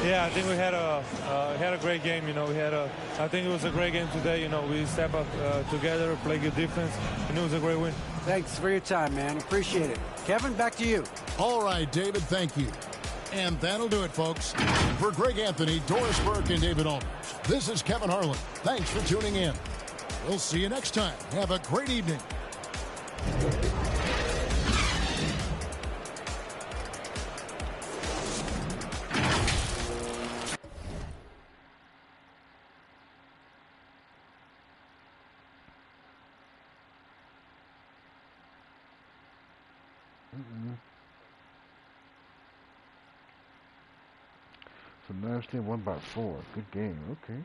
Speaker 1: Yeah, I think we had a great game. You know, I think it was a great game today. You know, we step up together, play good defense, and it was a great win.
Speaker 14: Thanks for your time, man. Appreciate it. Kevin, back to you.
Speaker 13: All right, David, thank you. And that'll do it, folks. For Greg Anthony, Doris Burke, and David Aldridge, this is Kevin Harlan. Thanks for tuning in. We'll see you next time. Have a great evening.
Speaker 3: So Mavs team won by 4. Good game. Okay.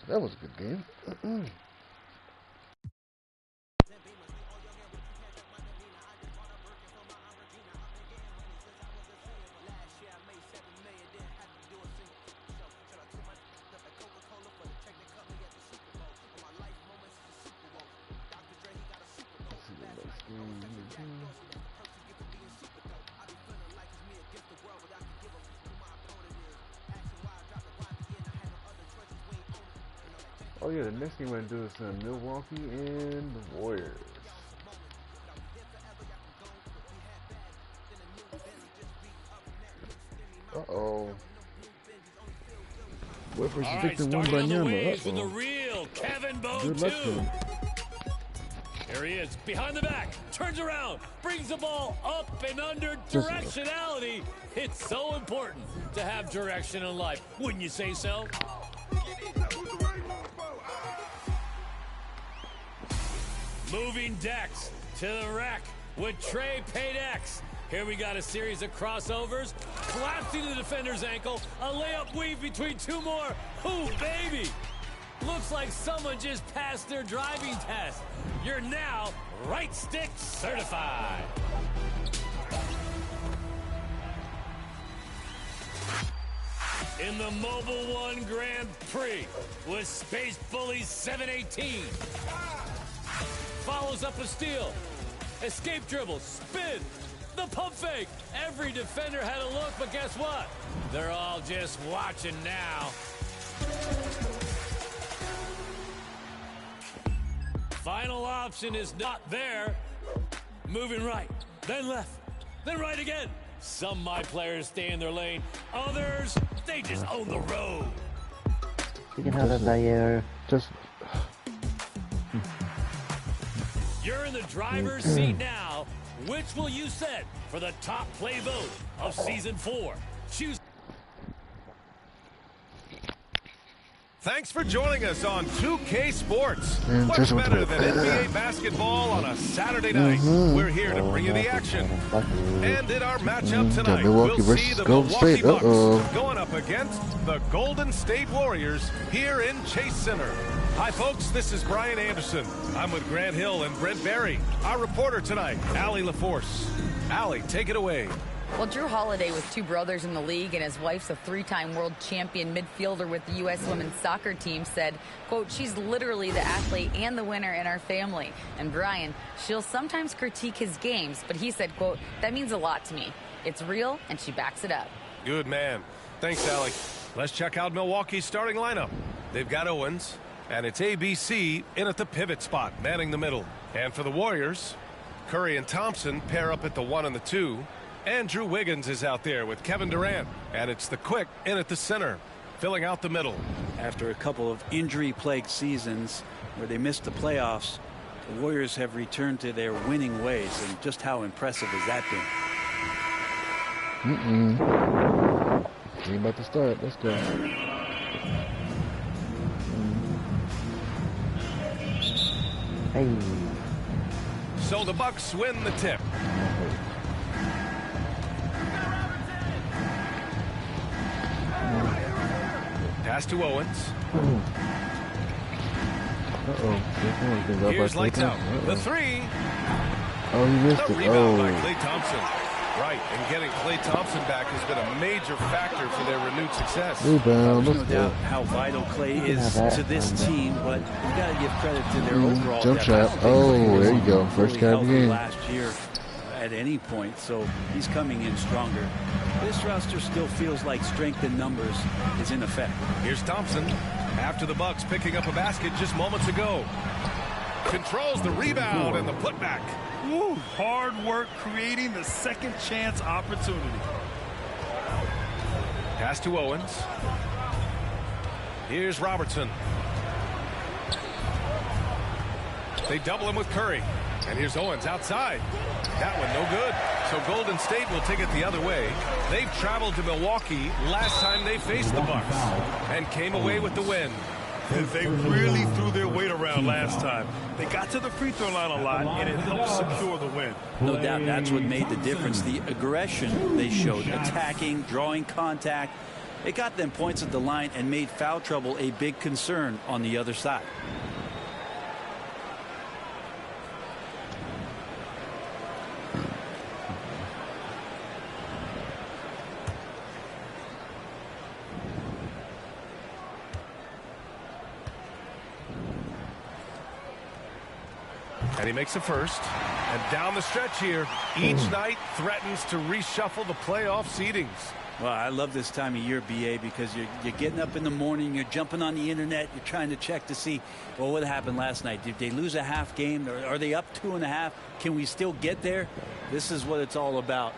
Speaker 3: That was a good game. Oh yeah, the next game we're gonna do is Milwaukee and the Warriors. Uh-oh. What was predicting one by Yama?
Speaker 12: For the real Kevin Bone
Speaker 3: Good luck
Speaker 12: 2.
Speaker 3: to him.
Speaker 12: Here he is, behind the back, turns around, brings the ball up and under. Directionality. It's so important to have direction in life. Wouldn't you say so? Moving decks to the rack with Trey Paydex. Here we got a series of crossovers, collapsing the defender's ankle, a layup weave between two more. Ooh, baby! Looks like someone just passed their driving test. You're now right stick certified. In the Mobile One Grand Prix with Space Bully 718. Follows up a steal. Escape dribble, spin, the pump fake. Every defender had a look, but guess what? They're all just watching now. Final option is not there. Moving right, then left, then right again. Some of my players stay in their lane. Others, they just own the road.
Speaker 11: You can have a player.
Speaker 3: Just.
Speaker 12: You're in the driver's seat now. Which will you set for the top play vote of Season 4? Choose.
Speaker 5: Thanks for joining us on 2K Sports. What's better than NBA basketball on a Saturday night? We're here to bring you the action. And in our matchup tonight, we'll see the Milwaukee Bucks going up against the Golden State Warriors here in Chase Center. Hi, folks. This is Brian Anderson. I'm with Grant Hill and Brent Barry. Our reporter tonight, Allie LaForce. Allie, take it away.
Speaker 2: Well, Drew Holiday with 2 brothers in the league, and his wife's a 3-time world champion midfielder with the U.S. women's soccer team, said, quote, she's literally the athlete and the winner in our family. And Brian, she'll sometimes critique his games, but he said, quote, that means a lot to me. It's real, and she backs it up.
Speaker 5: Good man. Thanks, Allie. Let's check out Milwaukee's starting lineup. They've got Owens, and it's ABC in at the pivot spot, manning the middle. And for the Warriors, Curry and Thompson pair up at the 1 and the 2. Andrew Wiggins is out there with Kevin Durant, and it's the Quick in at the center, filling out the middle.
Speaker 14: After a couple of injury-plagued seasons where they missed the playoffs, the Warriors have returned to their winning ways, and just how impressive has that
Speaker 3: been? Ain't about to start. Let's go.
Speaker 11: Hey.
Speaker 5: So the Bucks win the tip. Pass to Owens. Here's lights out. The 3.
Speaker 3: Oh, he missed
Speaker 5: the
Speaker 3: it.
Speaker 5: Rebound by Klay Thompson. Right, and getting Klay Thompson back has been a major factor for their renewed success.
Speaker 3: Rebound.
Speaker 14: There's no doubt how vital Klay is to this team, but you got to give credit to their overall
Speaker 3: jump shot. Oh, there you go. First guy of the game.
Speaker 14: Last year at any point, so he's coming in stronger. This roster still feels like strength in numbers is in effect.
Speaker 5: Here's Thompson after the Bucks picking up a basket just moments ago. Controls the rebound and the putback.
Speaker 7: Ooh, hard work creating the second chance opportunity.
Speaker 5: Pass to Owens. Here's Robertson. They double him with Curry. And here's Owens outside. That one no good. So Golden State will take it the other way. They've traveled to Milwaukee last time they faced the Bucks and came away with the win.
Speaker 7: And they really threw their weight around last time. They got to the free throw line a lot, and it helped secure the win.
Speaker 14: No doubt that's what made the difference. The aggression they showed, attacking, drawing contact. It got them points at the line and made foul trouble a big concern on the other side.
Speaker 5: And he makes a first. And down the stretch here, each night threatens to reshuffle the playoff seedings.
Speaker 14: Well, I love this time of year, BA, because you're getting up in the morning, you're jumping on the internet, you're trying to check to see, well, what happened last night? Did they lose a half game? Or are they up 2.5? Can we still get there? This is what it's all about.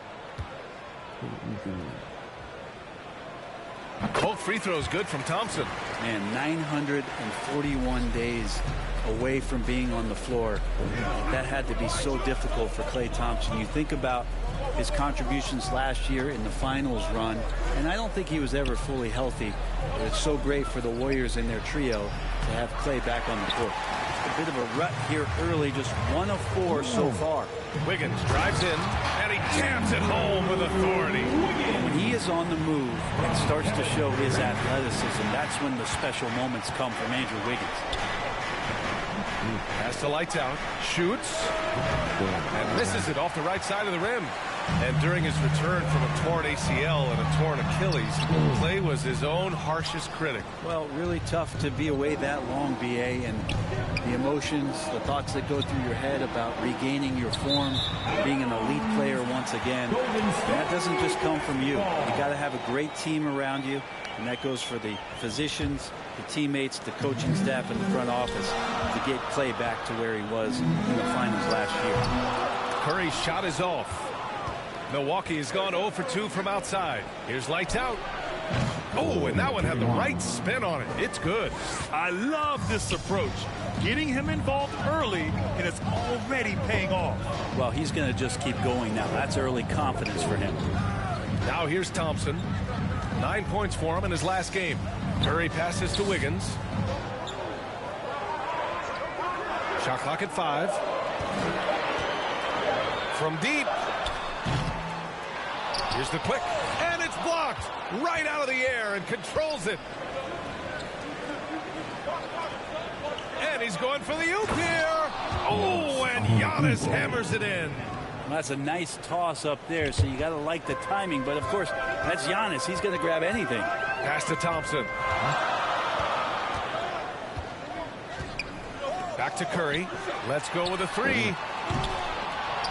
Speaker 5: Both free throws good from Thompson.
Speaker 14: Man, 941 days away from being on the floor. That had to be so difficult for Klay Thompson. You think about his contributions last year in the finals run, and I don't think he was ever fully healthy. But it's so great for the Warriors and their trio to have Klay back on the court. A bit of a rut here early, just 1 of 4 so far.
Speaker 5: Wiggins drives in, and he jams it home with authority.
Speaker 14: When he is on the move and starts to show his athleticism, that's when the special moments come from Andrew Wiggins.
Speaker 5: Pass to lights out, shoots, and misses it off the right side of the rim. And during his return from a torn ACL and a torn Achilles, Klay was his own harshest critic.
Speaker 14: Well, really tough to be away that long, BA, and the emotions, the thoughts that go through your head about regaining your form, being an elite player once again, that doesn't just come from you. You got to have a great team around you, and that goes for the physicians, the teammates, the coaching staff, and the front office to get Klay back to where he was in the finals last year.
Speaker 5: Curry's shot is off. Milwaukee has gone 0 for 2 from outside. Here's lights out. Oh, and that one had the right spin on it. It's good.
Speaker 7: I love this approach. Getting him involved early, and it's already paying off.
Speaker 14: Well, he's going to just keep going now. That's early confidence for him.
Speaker 5: Now here's Thompson. 9 points for him in his last game. Curry passes to Wiggins. Shot clock at 5. From deep. Here's the quick. And it's blocked right out of the air and controls it. And he's going for the oop here. Oh, and Giannis hammers it in.
Speaker 6: Well, that's a nice toss up there, so you got to like the timing. But, of course, that's Giannis. He's going to grab anything.
Speaker 5: Pass to Thompson. Back to Curry. Let's go with a 3.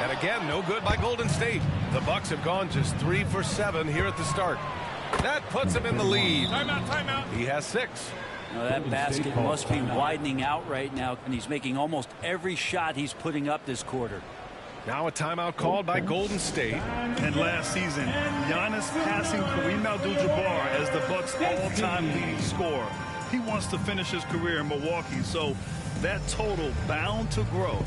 Speaker 5: And again, no good by Golden State. The Bucks have gone just 3 for 7 here at the start. That puts him in the lead. Timeout, timeout. He has 6.
Speaker 6: Now that basket must be widening out right now, and he's making almost every shot he's putting up this quarter.
Speaker 5: Now a timeout called by Golden State.
Speaker 7: And last season, Giannis passing Kareem Abdul-Jabbar as the Bucks' all-time leading scorer. He wants to finish his career in Milwaukee, so that total bound to grow.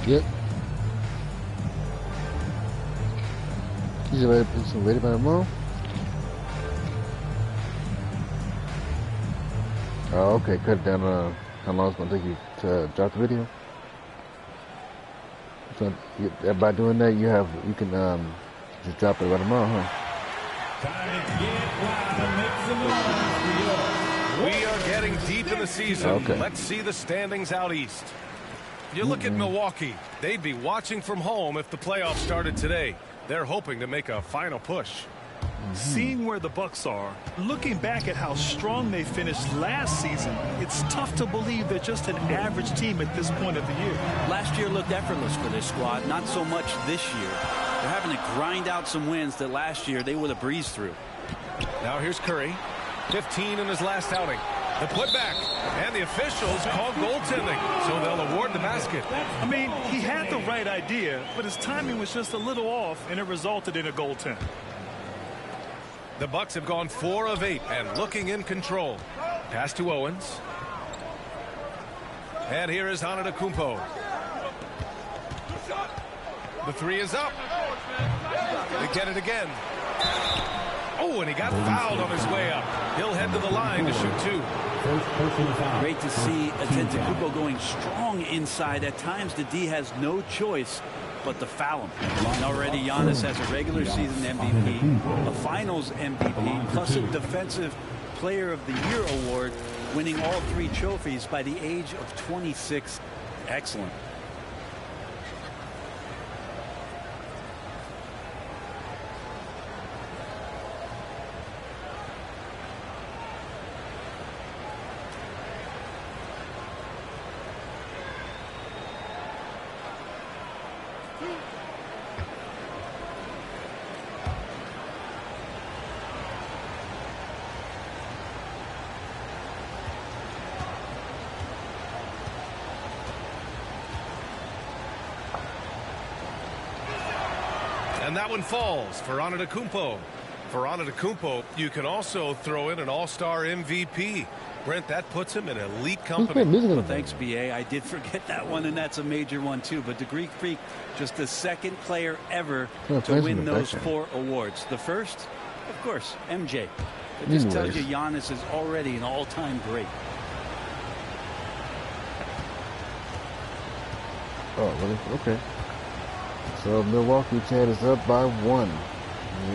Speaker 3: Yep. He's ready by tomorrow. Oh, okay. Cut it down. How long it's gonna take you to drop the video? So by doing that, you can just drop it by tomorrow, huh?
Speaker 5: We are getting deep in the season.
Speaker 3: Okay.
Speaker 5: Let's see the standings out east. You look at Milwaukee. They'd be watching from home if the playoffs started today. They're hoping to make a final push.
Speaker 7: Seeing where the Bucks are, looking back at how strong they finished last season, it's tough to believe they're just an average team at this point of the year.
Speaker 6: Last year looked effortless for this squad, not so much this year. They're having to grind out some wins that last year they would have breezed through.
Speaker 5: Now here's Curry, 15 in his last outing. The putback, and the officials call goaltending, so they'll award the basket.
Speaker 7: I mean, he had the right idea, but his timing was just a little off, and it resulted in a goaltend.
Speaker 5: The Bucks have gone 4 of 8 and looking in control. Pass to Owens. And here is Antetokounmpo. The 3 is up. They get it again. Oh, and he got fouled on his way up. He'll head to the line to shoot 2.
Speaker 6: Great to see Antetokounmpo going strong inside. At times, the D has no choice but to foul him. And already Giannis has a regular season MVP, a finals MVP, plus a defensive player of the year award, winning all 3 trophies by the age of 26. Excellent.
Speaker 5: And that one falls for Antetokounmpo. For Antetokounmpo, you can also throw in an all-star MVP. Brent, that puts him in elite company.
Speaker 6: Well, thanks, B.A. I did forget that one, and that's a major one, too. But the Greek Freak, just the second player ever to win those 4 awards. The first, of course, MJ. It just tells you Giannis is already an all-time great.
Speaker 3: Oh, really? Okay. So Milwaukee Chad is up by 1.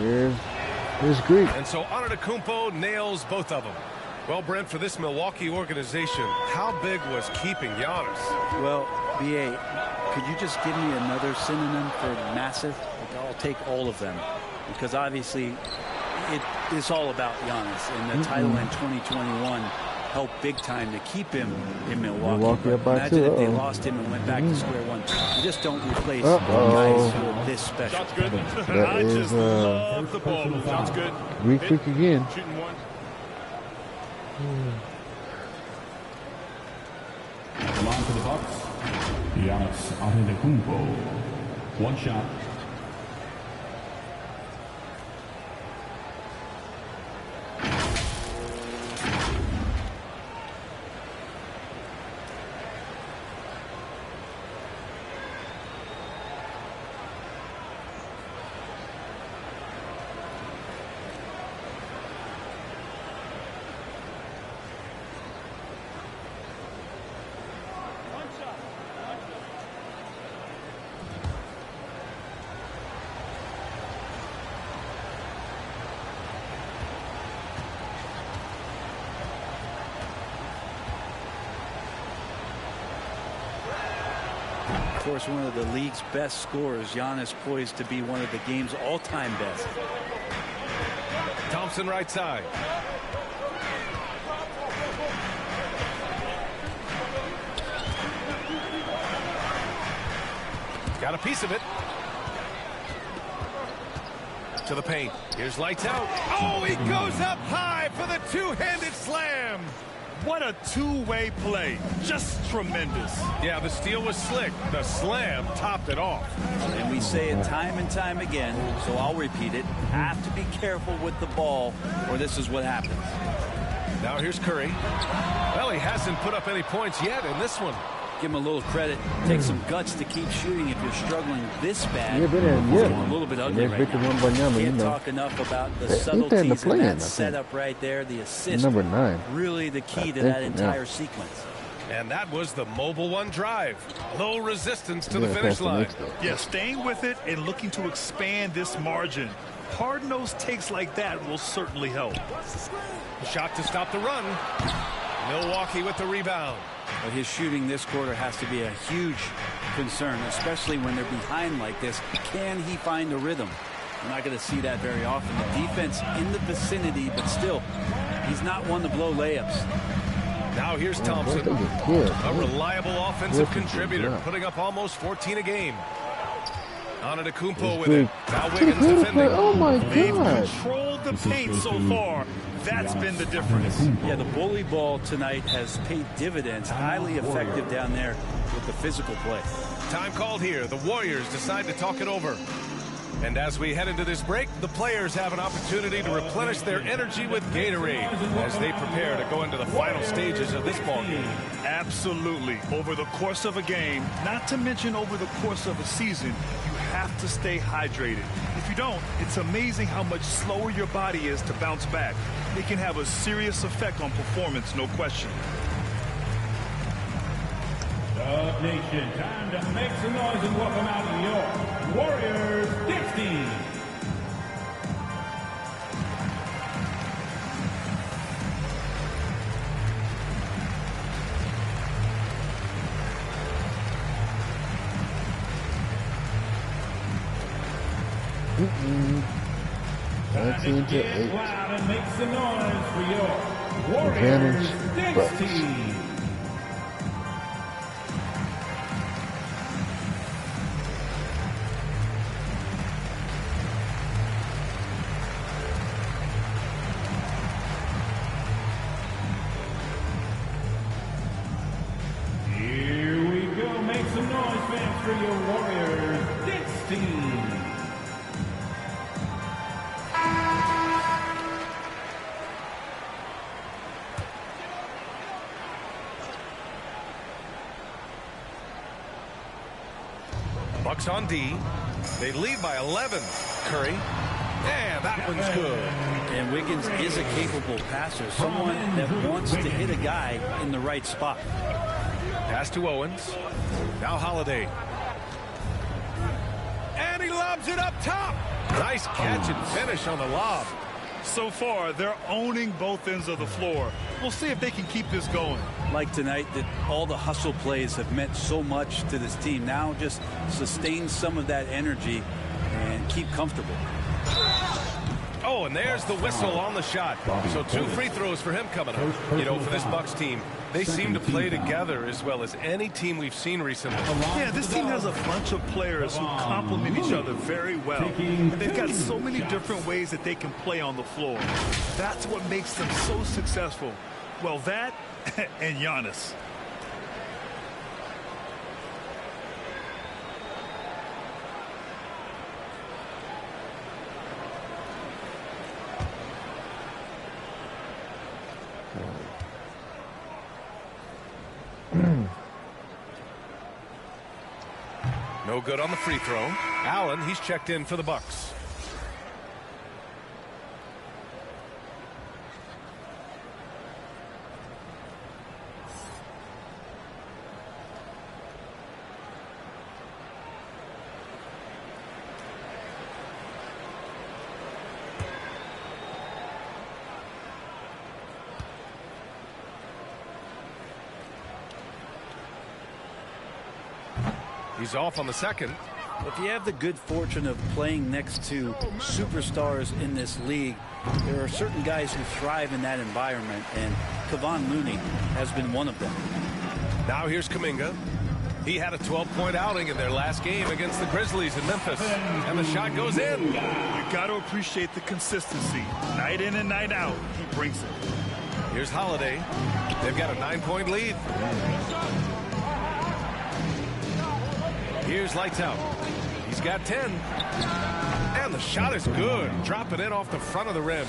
Speaker 3: Here's Greek.
Speaker 5: And so Antetokounmpo nails both of them. Well, Brent, for this Milwaukee organization, how big was keeping Giannis?
Speaker 6: Well, B.A., could you just give me another synonym for massive? Like, I'll take all of them. Because obviously, it's all about Giannis. And the title in 2021, help big time to keep him in Milwaukee.
Speaker 11: Imagine
Speaker 6: if they lost him and went back to square one. You just don't replace guys who are this special.
Speaker 7: Shots good.
Speaker 3: That
Speaker 7: I just love the ball. Shots good.
Speaker 3: Greek freak again.
Speaker 7: Shooting one.
Speaker 17: Line to the Bucks. Giannis Antetokounmpo. One shot.
Speaker 6: Of course, one of the league's best scorers. Giannis poised to be one of the game's all-time best.
Speaker 5: Thompson right side. Got a piece of it. To the paint. Here's lights out. Oh, he goes up high for the two-handed slam.
Speaker 7: What a two-way play. Just tremendous.
Speaker 5: Yeah, the steal was slick. The slam topped it off.
Speaker 6: And we say it time and time again, so I'll repeat it. Have to be careful with the ball, or this is what happens.
Speaker 5: Now here's Curry. Well, he hasn't put up any points yet in this one.
Speaker 6: Give him a little credit. Take some guts to keep shooting if you're struggling this bad.
Speaker 3: Yeah, but
Speaker 6: a little bit ugly right now. Can't talk enough about the subtleties in that setup right there. The assist.
Speaker 3: Number 9.
Speaker 6: Really the key to that entire sequence.
Speaker 5: And that was the mobile one drive. Low resistance to the finish line.
Speaker 7: Yeah, staying with it and looking to expand this margin. Hard-nosed takes like that will certainly help.
Speaker 5: Shot to stop the run. Milwaukee with the rebound.
Speaker 6: But his shooting this quarter has to be a huge concern, especially when they're behind like this. Can he find a rhythm? We're not going to see that very often. The defense in the vicinity, but still, he's not one to blow layups.
Speaker 5: Now here's Thompson, a reliable offensive contributor, putting up almost 14 a game. Antetokounmpo with it. Now Wiggins defending.
Speaker 3: Oh my God.
Speaker 7: They've controlled the paint so far. That's been the difference.
Speaker 6: Yeah, the bully ball tonight has paid dividends. Highly effective down there with the physical play.
Speaker 5: Time called here. The Warriors decide to talk it over. And as we head into this break, the players have an opportunity to replenish their energy with Gatorade as they prepare to go into the final stages of this ballgame.
Speaker 7: Absolutely. Over the course of a game, not to mention over the course of a season, you have to stay hydrated. If you don't, it's amazing how much slower your body is to bounce back. It can have a serious effect on performance, no question.
Speaker 17: Dub Nation, time to make some noise and welcome out your Warriors dance team. Time to get loud and make some noise for your Warriors dance team. For your Warriors dance team.
Speaker 5: Bucks on D. They lead by 11. Curry. And that one's good.
Speaker 6: And Wiggins is a capable passer. Someone that wants to hit a guy in the right spot.
Speaker 5: Pass to Owens. Now Holiday. And he lobs it up top. Nice catch and finish on the lob.
Speaker 7: So far, they're owning both ends of the floor. We'll see if they can keep this going.
Speaker 6: Like tonight, that all the hustle plays have meant so much to this team. Now just sustain some of that energy and keep comfortable.
Speaker 5: Oh, and there's the whistle on the shot. So 2 free throws for him coming up. You know, for this Bucks team, they seem to play together as well as any team we've seen recently.
Speaker 7: Yeah, this team has a bunch of players who complement each other very well. And they've got so many different ways that they can play on the floor. That's what makes them so successful. Well, that and Giannis.
Speaker 5: No good on the free throw. Allen, he's checked in for the Bucks. He's off on the second.
Speaker 6: If you have the good fortune of playing next to superstars in this league, there are certain guys who thrive in that environment, and Kevon Looney has been one of them.
Speaker 5: Now here's Kuminga. He had a 12-point outing in their last game against the Grizzlies in Memphis, and the shot goes in.
Speaker 7: You got to appreciate the consistency. Night in and night out, he brings it.
Speaker 5: Here's Holiday. They've got a 9-point lead. Here's Lights Out. He's got 10. And the shot is good. Dropping in off the front of the rim.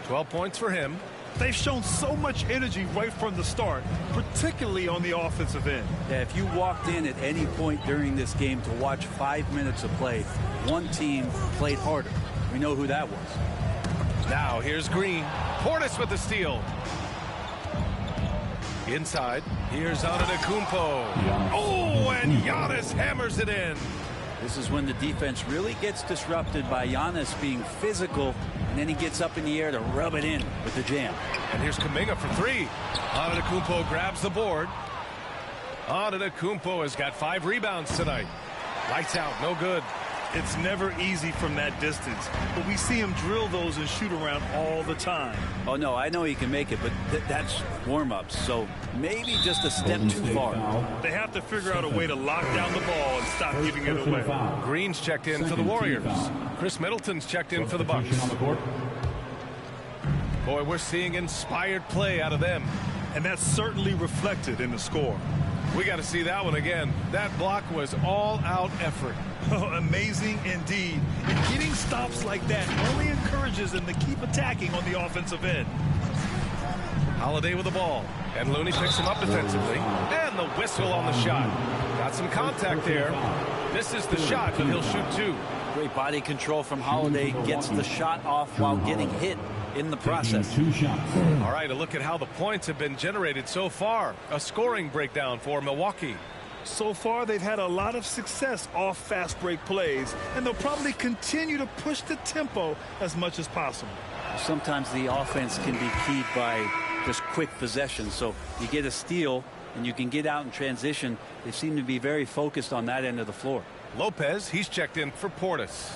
Speaker 5: 12 points for him.
Speaker 7: They've shown so much energy right from the start, particularly on the offensive end.
Speaker 6: Yeah, if you walked in at any point during this game to watch 5 minutes of play, one team played harder. We know who that was.
Speaker 5: Now here's Green. Portis with the steal. Inside, here's Antetokounmpo. Oh, and Giannis hammers it in.
Speaker 6: This is when the defense really gets disrupted by Giannis being physical, and then he gets up in the air to rub it in with the jam.
Speaker 5: And here's Kuminga for 3. Antetokounmpo grabs the board. Antetokounmpo has got 5 rebounds tonight. Lights out, no good.
Speaker 7: It's never easy from that distance, but we see him drill those and shoot around all the time.
Speaker 6: Oh, no, I know he can make it, but that's warm-ups, so maybe just a step too far.
Speaker 7: They have to figure out a way to lock down the ball and stop giving it away.
Speaker 5: Green's checked in for the Warriors. Chris Middleton's checked in for the Bucks. Boy, we're seeing inspired play out of them.
Speaker 7: And that's certainly reflected in the score.
Speaker 5: We got to see that one again. That block was all-out effort.
Speaker 7: Oh, amazing indeed. And getting stops like that only encourages them to keep attacking on the offensive end.
Speaker 5: Holiday with the ball. And Looney picks him up defensively. And the whistle on the shot. Got some contact there. This is the shot, but he'll shoot 2.
Speaker 6: Great body control from Holiday. Gets the shot off while getting hit in the process.
Speaker 5: All right, a look at how the points have been generated so far. A scoring breakdown for Milwaukee.
Speaker 7: So far, they've had a lot of success off fast break plays, and they'll probably continue to push the tempo as much as possible.
Speaker 6: Sometimes the offense can be keyed by just quick possession. So you get a steal and you can get out in transition. They seem to be very focused on that end of the floor.
Speaker 5: Lopez, he's checked in for Portis.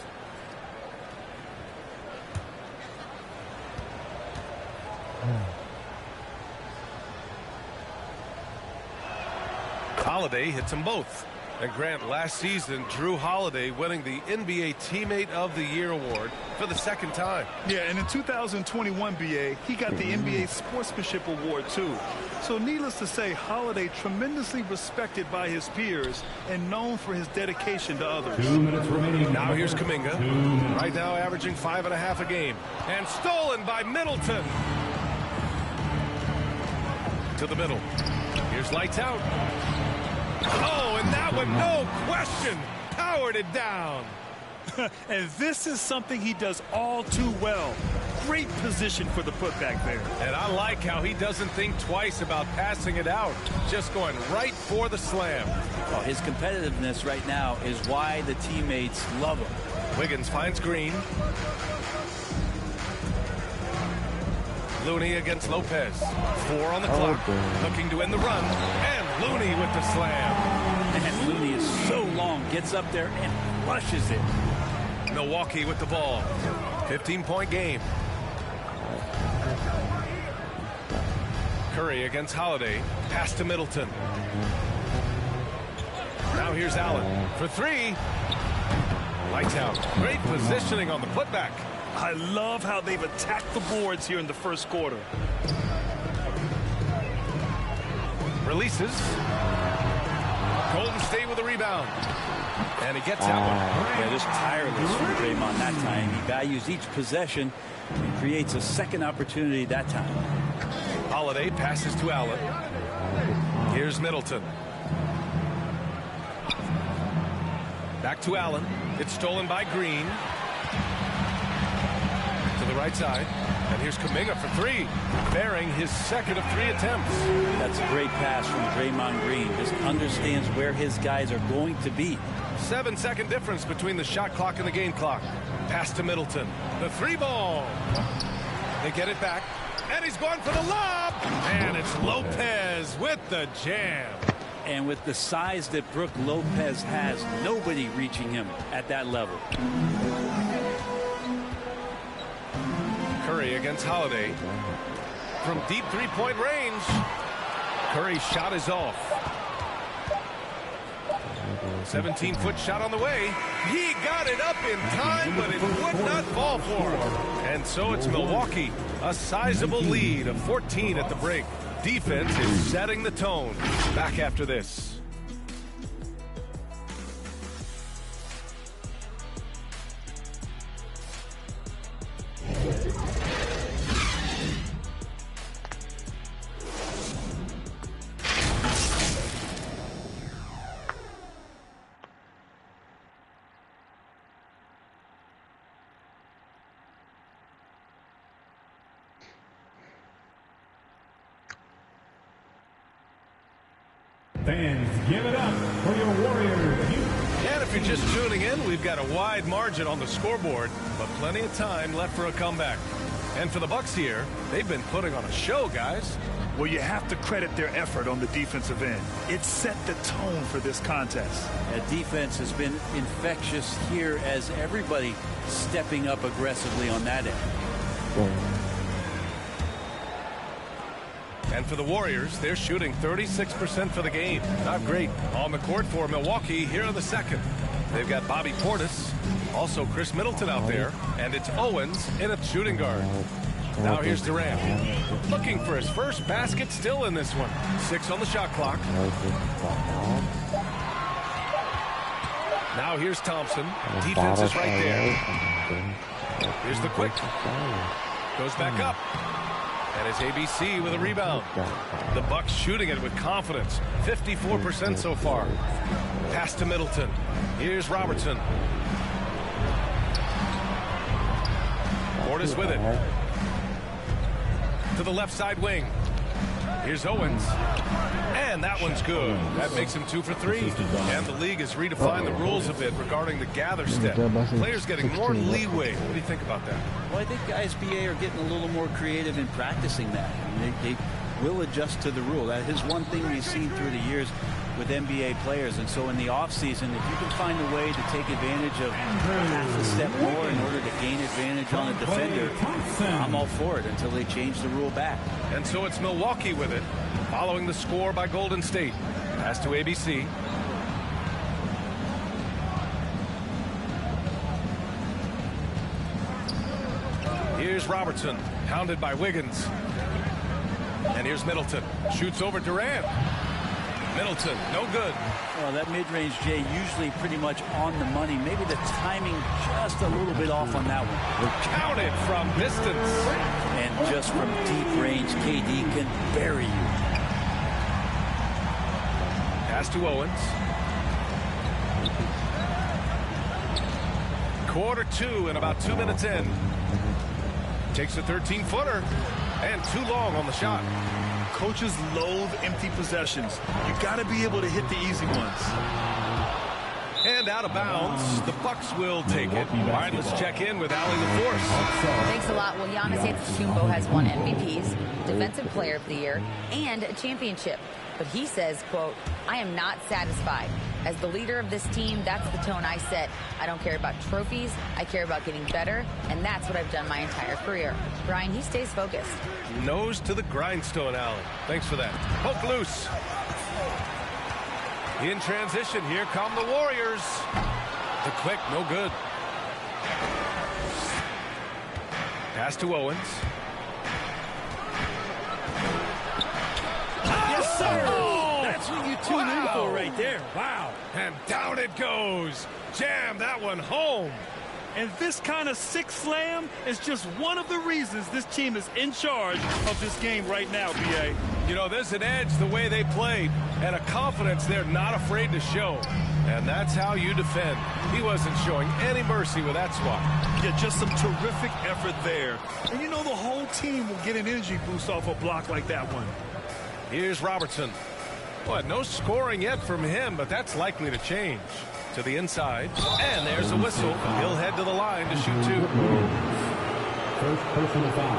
Speaker 5: Holiday hits them both. And Grant, last season, Drew Holiday winning the NBA Teammate of the Year award for the 2nd time.
Speaker 7: Yeah, and in 2021, BA, he got the NBA Sportsmanship Award, too. So needless to say, Holiday tremendously respected by his peers and known for his dedication to others.
Speaker 17: 2 minutes remaining.
Speaker 5: Now here's Kuminga. Right now averaging 5.5 a game. And stolen by Middleton. To the middle. Here's Lights Out. Oh, and that one, no question, powered it down.
Speaker 7: And this is something he does all too well. Great position for the putback there.
Speaker 5: And I like how he doesn't think twice about passing it out, just going right for the slam.
Speaker 6: Well, his competitiveness right now is why the teammates love him.
Speaker 5: Wiggins finds Green. Looney against Lopez. 4 on the clock. Looking to end the run. And Looney with the slam.
Speaker 6: And Looney is so long. Gets up there and flushes it.
Speaker 5: Milwaukee with the ball. 15-point game. Curry against Holiday. Pass to Middleton. Now here's Allen for three. Lights out. Great positioning on the putback.
Speaker 7: I love how they've attacked the boards here in the first quarter.
Speaker 5: Releases. Golden State with a rebound. And he gets that one.
Speaker 6: Yeah, just tireless from Draymond that time. He values each possession and creates a second opportunity that time.
Speaker 5: Holiday passes to Allen. Here's Middleton. Back to Allen. It's stolen by Green. To the right side. And here's Kuminga for three. Bearing his second of 3 attempts.
Speaker 6: That's a great pass from Draymond Green. Just understands where his guys are going to be.
Speaker 5: 7-second difference between the shot clock and the game clock. Pass to Middleton. The 3-ball. They get it back. And he's going for the lob. And it's Lopez with the jam.
Speaker 6: And with the size that Brook Lopez has, nobody reaching him at that level.
Speaker 5: Curry against Holiday. From deep 3-point range. Curry's shot is off. 17-foot shot on the way. He got it up in time, but it would not fall for him. And so it's Milwaukee. A sizable lead of 14 at the break. Defense is setting the tone. Back after this.
Speaker 17: Fans, give it up for your Warriors.
Speaker 5: And if you're just tuning in, we've got a wide margin on the scoreboard, but plenty of time left for a comeback. And for the Bucks here, they've been putting on a show, guys.
Speaker 7: Well, you have to credit their effort on the defensive end. It set the tone for this contest.
Speaker 6: That defense has been infectious here as everybody stepping up aggressively on that end.
Speaker 5: And for the Warriors, they're shooting 36% for the game. Not great. On the court for Milwaukee here in the second. They've got Bobby Portis, also Chris Middleton out there, and it's Owens in a shooting guard. Now here's Durant. Looking for his first basket still in this one. 6 on the shot clock. Now here's Thompson. Defense is right there. Here's the quick. Goes back up. And it's ABC with a rebound. The Bucks shooting it with confidence. 54% so far. Pass to Middleton. Here's Robertson. Portis with it. To the left side wing. Here's Owens. And that one's good. That makes him 2 for 3. And the league has redefined the rules a bit regarding the gather step. Players getting more leeway. What do you think about that?
Speaker 6: Well, I think SBA are getting a little more creative in practicing that. They will adjust to the rule. That is one thing we've seen through the years with NBA players. And so in the offseason, if you can find a way to take advantage of half a step more in order to gain advantage on a defender, I'm all for it until they change the rule back.
Speaker 5: And so it's Milwaukee with it, following the score by Golden State. Pass to ABC. Here's Robertson, pounded by Wiggins. And here's Middleton. Shoots over Durant. Middleton, no good.
Speaker 6: Well, that mid-range, Jay, usually pretty much on the money. Maybe the timing just a little bit off on that one.
Speaker 5: Counted from distance.
Speaker 6: And just from deep range, KD can bury you.
Speaker 5: Pass to Owens. Quarter 2 and about 2 minutes in. Takes a 13-footer. And too long on the shot.
Speaker 7: Coaches loathe empty possessions. You got to be able to hit the easy ones.
Speaker 5: And out of bounds. The Bucks will take it. All right, let's check in with Allie LaForce.
Speaker 2: Thanks a lot. Well, Giannis Antetokounmpo has won MVPs, Defensive Player of the Year, and a championship. But he says, quote, I am not satisfied. As the leader of this team, that's the tone I set. I don't care about trophies. I care about getting better, and that's what I've done my entire career. Brian, he stays focused.
Speaker 5: Nose to the grindstone, Allen. Thanks for that. Poke loose. In transition, here come the Warriors. The quick, no good. Pass to Owens.
Speaker 6: Yes, sir.
Speaker 5: Oh,
Speaker 6: that's what you tune in for right there. Wow.
Speaker 5: And down it goes. Jam that one home.
Speaker 7: And this kind of six slam is just one of the reasons this team is in charge of this game right now, B.A.
Speaker 5: You know, there's an edge the way they played and a confidence they're not afraid to show. And that's how you defend. He wasn't showing any mercy with that swat.
Speaker 7: Yeah, just some terrific effort there. And you know the whole team will get an energy boost off a block like that one.
Speaker 5: Here's Robertson. Well, no scoring yet from him, but that's likely to change. To the inside, and there's a whistle. He'll head to the line to shoot two.
Speaker 17: First personal foul.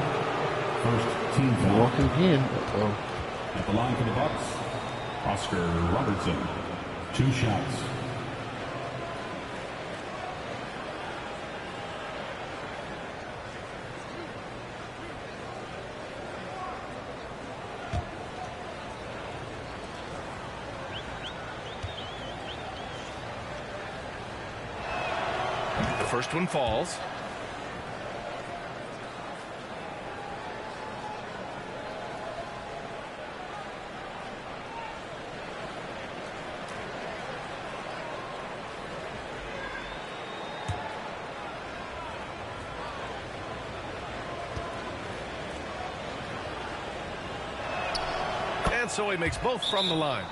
Speaker 17: First team foul.
Speaker 3: Walking in.
Speaker 17: At the line for the Bucks, Oscar Robertson. 2 shots.
Speaker 5: First one falls. And so he makes both from the line.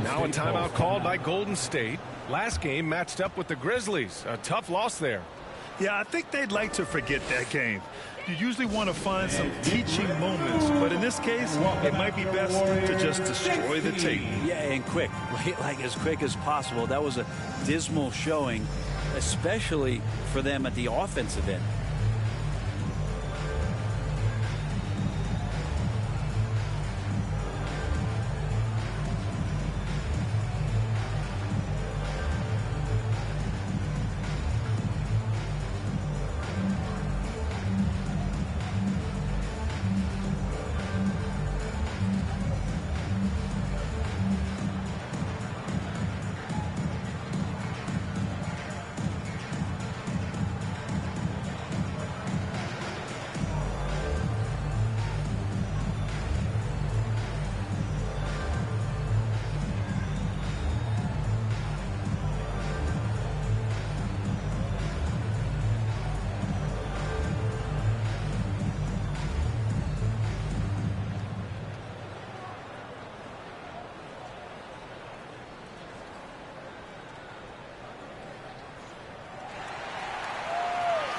Speaker 5: Now a timeout called by Golden State. Last game matched up with the Grizzlies. A tough loss there.
Speaker 7: Yeah, I think they'd like to forget that game. You usually want to find some teaching moments, but in this case, it might be best to just destroy the tape.
Speaker 14: Yeah, and quick, like as quick as possible. That was a dismal showing, especially for them at the offensive end.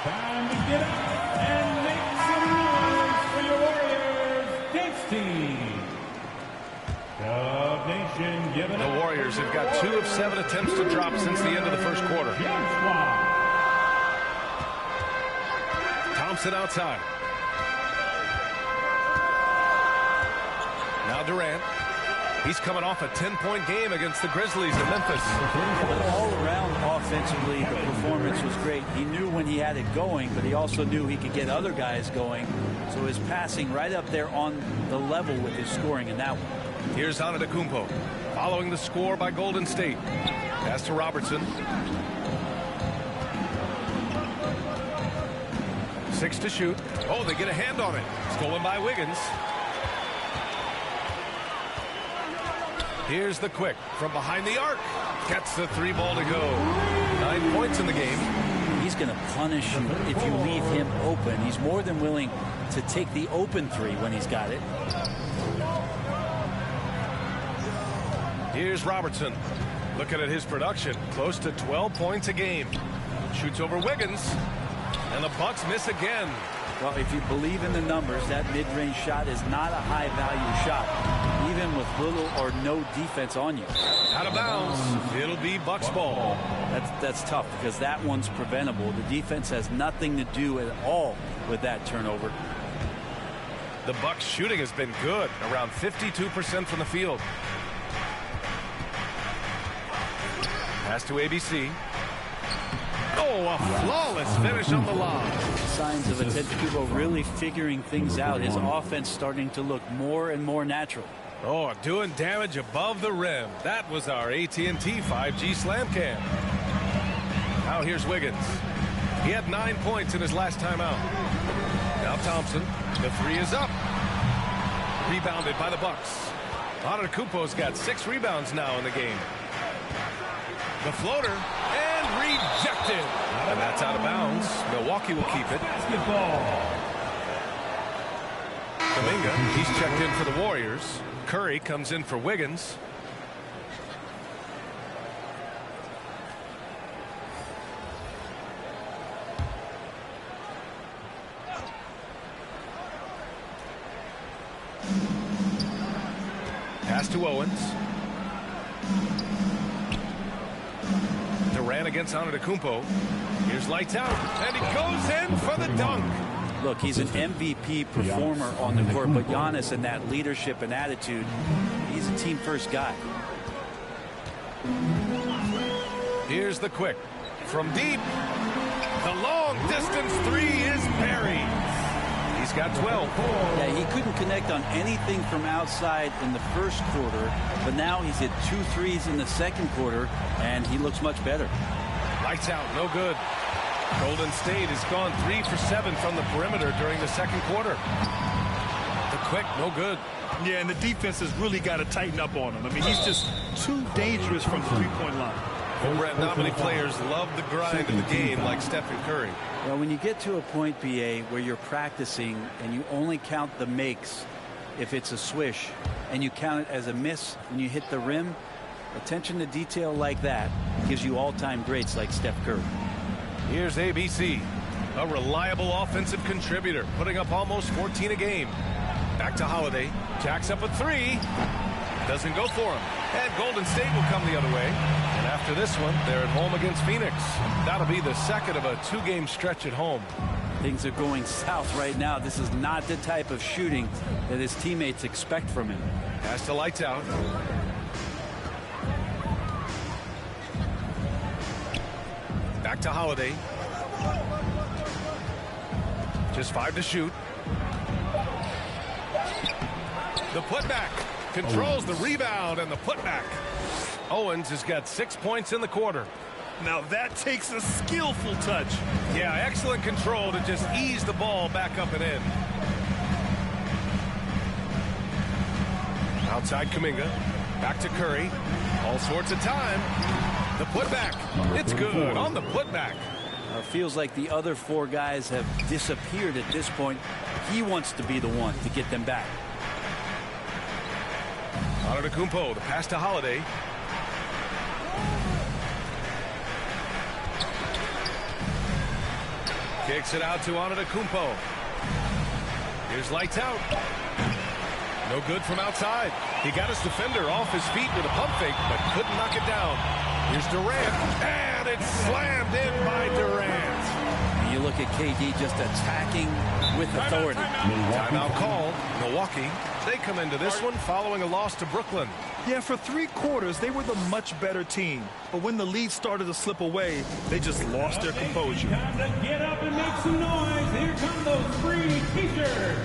Speaker 17: Time to get up and make some noise for your Warriors dance team. Dub Nation giving
Speaker 5: The Warriors have got 2 of 7 attempts to drop since the end of the first quarter. Thompson outside. Now Durant. He's coming off a 10-point game against the Grizzlies in Memphis.
Speaker 14: All around offensively, the performance was great. He knew when he had it going, but he also knew he could get other guys going. So his passing right up there on the level with his scoring in that one.
Speaker 5: Here's Antetokounmpo following the score by Golden State. Pass to Robertson. 6 to shoot. Oh, they get a hand on it. Stolen by Wiggins. Here's the quick from behind the arc. Gets the 3 ball to go. 9 points in the game.
Speaker 14: He's going to punish you if you leave him open. He's more than willing to take the open 3 when he's got it.
Speaker 5: Here's Robertson. Looking at his production, close to 12 points a game. Shoots over Wiggins. And the Bucks miss again.
Speaker 14: Well, if you believe in the numbers, that mid-range shot is not a high-value shot, even with little or no defense on you.
Speaker 5: Out of bounds. It'll be Bucks ball.
Speaker 14: That's tough because that one's preventable. The defense has nothing to do at all with that turnover.
Speaker 5: The Bucks shooting has been good, around 52% from the field. Pass to ABC. Oh, a flawless finish on the lob.
Speaker 6: Signs of Antetokounmpo really figuring things out. His offense starting to look more and more natural.
Speaker 5: Oh, doing damage above the rim. That was our AT&T 5G slam cam. Now here's Wiggins. He had 9 points in his last time out. Now Thompson. The three is up. Rebounded by the Bucks. Antetokounmpo's got 6 rebounds now in the game. The floater and rejected. And that's out of bounds. Milwaukee will keep it. Kuminga, he's checked in for the Warriors. Curry comes in for Wiggins. Pass to Owens. Durant against Antetokounmpo. Here's lights out, and he goes in for the dunk.
Speaker 6: Look, he's an MVP performer on the court, but Giannis and that leadership and attitude, he's a team-first guy.
Speaker 5: Here's the quick. From deep, the long-distance three is buried. He's got 12.
Speaker 6: Yeah, he couldn't connect on anything from outside in the first quarter, but now he's hit 2 threes in the second quarter, and he looks much better.
Speaker 5: Lights out, no good. Golden State has gone 3 for 7 from the perimeter during the second quarter. The quick, no good.
Speaker 7: Yeah, and the defense has really got to tighten up on him. I mean, he's just too dangerous from the three-point line.
Speaker 5: Well, Brett, not many players love the grind of the game like Stephen Curry.
Speaker 6: Well, when you get to a point, BA, where you're practicing and you only count the makes if it's a swish, and you count it as a miss when you hit the rim, attention to detail like that gives you all-time greats like Steph Curry.
Speaker 5: Here's ABC, a reliable offensive contributor, putting up almost 14 a game. Back to Holiday. Jacks up a three. Doesn't go for him. And Golden State will come the other way. And after this one, they're at home against Phoenix. That'll be the second of a 2-game stretch at home.
Speaker 6: Things are going south right now. This is not the type of shooting that his teammates expect from him.
Speaker 5: Pass to lights out. Back to Holiday. Just 5 to shoot. The putback. Controls the rebound and the putback. Owens has got 6 points in the quarter.
Speaker 7: Now that takes a skillful touch.
Speaker 5: Yeah, excellent control to just ease the ball back up and in. Outside Kuminga. Back to Curry. All sorts of time. The putback. It's good on the putback.
Speaker 6: Feels like the other 4 guys have disappeared at this point. He wants to be the one to get them back.
Speaker 5: Antetokounmpo, the pass to Holiday. Kicks it out to Antetokounmpo. Here's lights out. No good from outside. He got his defender off his feet with a pump fake, but couldn't knock it down. Here's Durant, and it's slammed in by Durant.
Speaker 6: You look at KD just attacking with authority.
Speaker 5: Timeout called. Milwaukee, they come into this one following a loss to Brooklyn.
Speaker 7: Yeah, for 3 quarters, they were the much better team. But when the lead started to slip away, they just lost their composure.
Speaker 4: Time to get up and make some noise. Here come those free t-shirts.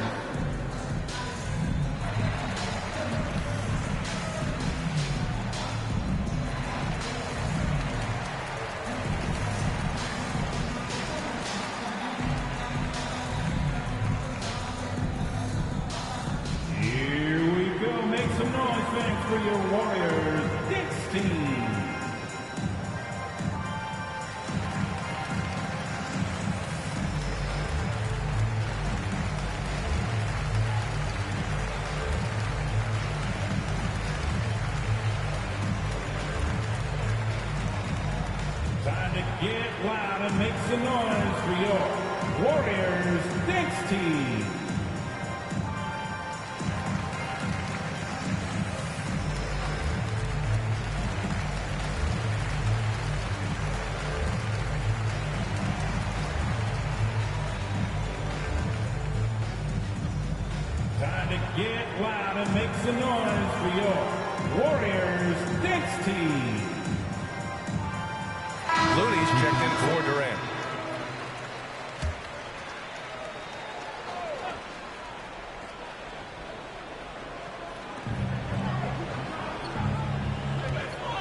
Speaker 4: For your Warriors, Knicks team. Time to get loud and make some noise for your Warriors, Knicks team. Get loud and make some noise for your Warriors Knicks team.
Speaker 5: checked in for Durant.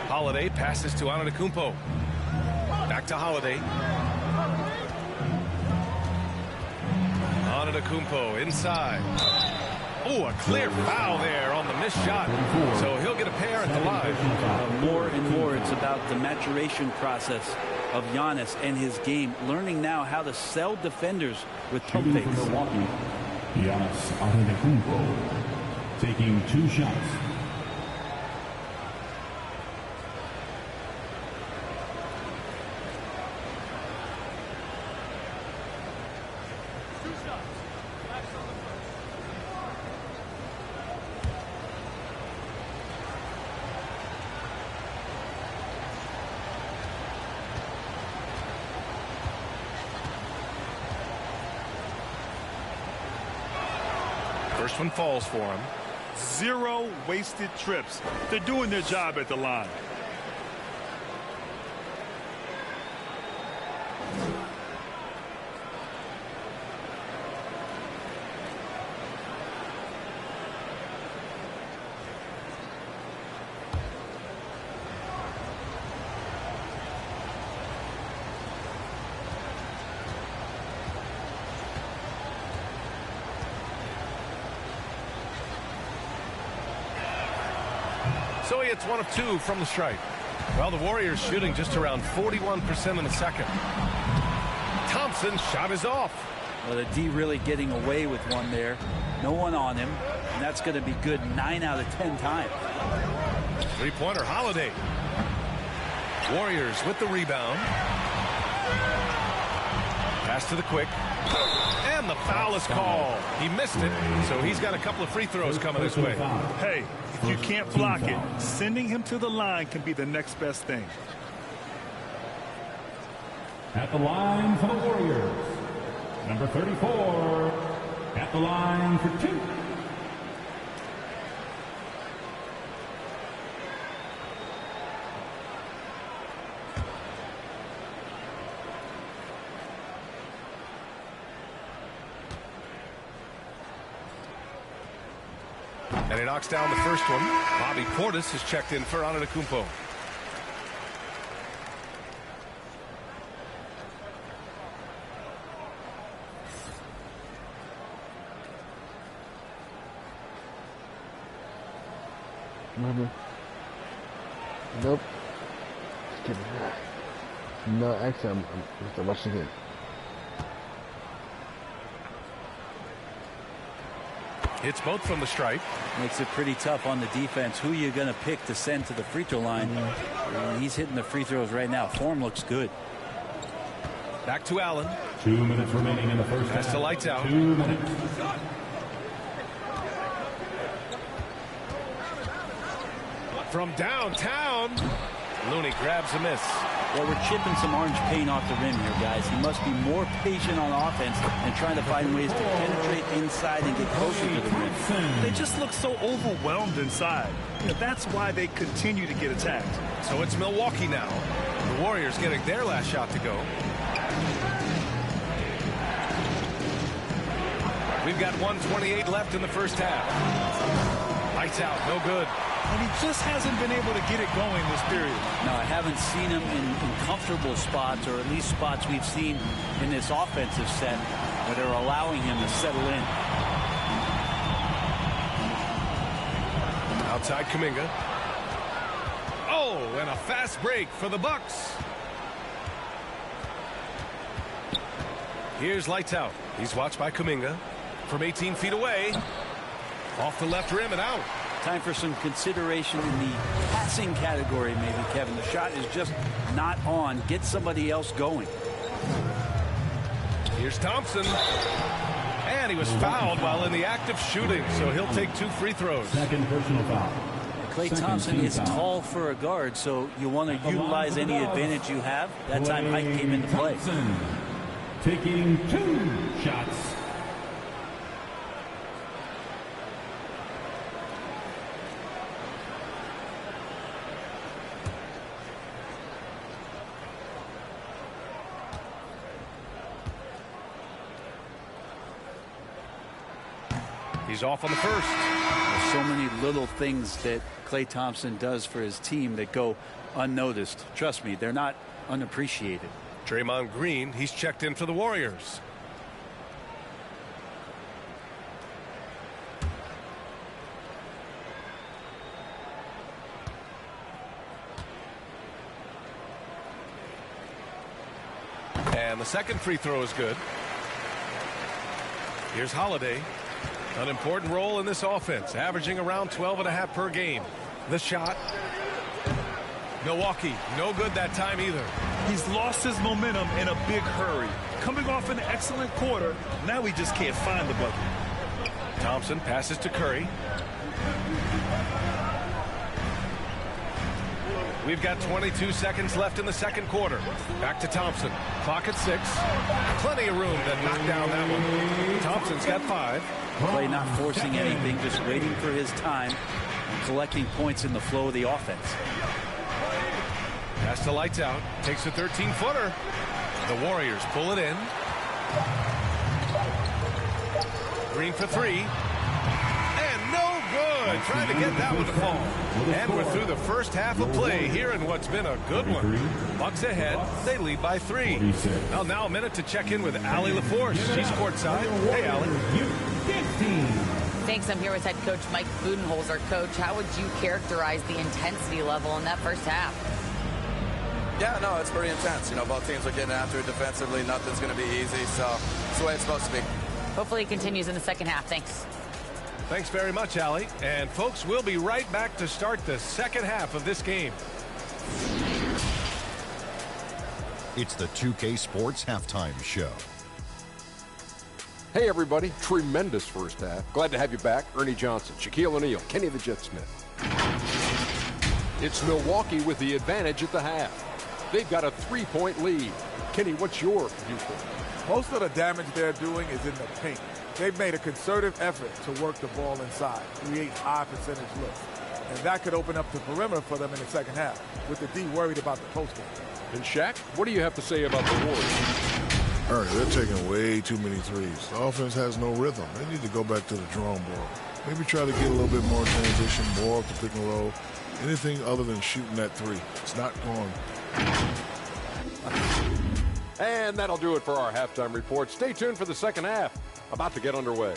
Speaker 5: Holiday passes to Antetokounmpo. Back to Holiday. Antetokounmpo inside. Oh, a clear foul there on the missed shot. So he'll get a pair at the line.
Speaker 6: More and more, it's about the maturation process of Giannis and his game, learning now how to sell defenders with pump fakes.
Speaker 4: Giannis Antetokounmpo taking 2 shots.
Speaker 5: First one falls for him.
Speaker 7: 0 wasted trips. They're doing their job at the line.
Speaker 5: So he hits 1 of 2 from the stripe. Well, the Warriors shooting just around 41% in the second. Thompson's shot is off.
Speaker 6: Well, the D really getting away with one there. No one on him. And that's going to be good 9 out of 10 times.
Speaker 5: Three-pointer Holiday. Warriors with the rebound. Pass to the quick. And the foul is called. He missed it, so he's got a couple of free throws coming this way.
Speaker 7: Hey, if you can't block it, sending him to the line can be the next best thing.
Speaker 4: At the line for the Warriors, number 34, at the line for 2.
Speaker 5: And he knocks down the first one. Bobby Portis has checked in for Antetokounmpo.
Speaker 3: Nope. Just kidding. No, actually, I'm just watching it.
Speaker 5: Hits both from the stripe.
Speaker 6: Makes it pretty tough on the defense. Who you going to pick to send to the free throw line? And he's hitting the free throws right now. Form looks good.
Speaker 5: Back to Allen.
Speaker 4: 2 minutes remaining in the first half.
Speaker 5: That's the lights out.
Speaker 4: 2 minutes.
Speaker 5: From downtown, Looney grabs a miss.
Speaker 6: Well, we're chipping some orange paint off the rim here, guys. He must be more patient on offense and trying to find ways to penetrate inside and get closer to the rim.
Speaker 7: They just look so overwhelmed inside. That's why they continue to get attacked.
Speaker 5: So it's Milwaukee now. The Warriors getting their last shot to go. We've got 1:28 left in the first half. Lights out, no good.
Speaker 7: And he just hasn't been able to get it going this period.
Speaker 6: No, I haven't seen him in comfortable spots, or at least spots we've seen in this offensive set that are allowing him to settle in.
Speaker 5: Outside Kuminga. Oh, and a fast break for the Bucks. Here's lights out. He's watched by Kuminga from 18 feet away. Off the left rim and out.
Speaker 6: Time for some consideration in the passing category, maybe, Kevin. The shot is just not on. Get somebody else going.
Speaker 5: Here's Thompson. And he was fouled while in the act of shooting, so he'll take 2 free throws.
Speaker 4: Second personal foul.
Speaker 6: Klay Thompson is tall for a guard, so you want to utilize any advantage you have. That time height came into play.
Speaker 4: Thompson taking 2 shots.
Speaker 5: He's off on the first.
Speaker 6: There's so many little things that Klay Thompson does for his team that go unnoticed. Trust me, they're not unappreciated.
Speaker 5: Draymond Green, he's checked in for the Warriors. And the second free throw is good. Here's Holiday. An important role in this offense, averaging around 12.5 per game. The shot. Milwaukee, no good that time either.
Speaker 7: He's lost his momentum in a big hurry. Coming off an excellent quarter, now he just can't find the bucket.
Speaker 5: Thompson passes to Curry. We've got 22 seconds left in the second quarter. Back to Thompson. Clock at 6. Plenty of room to knock down that one. Thompson's got 5.
Speaker 6: Klay not forcing anything, just waiting for his time and collecting points in the flow of the offense.
Speaker 5: Pass to lights out. Takes a 13-footer. The Warriors pull it in. Green for 3. And no good. Trying to get that one to fall. And we're through the first half of play here in what's been a good one. Bucks ahead. They lead by 3. Well, now a minute to check in with Allie LaForce. She's courtside. Hey, Allie.
Speaker 2: Thanks. I'm here with head coach Mike Budenholzer. Coach, how would you characterize the intensity level in that first half?
Speaker 8: Yeah, no, it's pretty intense. You know, both teams are getting after it defensively. Nothing's going to be easy, so it's the way it's supposed to be.
Speaker 2: Hopefully it continues in the second half. Thanks.
Speaker 5: Thanks very much, Allie. And, folks, we'll be right back to start the second half of this game.
Speaker 20: It's the 2K Sports Halftime Show.
Speaker 21: Hey, everybody. Tremendous first half. Glad to have you back. Ernie Johnson, Shaquille O'Neal, Kenny the Jet Smith. It's Milwaukee with the advantage at the half. They've got a 3-point lead. Kenny, what's your viewpoint?
Speaker 10: Most of the damage they're doing is in the paint. They've made a concerted effort to work the ball inside, create high percentage looks. And that could open up the perimeter for them in the second half, with the D worried about the postgame.
Speaker 21: And Shaq, what do you have to say about the Warriors?
Speaker 22: Ernie, they're taking way too many threes. The offense has no rhythm. They need to go back to the drawing board. Maybe try to get a little bit more transition, more off the pick and roll. Anything other than shooting that 3. It's not going.
Speaker 21: And that'll do it for our halftime report. Stay tuned for the second half. About to get underway.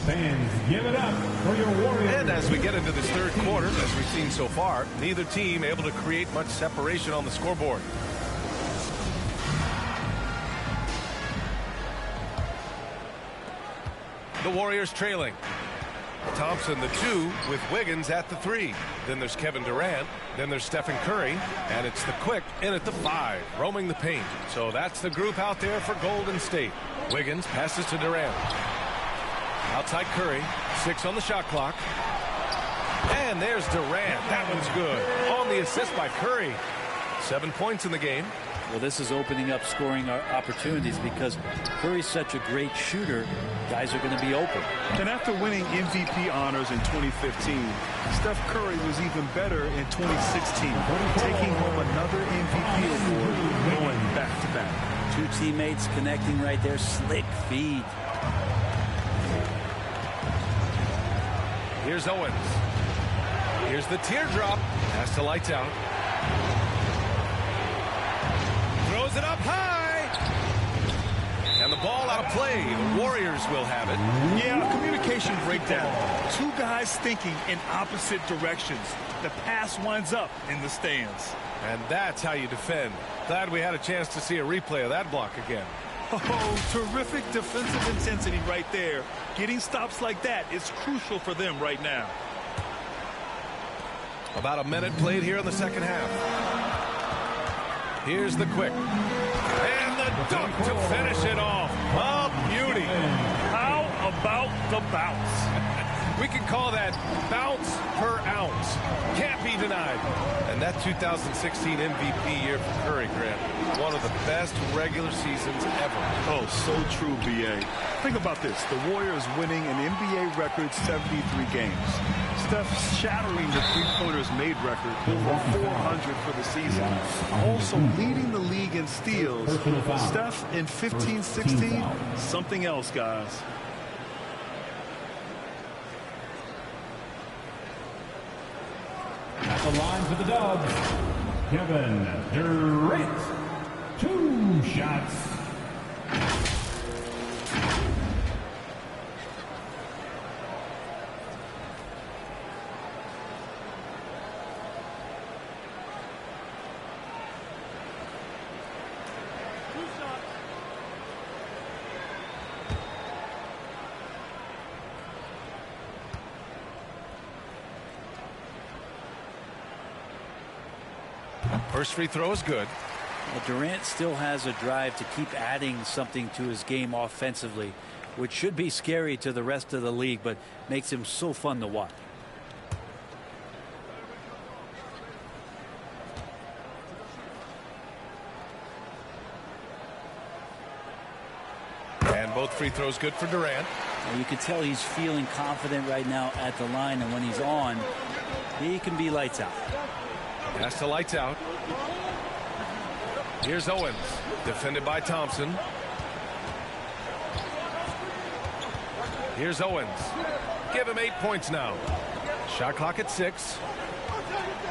Speaker 4: Fans, give it up for your Warriors.
Speaker 5: And as we get into this third quarter, as we've seen so far, neither team able to create much separation on the scoreboard. The Warriors trailing. Thompson the 2 with Wiggins at the 3. Then there's Kevin Durant. Then there's Stephen Curry. And it's the Quick in at the 5, roaming the paint. So that's the group out there for Golden State. Wiggins passes to Durant. Outside Curry. 6 on the shot clock. And there's Durant. That one's good. On the assist by Curry. 7 points in the game.
Speaker 6: Well, this is opening up scoring opportunities because Curry's such a great shooter. Guys are going to be open.
Speaker 7: And after winning MVP honors in 2015, Steph Curry was even better in 2016, taking home another MVP award, going back-to-back.
Speaker 6: 2 teammates connecting right there. Slick feed.
Speaker 5: Here's Owens. Here's the teardrop. Pass to lights out. Throws it up high. And the ball out of play. The Warriors will have it.
Speaker 7: Yeah, communication breakdown. 2 guys thinking in opposite directions. The pass winds up in the stands.
Speaker 5: And that's how you defend. Glad we had a chance to see a replay of that block again.
Speaker 7: Oh, terrific defensive intensity right there. Getting stops like that is crucial for them right now.
Speaker 5: About a minute played here in the second half. Here's the Quick. And the dunk to finish it off. A beauty.
Speaker 7: How about the bounce?
Speaker 5: We can call that bounce per ounce. Can't be denied. And that 2016 MVP year for Curry, Grant, one of the best regular seasons ever.
Speaker 7: Oh, so true, B.A. Think about this. The Warriors winning an NBA record 73 games. Steph shattering the three-pointers made record, over 400 for the season. Also leading the league in steals. Steph in 15-16, something else, guys.
Speaker 4: At the line for the Dubs, Kevin Durant. 2 shots.
Speaker 5: First free throw is good.
Speaker 6: Well, Durant still has a drive to keep adding something to his game offensively, which should be scary to the rest of the league, but makes him so fun to watch.
Speaker 5: And both free throws good for Durant.
Speaker 6: Well, you can tell he's feeling confident right now at the line, and when he's on, he can be lights out.
Speaker 5: Pass to lights out. Here's Owens, defended by Thompson. Here's Owens. Give him 8 points now. Shot clock at 6.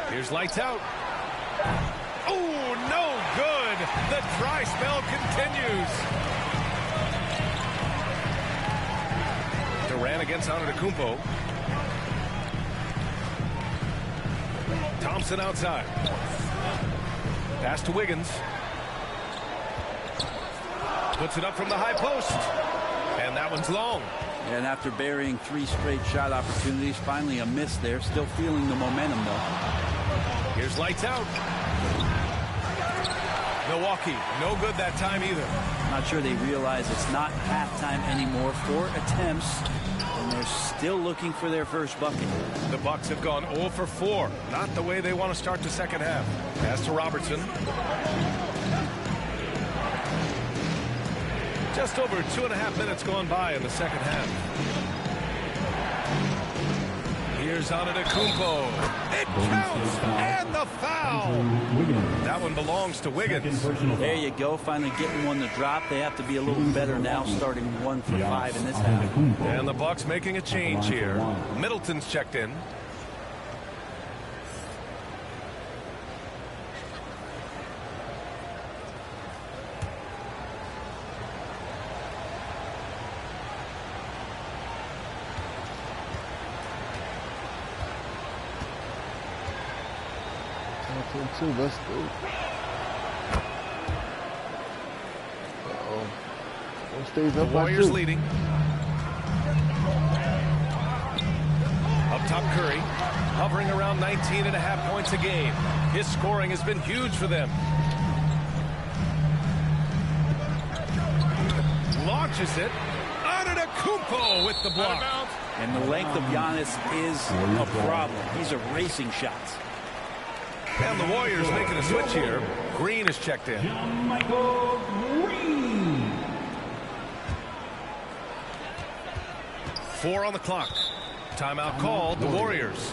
Speaker 5: Here's lights out. Oh, no good. The dry spell continues. Durant against Antetokounmpo. Thompson outside. Pass to Wiggins. Puts it up from the high post. And that one's long.
Speaker 6: And after burying 3 straight shot opportunities, finally a miss there. Still feeling the momentum, though.
Speaker 5: Here's lights out. Milwaukee, no good that time either.
Speaker 6: Not sure they realize it's not halftime anymore. 4 attempts, and they're still looking for their first bucket.
Speaker 5: The Bucks have gone 0 for 4. Not the way they want to start the second half. Pass to Robertson. Just over 2.5 minutes gone by in the second half. Here's Antetokounmpo. It counts, and the foul. That one belongs to Wiggins.
Speaker 6: There you go, finally getting one to drop. They have to be a little better now, starting 1 for 5 in this half.
Speaker 5: And the Bucks making a change here. Middleton's checked in.
Speaker 3: Let's go. One stays up.
Speaker 5: Warriors leading. Up top, Curry, hovering around 19.5 points a game. His scoring has been huge for them. Launches it. Antetokounmpo with the block.
Speaker 6: And the length of Giannis is a problem. He's erasing shots.
Speaker 5: And the Warriors making a switch here. Green is checked in.
Speaker 4: Michael Green.
Speaker 5: 4 on the clock. Timeout called. The Warriors.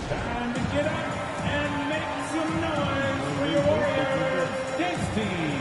Speaker 4: Time to get up and make some noise for your Warriors dance team.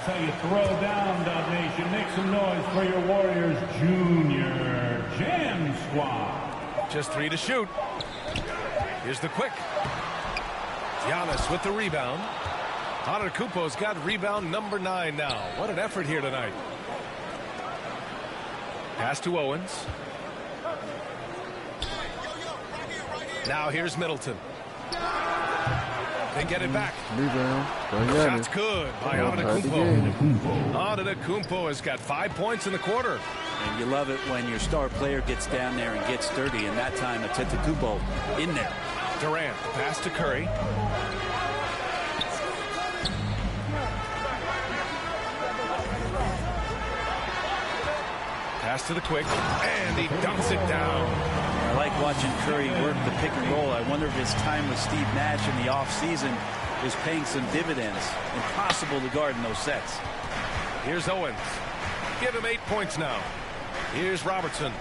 Speaker 4: That's how you throw down, Dub Nation. Make some noise for your Warriors Junior Jam Squad.
Speaker 5: Just 3 to shoot. Here's the quick. Giannis with the rebound. Antetokounmpo's got rebound number 9 now. What an effort here tonight. Pass to Owens. Now here's Middleton. They get it back.
Speaker 3: Rebound.
Speaker 5: Shot's good by Antetokounmpo. Antetokounmpo has got 5 points in the quarter.
Speaker 6: And you love it when your star player gets down there and gets dirty, and that time Antetokounmpo in there.
Speaker 5: Durant, pass to Curry. Pass to the quick, and he dunks it down.
Speaker 6: I like watching Curry work the pick and roll. I wonder if his time with Steve Nash in the offseason is paying some dividends. Impossible to guard in those sets.
Speaker 5: Here's Owens. Give him 8 points now. Here's Robertson.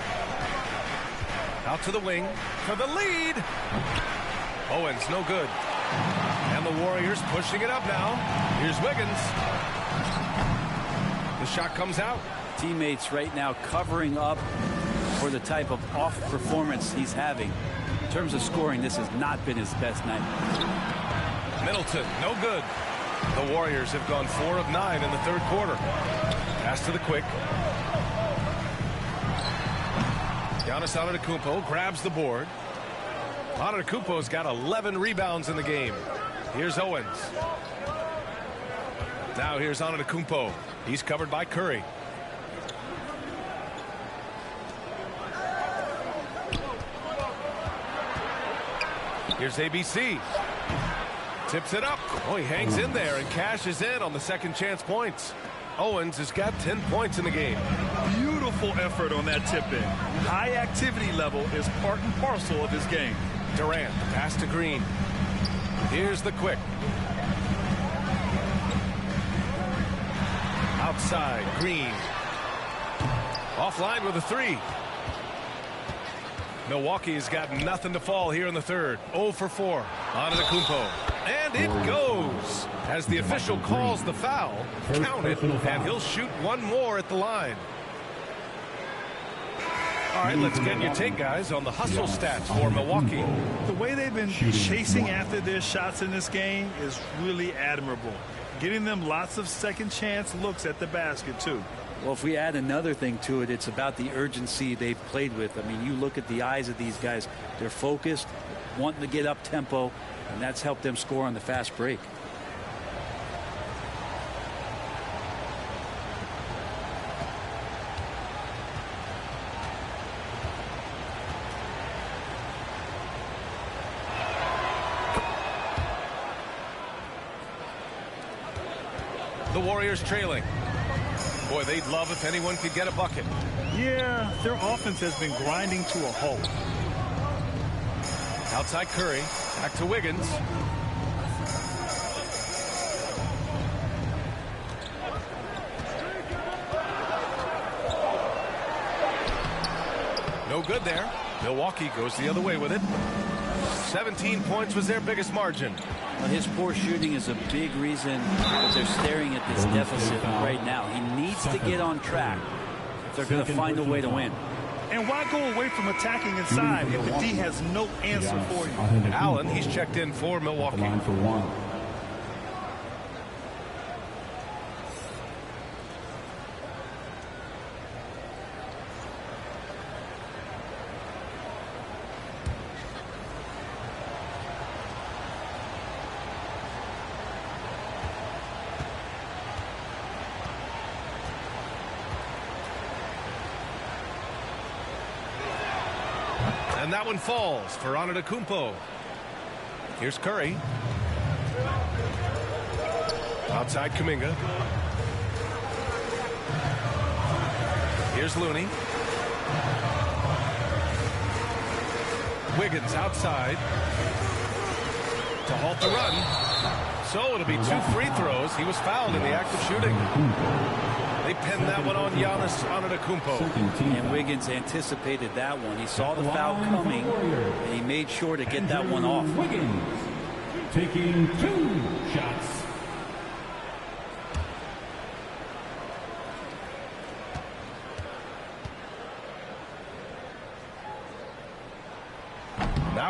Speaker 5: Out to the wing for the lead. Owens, no good. And the Warriors pushing it up now. Here's Wiggins. The shot comes out.
Speaker 6: Teammates right now covering up for the type of off performance he's having. In terms of scoring, this has not been his best night.
Speaker 5: Middleton, no good. The Warriors have gone 4 of 9 in the third quarter. Pass to the quick. Giannis Antetokounmpo grabs the board. Antetokounmpo's got 11 rebounds in the game. Here's Owens. Now here's Antetokounmpo. He's covered by Curry. Here's ABC. Tips it up. Oh, he hangs in there and cashes in on the second chance points. Owens has got 10 points in the game.
Speaker 7: Beautiful effort on that tip-in. High activity level is part and parcel of his game.
Speaker 5: Durant, pass to Green. Here's the quick. Outside, Green. Offline with a 3. Milwaukee has got nothing to fall here in the third. 0 for 4. Antetokounmpo. And it goes. As the official calls the foul, count it, and he'll shoot one more at the line. All right, let's get your take, guys, on the hustle stats for Milwaukee.
Speaker 7: The way they've been chasing after their shots in this game is really admirable. Getting them lots of second chance looks at the basket, too.
Speaker 6: Well, if we add another thing to it, it's about the urgency they've played with. I mean, you look at the eyes of these guys. They're focused, wanting to get up tempo, and that's helped them score on the fast break.
Speaker 5: The Warriors trailing. Boy, they'd love if anyone could get a bucket.
Speaker 7: Yeah, their offense has been grinding to a halt.
Speaker 5: Outside Curry. Back to Wiggins. No good there. Milwaukee goes the other way with it. 17 points was their biggest margin.
Speaker 6: Well, his poor shooting is a big reason that they're staring at this deficit right now. He needs to get on track if they're going to find a way to win.
Speaker 7: And why go away from attacking inside if the D has no answer for you?
Speaker 5: Allen, he's checked in for Milwaukee.
Speaker 4: Line for 1.
Speaker 5: And that one falls for Antetokounmpo. Here's Curry. Outside Kuminga. Here's Looney. Wiggins outside to halt the run. So it'll be 2 free throws. He was fouled in the act of shooting. They pinned that one on Giannis Antetokounmpo.
Speaker 6: And Wiggins anticipated that one. He saw the foul coming, and he made sure to get that one off.
Speaker 4: Wiggins taking 2 shots.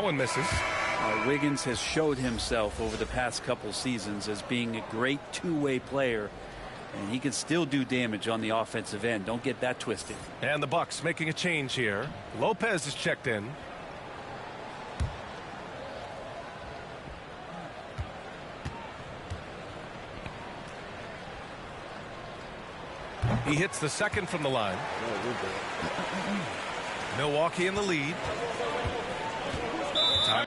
Speaker 5: That one misses.
Speaker 6: Wiggins has showed himself over the past couple seasons as being a great two-way player, and he can still do damage on the offensive end. Don't get that twisted.
Speaker 5: And the Bucks making a change here. Lopez is checked in. He hits the second from the line. Milwaukee in the lead. Time.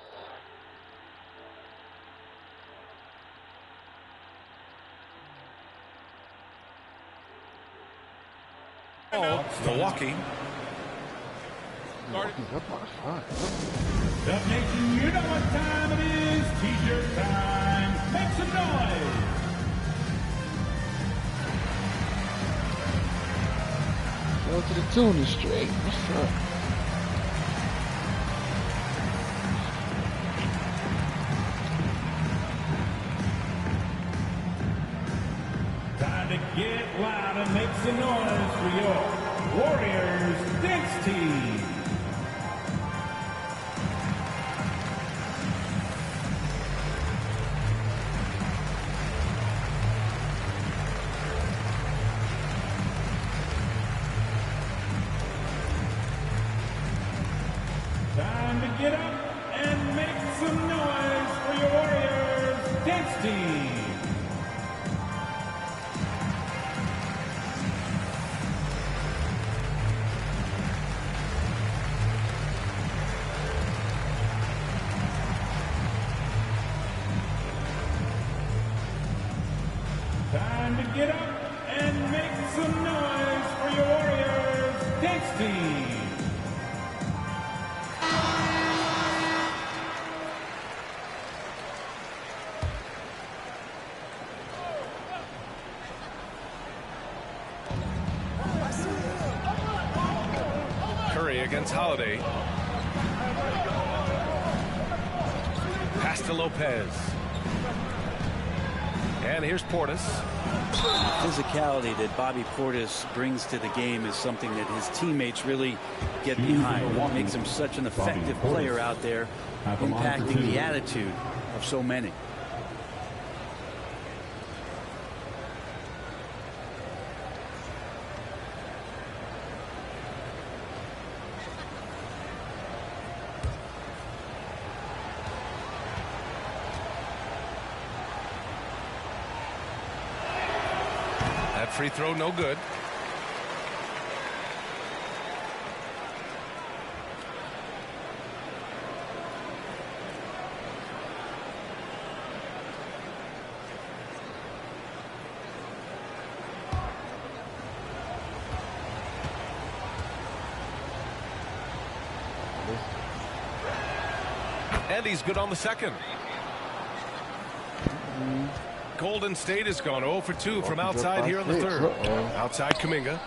Speaker 5: Milwaukee.
Speaker 4: Up Nation, you know what time it is. T-shirt time. Make some noise.
Speaker 3: Go to the tuna straight. What's up?
Speaker 4: Time to get loud and make some noise for your Warriors dance team. Time to get up and make some noise for your Warriors dance team. Time to get up and make some noise for your Warriors dance team.
Speaker 5: Curry against Holiday. Pass to Lopez. And here's Portis.
Speaker 6: The physicality that Bobby Portis brings to the game is something that his teammates really get behind. What makes him such an effective player out there, impacting the attitude of so many.
Speaker 5: Free throw, no good. And he's good on the second. Golden State has gone 0 for 2 from outside here in the third. Outside Kuminga.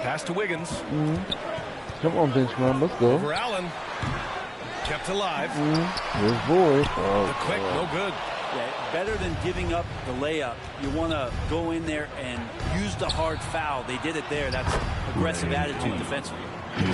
Speaker 5: Pass to Wiggins.
Speaker 3: Come on, bench man, let's go.
Speaker 5: Over Allen. Kept alive.
Speaker 3: This boy.
Speaker 5: The quick, no good.
Speaker 6: Yeah, better than giving up the layup. You want to go in there and use the hard foul. They did it there. That's aggressive attitude defensively.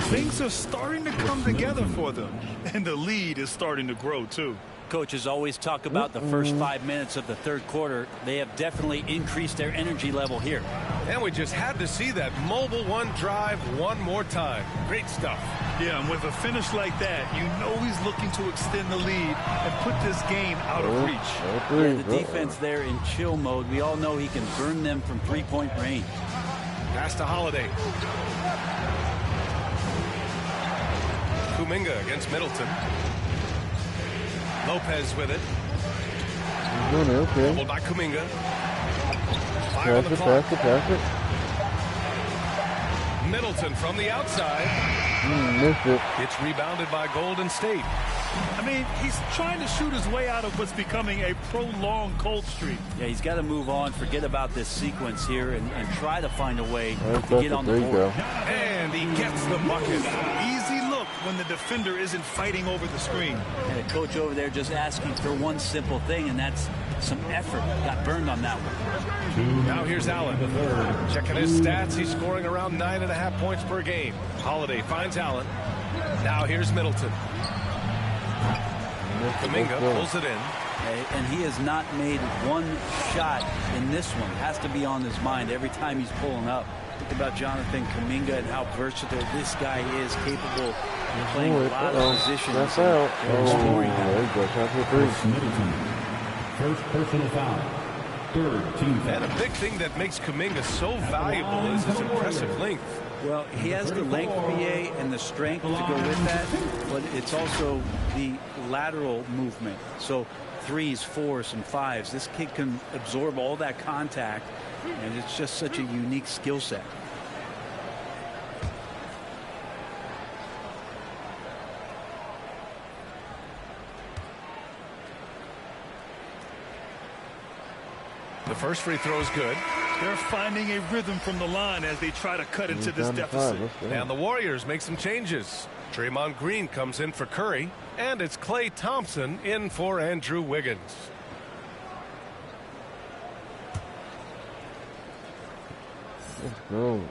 Speaker 7: Things are starting to come together for them, and the lead is starting to grow too.
Speaker 6: Coaches always talk about the first 5 minutes of the third quarter. They have definitely increased their energy level here.
Speaker 5: And we just had to see that mobile one drive one more time. Great stuff.
Speaker 7: Yeah, and with a finish like that, you know he's looking to extend the lead and put this game out of reach.
Speaker 6: Yeah, the defense there in chill mode. We all know he can burn them from three-point range.
Speaker 5: Pass to Holiday. Kuminga against Middleton. Lopez with it.
Speaker 3: Okay.
Speaker 5: Doubled by Kuminga.
Speaker 3: Pass it.
Speaker 5: Middleton from the outside.
Speaker 3: Missed it.
Speaker 5: It's rebounded by Golden State.
Speaker 7: I mean, he's trying to shoot his way out of what's becoming a prolonged cold streak.
Speaker 6: Yeah, he's got to move on, forget about this sequence here, and try to find a way to get on the board.
Speaker 5: And he gets the bucket.
Speaker 7: Easy look when the defender isn't fighting over the screen.
Speaker 6: And the coach over there just asking for one simple thing, and that's some effort. Got burned on that one.
Speaker 5: Now here's Allen. Checking his stats. He's scoring around 9.5 points per game. Holiday finds Allen. Now here's Middleton. Kuminga pulls it in.
Speaker 6: And he has not made one shot in this one. Has to be on his mind every time he's pulling up. Think about Jonathan Kuminga and how versatile this guy is, capable of playing a lot of positions.
Speaker 11: That's out.
Speaker 4: First personal foul. Third team foul.
Speaker 5: And a big thing that makes Kuminga so valuable is his impressive length.
Speaker 6: Well, he has the length, BA, and the strength to go with that, but it's also the lateral movement. So 3s, 4s, and 5s. This kid can absorb all that contact, and it's just such a unique skill set.
Speaker 5: The first free throw is good.
Speaker 7: They're finding a rhythm from the line as they try to cut into this deficit.
Speaker 5: And the Warriors make some changes. Draymond Green comes in for Curry, and it's Klay Thompson in for Andrew Wiggins.
Speaker 3: Let's go.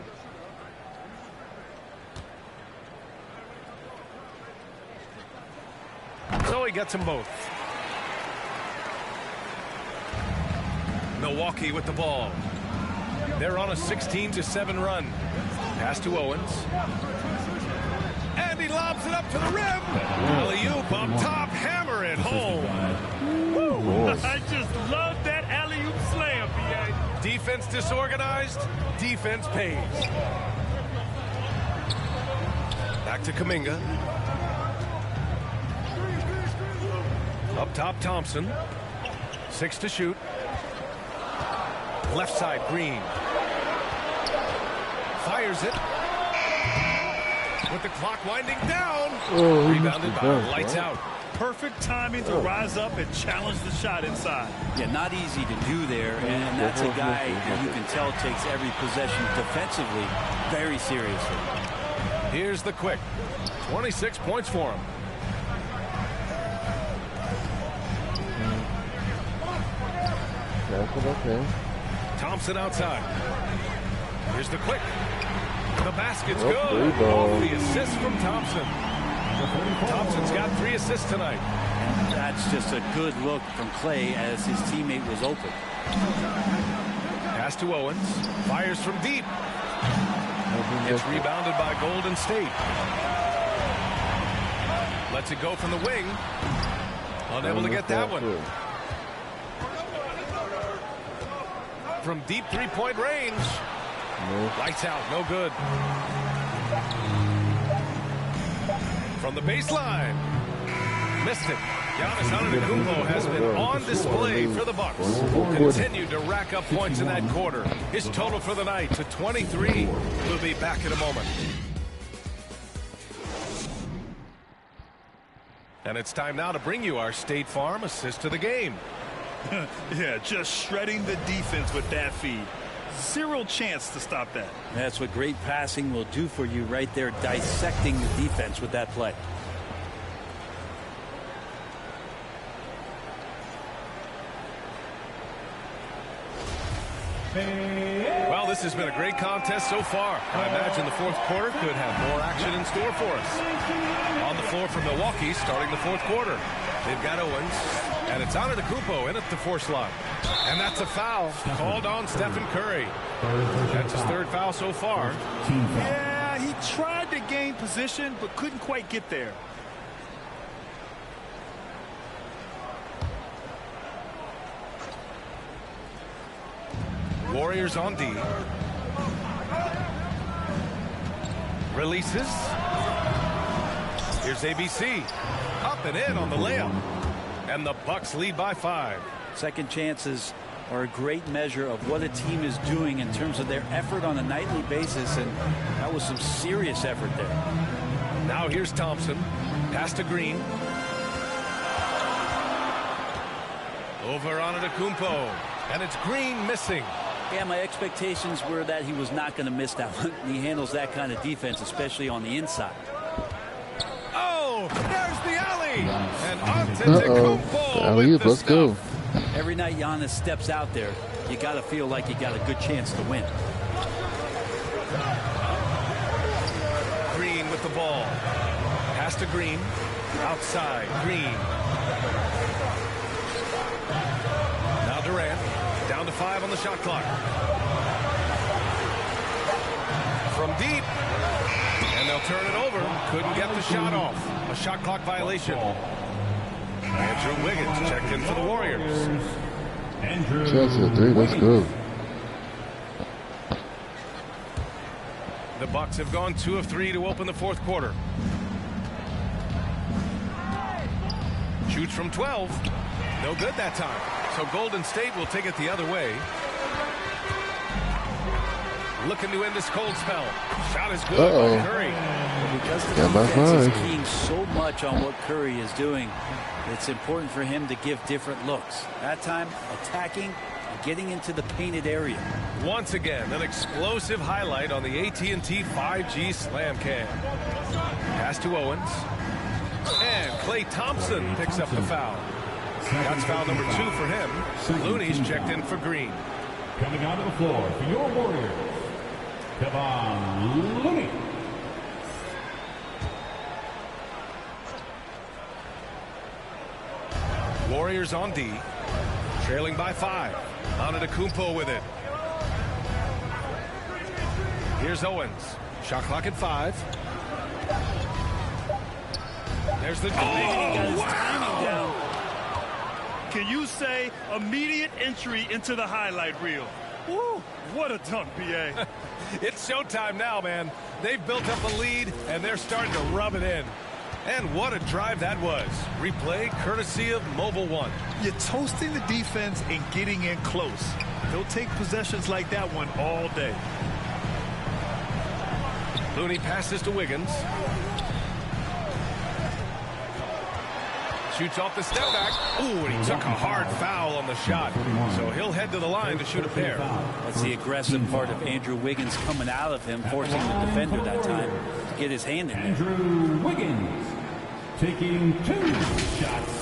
Speaker 5: So he gets them both. Milwaukee with the ball. They're on a 16-7 run. Pass to Owens. And he lobs it up to the rim. Alley-oop up top, hammer it home.
Speaker 7: Woo. I just love that alley-oop slam, BA.
Speaker 5: Defense disorganized, defense pays. Back to Kuminga. Up top, Thompson. 6 to shoot. Left side, Green. Fires it. With the clock winding down. Rebounded by Lights Out.
Speaker 7: Perfect timing to rise up and challenge the shot inside.
Speaker 6: Yeah, not easy to do there, and that's a guy that you can tell takes every possession defensively very seriously.
Speaker 5: Here's the quick. 26 points for him.
Speaker 3: Okay.
Speaker 5: Thompson outside. Here's the quick. The basket's good.
Speaker 3: Off
Speaker 5: the assist from Thompson. Thompson's got 3 assists tonight.
Speaker 6: And that's just a good look from Klay as his teammate was open.
Speaker 5: Pass to Owens. Fires from deep. It's rebounded by Golden State. Lets it go from the wing. Unable to get that one. From deep three-point range. Lights out, no good. From the baseline. Missed it. Giannis Antetokounmpo has been on display for the Bucks. Continued to rack up points in that quarter. His total for the night to 23. We'll be back in a moment. And it's time now to bring you our State Farm assist to the game.
Speaker 7: Yeah, just shredding the defense with that feed. Zero chance to stop that.
Speaker 6: That's what great passing will do for you right there, dissecting the defense with that play.
Speaker 5: Well, this has been a great contest so far. I imagine the fourth quarter could have more action in store for us. On the floor for Milwaukee, starting the fourth quarter. They've got Owens, and it's Antetokounmpo in at the force line. And that's a foul called on Stephen Curry. That's his 3rd foul so far.
Speaker 7: Yeah, he tried to gain position, but couldn't quite get there.
Speaker 5: Warriors on D. Releases. Here's ABC. Up and in on the layup. And the Bucks lead by 5.
Speaker 6: Second chances are a great measure of what a team is doing in terms of their effort on a nightly basis, and that was some serious effort there.
Speaker 5: Now here's Thompson. Pass to Green. Over on Antetokounmpo. And it's Green missing.
Speaker 6: Yeah, my expectations were that he was not going to miss that one. He handles that kind of defense, especially on the inside.
Speaker 5: Oh, there's the alley. And Antetokounmpo
Speaker 3: Alley-oop, let's go.
Speaker 6: Every night Giannis steps out there, you got to feel like you got a good chance to win.
Speaker 5: Green with the ball. Pass to Green. Outside, Green. Now Durant. Down to 5 on the shot clock. From deep. And they'll turn it over. Couldn't get the shot off. A shot clock violation. Andrew Wiggins checked in for the Warriors.
Speaker 3: Chelsea 3, let's go.
Speaker 5: The Bucks have gone 2 of 3 to open the fourth quarter. Shoots from 12. No good that time. So Golden State will take it the other way. Looking to end this cold spell. Shot is good by Curry.
Speaker 6: Because the defense is keying so much on what Curry is doing, it's important for him to give different looks. That time, attacking and getting into the painted area.
Speaker 5: Once again, an explosive highlight on the AT&T 5G Slam Cam. Pass to Owens. And Klay Thompson picks up the foul. That's foul number 2 for him. Looney's checked in for Green.
Speaker 4: Coming onto the floor for your Warriors, Kevon Looney.
Speaker 5: Warriors on D. Trailing by 5. Antetokounmpo with it. Here's Owens. Shot clock at 5. There's the
Speaker 7: wow. Can you say immediate entry into the highlight reel? Woo, what a dunk, BA.
Speaker 5: It's showtime now, man. They've built up a lead, and they're starting to rub it in. And what a drive that was. Replay courtesy of Mobile One.
Speaker 7: You're toasting the defense and getting in close. They'll take possessions like that one all day.
Speaker 5: Looney passes to Wiggins. Shoots off the step back. Ooh, and he took a hard foul on the shot. So he'll head to the line to shoot a pair.
Speaker 6: That's the aggressive part of Andrew Wiggins coming out of him, forcing the defender that time to get his hand in there.
Speaker 4: Andrew Wiggins taking 2 shots.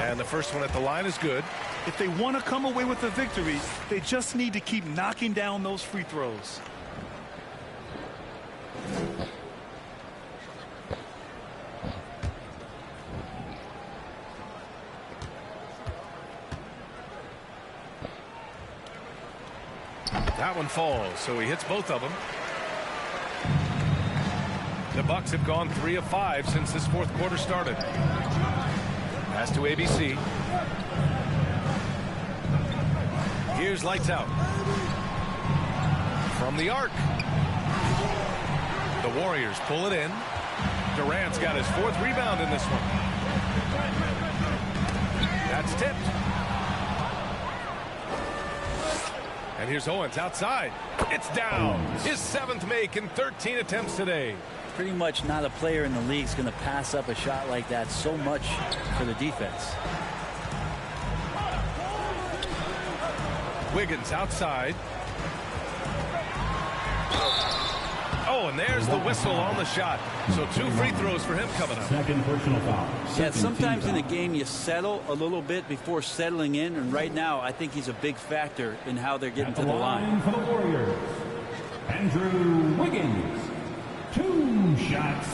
Speaker 5: And the first one at the line is good.
Speaker 7: If they want to come away with a victory, they just need to keep knocking down those free throws.
Speaker 5: That one falls, so he hits both of them. The Bucks have gone 3 of 5 since this fourth quarter started. Pass to ABC. Here's lights out. From the arc. The Warriors pull it in. Durant's got his 4th rebound in this one. That's tipped. And here's Owens outside. It's down. His 7th make in 13 attempts today.
Speaker 6: Pretty much not a player in the league is going to pass up a shot like that so much for the defense.
Speaker 5: Wiggins outside. Oh, and there's the whistle on the shot. So 2 free throws for him coming up.
Speaker 4: Second personal foul.
Speaker 6: Yeah, sometimes in a game you settle a little bit before settling in, and right now I think he's a big factor in how they're getting to the line.
Speaker 4: For the Warriors, Andrew Wiggins, 2 shots.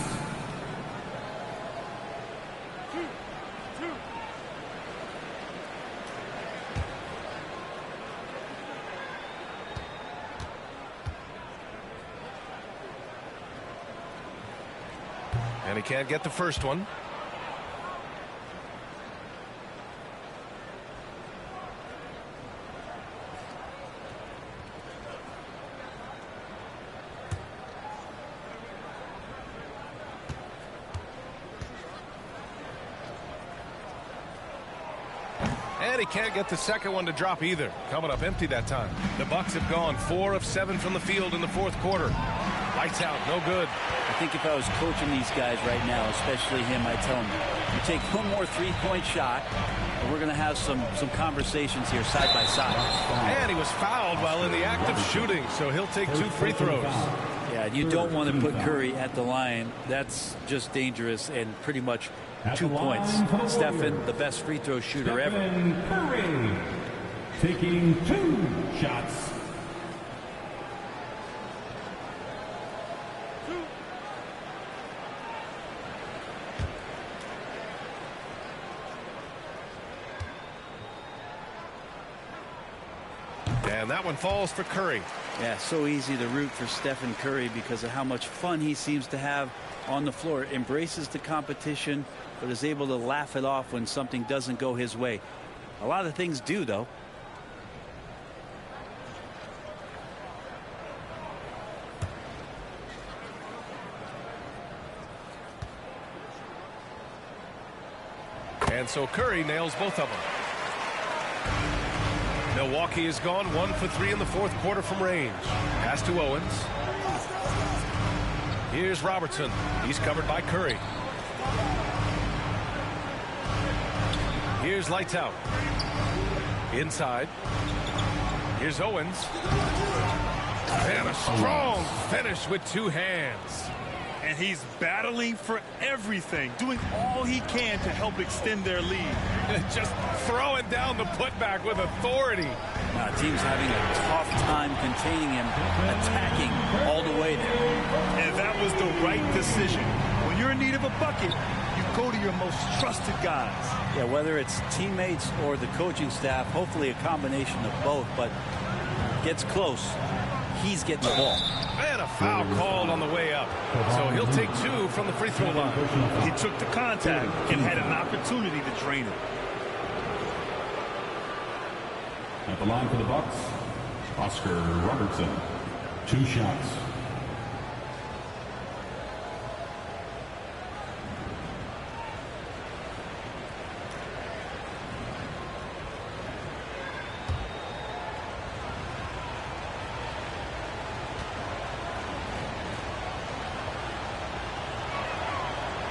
Speaker 5: And he can't get the first one. And he can't get the second one to drop either. Coming up empty that time. The Bucks have gone 4 of 7 from the field in the fourth quarter. Lights out, no good.
Speaker 6: I think if I was coaching these guys right now, especially him, I'd tell him, you take one more 3-point shot, and we're going to have some conversations here side by side.
Speaker 5: And he was fouled while in the act of shooting, so he'll take 2 free throws.
Speaker 6: Yeah, Yeah, you don't want to put Curry at the line. That's just dangerous and pretty much 2 points. Stephen, the best free throw shooter ever.
Speaker 4: Curry taking 2 shots.
Speaker 5: And that one falls for Curry.
Speaker 6: Yeah, so easy to root for Stephen Curry because of how much fun he seems to have on the floor. Embraces the competition, but is able to laugh it off when something doesn't go his way. A lot of things do, though.
Speaker 5: And so Curry nails both of them. Milwaukee has gone 1 for 3 in the fourth quarter from range. Pass to Owens. Here's Robertson. He's covered by Curry. Here's Lights Out. Inside. Here's Owens. And a strong finish with 2 hands.
Speaker 7: And he's battling for everything, doing all he can to help extend their lead.
Speaker 5: Just throwing down the putback with authority.
Speaker 6: Team's having a tough time containing him, attacking all the way there.
Speaker 7: And that was the right decision. When you're in need of a bucket, you go to your most trusted guys.
Speaker 6: Yeah, whether it's teammates or the coaching staff, hopefully a combination of both, but gets close. He's getting the ball.
Speaker 5: And a foul called on the way up. So he'll take 2 from the free throw line.
Speaker 7: He took the contact and had an opportunity to drain it.
Speaker 4: At the line for the Bucks, Oscar Robertson. 2 shots.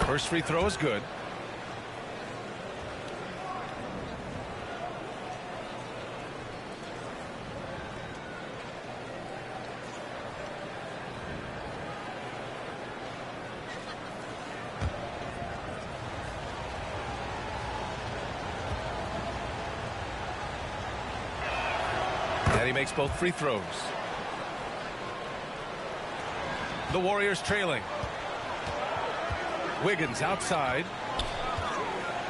Speaker 5: First free throw is good. And he makes both free throws. The Warriors trailing. Wiggins outside.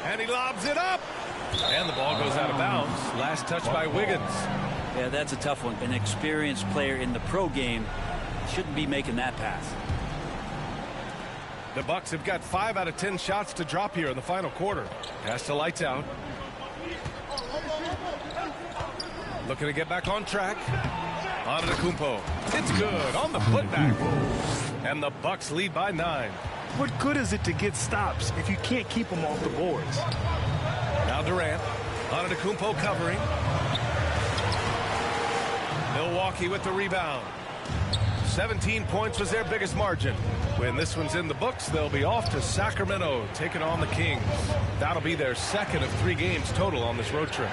Speaker 5: And he lobs it up. And the ball goes out of bounds. Last touch by Wiggins.
Speaker 6: Yeah, that's a tough one. An experienced player in the pro game shouldn't be making that pass.
Speaker 5: The Bucks have got 5 out of 10 shots to drop here in the final quarter. Pass to Lights Out. Looking to get back on track. Antetokounmpo. It's good on the putback. And the Bucks lead by 9.
Speaker 7: What good is it to get stops if you can't keep them off the boards?
Speaker 5: Now Durant. Antetokounmpo covering. Milwaukee with the rebound. 17 points was their biggest margin. When this one's in the books, they'll be off to Sacramento, taking on the Kings. That'll be their second of 3 games total on this road trip.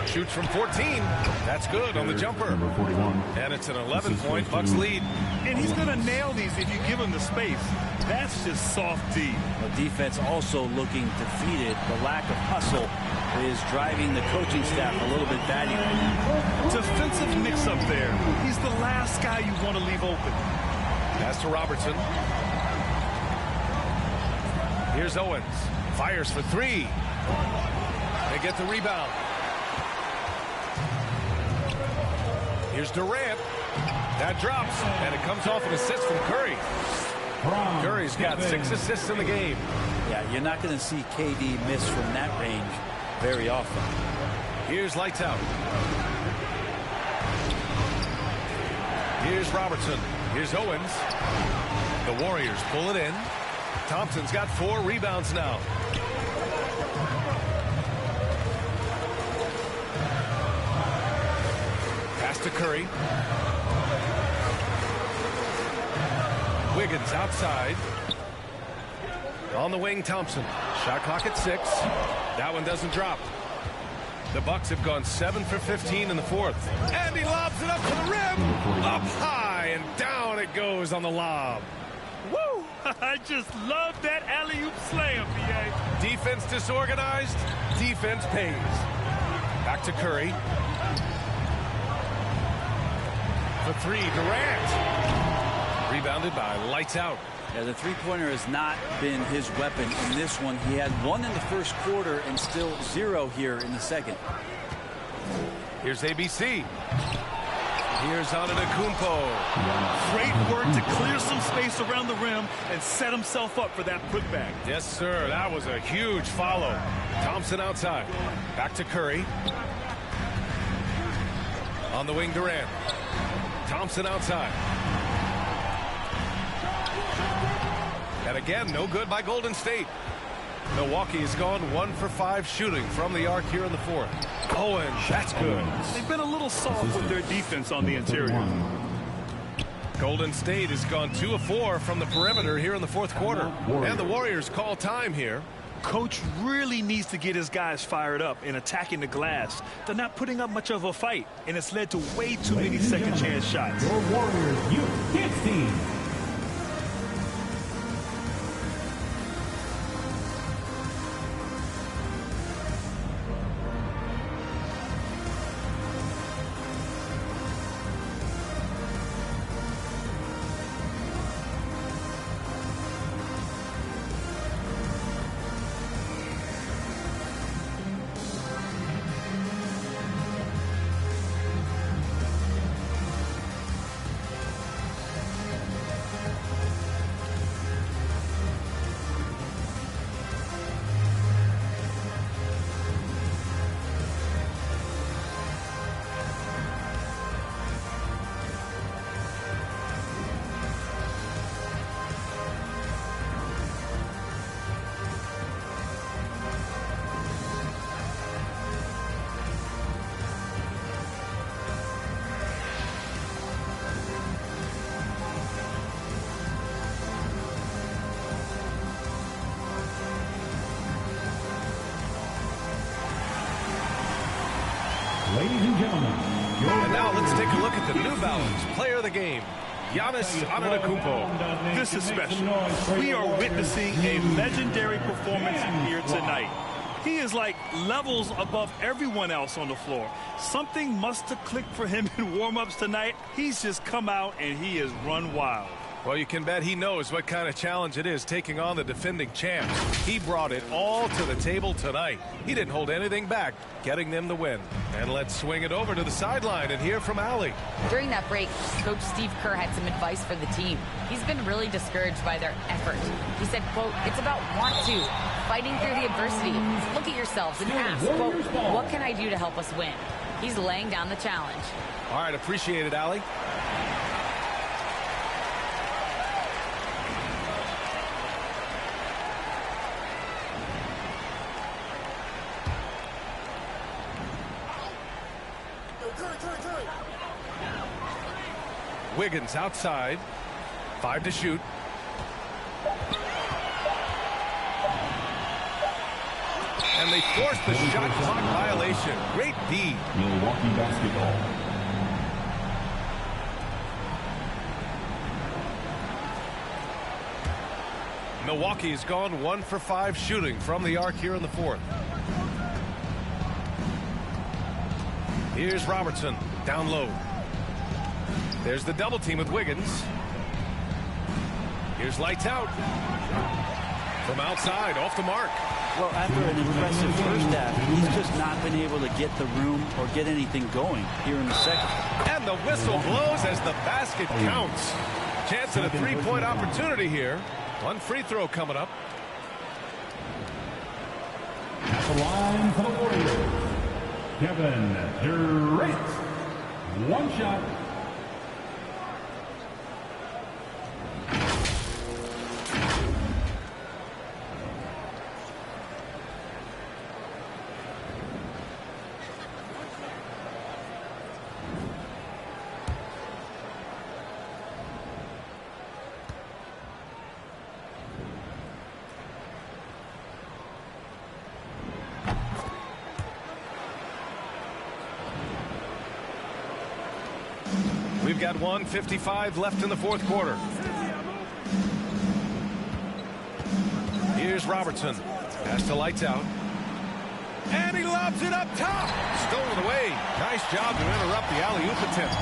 Speaker 5: Shoots from 14. That's good on the jumper.
Speaker 4: Number 41.
Speaker 5: And it's an 11-point Bucks lead.
Speaker 7: And he's going to nail these if you give him the space. That's just soft D.
Speaker 6: The defense also looking defeated. The lack of hustle is driving the coaching staff a little bit batty right now.
Speaker 7: Defensive mix-up there. He's the last guy you want to leave open.
Speaker 5: Pass to Robertson. Here's Owens. Fires for 3. They get the rebound. Here's Durant. That drops, and it comes off an assist from Curry. Curry's got 6 assists in the game.
Speaker 6: Yeah, you're not going to see KD miss from that range very often.
Speaker 5: Here's Lights Out. Here's Robertson. Here's Owens. The Warriors pull it in. Thompson's got 4 rebounds now. Pass to Curry. Wiggins outside. On the wing, Thompson. Shot clock at 6. That one doesn't drop. The Bucks have gone 7 for 15 in the fourth. And he lobs it up to the rim. Up high And down it goes on the lob.
Speaker 7: Woo! I just love that alley-oop slam, BA.
Speaker 5: Defense disorganized. Defense pays. Back to Curry. For three, Durant. Rebounded by Lights Out.
Speaker 6: Yeah, the three-pointer has not been his weapon in this one. He had one in the first quarter and still 0 here in the second.
Speaker 5: Here's ABC. Here's Antetokounmpo.
Speaker 7: Great work to clear some space around the rim and set himself up for that putback.
Speaker 5: Yes, sir. That was a huge follow. Thompson outside. Back to Curry. On the wing, Durant. Thompson outside. And again, no good by Golden State. Milwaukee has gone 1 for 5 shooting from the arc here in the fourth. Owen, that's good.
Speaker 7: They've been a little soft with their defense on the interior.
Speaker 5: Golden State has gone 2 of 4 from the perimeter here in the fourth quarter. And the Warriors call time here.
Speaker 7: Coach really needs to get his guys fired up in attacking the glass. They're not putting up much of a fight, and it's led to way too many second chance shots.
Speaker 4: Your Warriors Youth Kids team. Ladies and gentlemen,
Speaker 5: and now let's take a look at the New Balance player of the game, Giannis Antetokounmpo.
Speaker 7: This is special. We are witnessing a legendary performance here tonight. He is like levels above everyone else on the floor. Something must have clicked for him in warm-ups tonight. He's just come out and he has run wild.
Speaker 5: Well, you can bet he knows what kind of challenge it is taking on the defending champs. He brought it all to the table tonight. He didn't hold anything back, getting them the win. And let's swing it over to the sideline and hear from Allie.
Speaker 2: During that break, Coach Steve Kerr had some advice for the team. He's been really discouraged by their effort. He said, quote, "It's about want to, fighting through the adversity. Look at yourselves and ask, quote, what can I do to help us win?" He's laying down the challenge.
Speaker 5: All right, appreciate it, Allie. Wiggins outside. 5 to shoot. And they forced the shot clock violation. Great D.
Speaker 4: Milwaukee basketball.
Speaker 5: Milwaukee has gone 1 for 5 shooting from the arc here in the fourth. Here's Robertson down low. There's the double team with Wiggins. Here's Lights Out. From outside, off the mark.
Speaker 6: Well, after an impressive first half, he's just not been able to get the room or get anything going here in the second.
Speaker 5: And the whistle blows as the basket counts. Chance at a three-point opportunity here. One free throw coming up.
Speaker 4: At the line for the Warriors, Kevin Durant. One shot.
Speaker 5: We've got 1:55 left in the fourth quarter. Here's Robertson. Pass to Lights Out. And he lobs it up top. Stolen away. Nice job to interrupt the alley-oop attempt.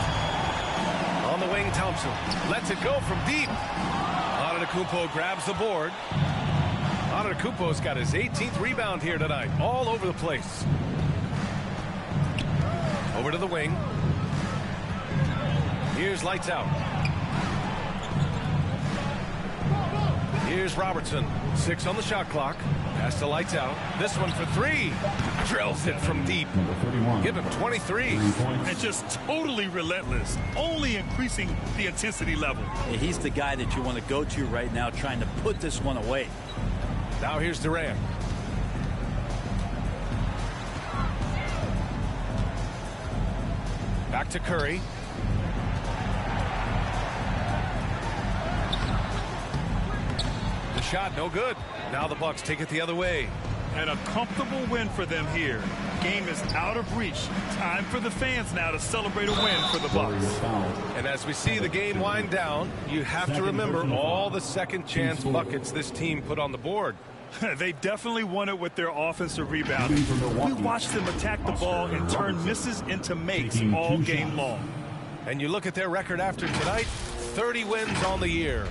Speaker 5: On the wing, Thompson lets it go from deep. Antetokounmpo grabs the board. Antetokounmpo's got his 18th rebound here tonight. All over the place. Over to the wing. Here's Lights Out. Here's Robertson. 6 on the shot clock. Pass to Lights Out. This one for 3. Drills it from deep. Give him 23.
Speaker 7: And just totally relentless. Only increasing the intensity level.
Speaker 6: Yeah, he's the guy that you want to go to right now trying to put this one away.
Speaker 5: Now here's Durant. Back to Curry. The shot no good. Now the Bucks take it the other way.
Speaker 7: And a comfortable win for them here. Game is out of reach. Time for the fans now to celebrate a win for the Bucks.
Speaker 5: And as we see the game wind down, you have to remember all the second chance buckets this team put on the board.
Speaker 7: They definitely won it with their offensive rebounding. We watched them attack the ball and turn misses into makes all game long.
Speaker 5: And you look at their record after tonight, 30 wins on the year.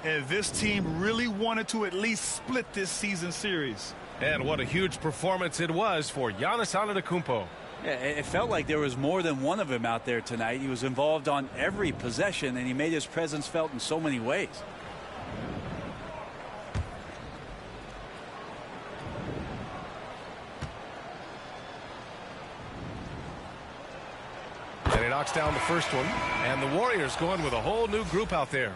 Speaker 7: And this team really wanted to at least split this season series.
Speaker 5: And what a huge performance it was for Giannis Antetokounmpo.
Speaker 6: Yeah, it felt like there was more than one of him out there tonight. He was involved on every possession, and he made his presence felt in so many ways.
Speaker 5: And he knocks down the first one. And the Warriors going with a whole new group out there.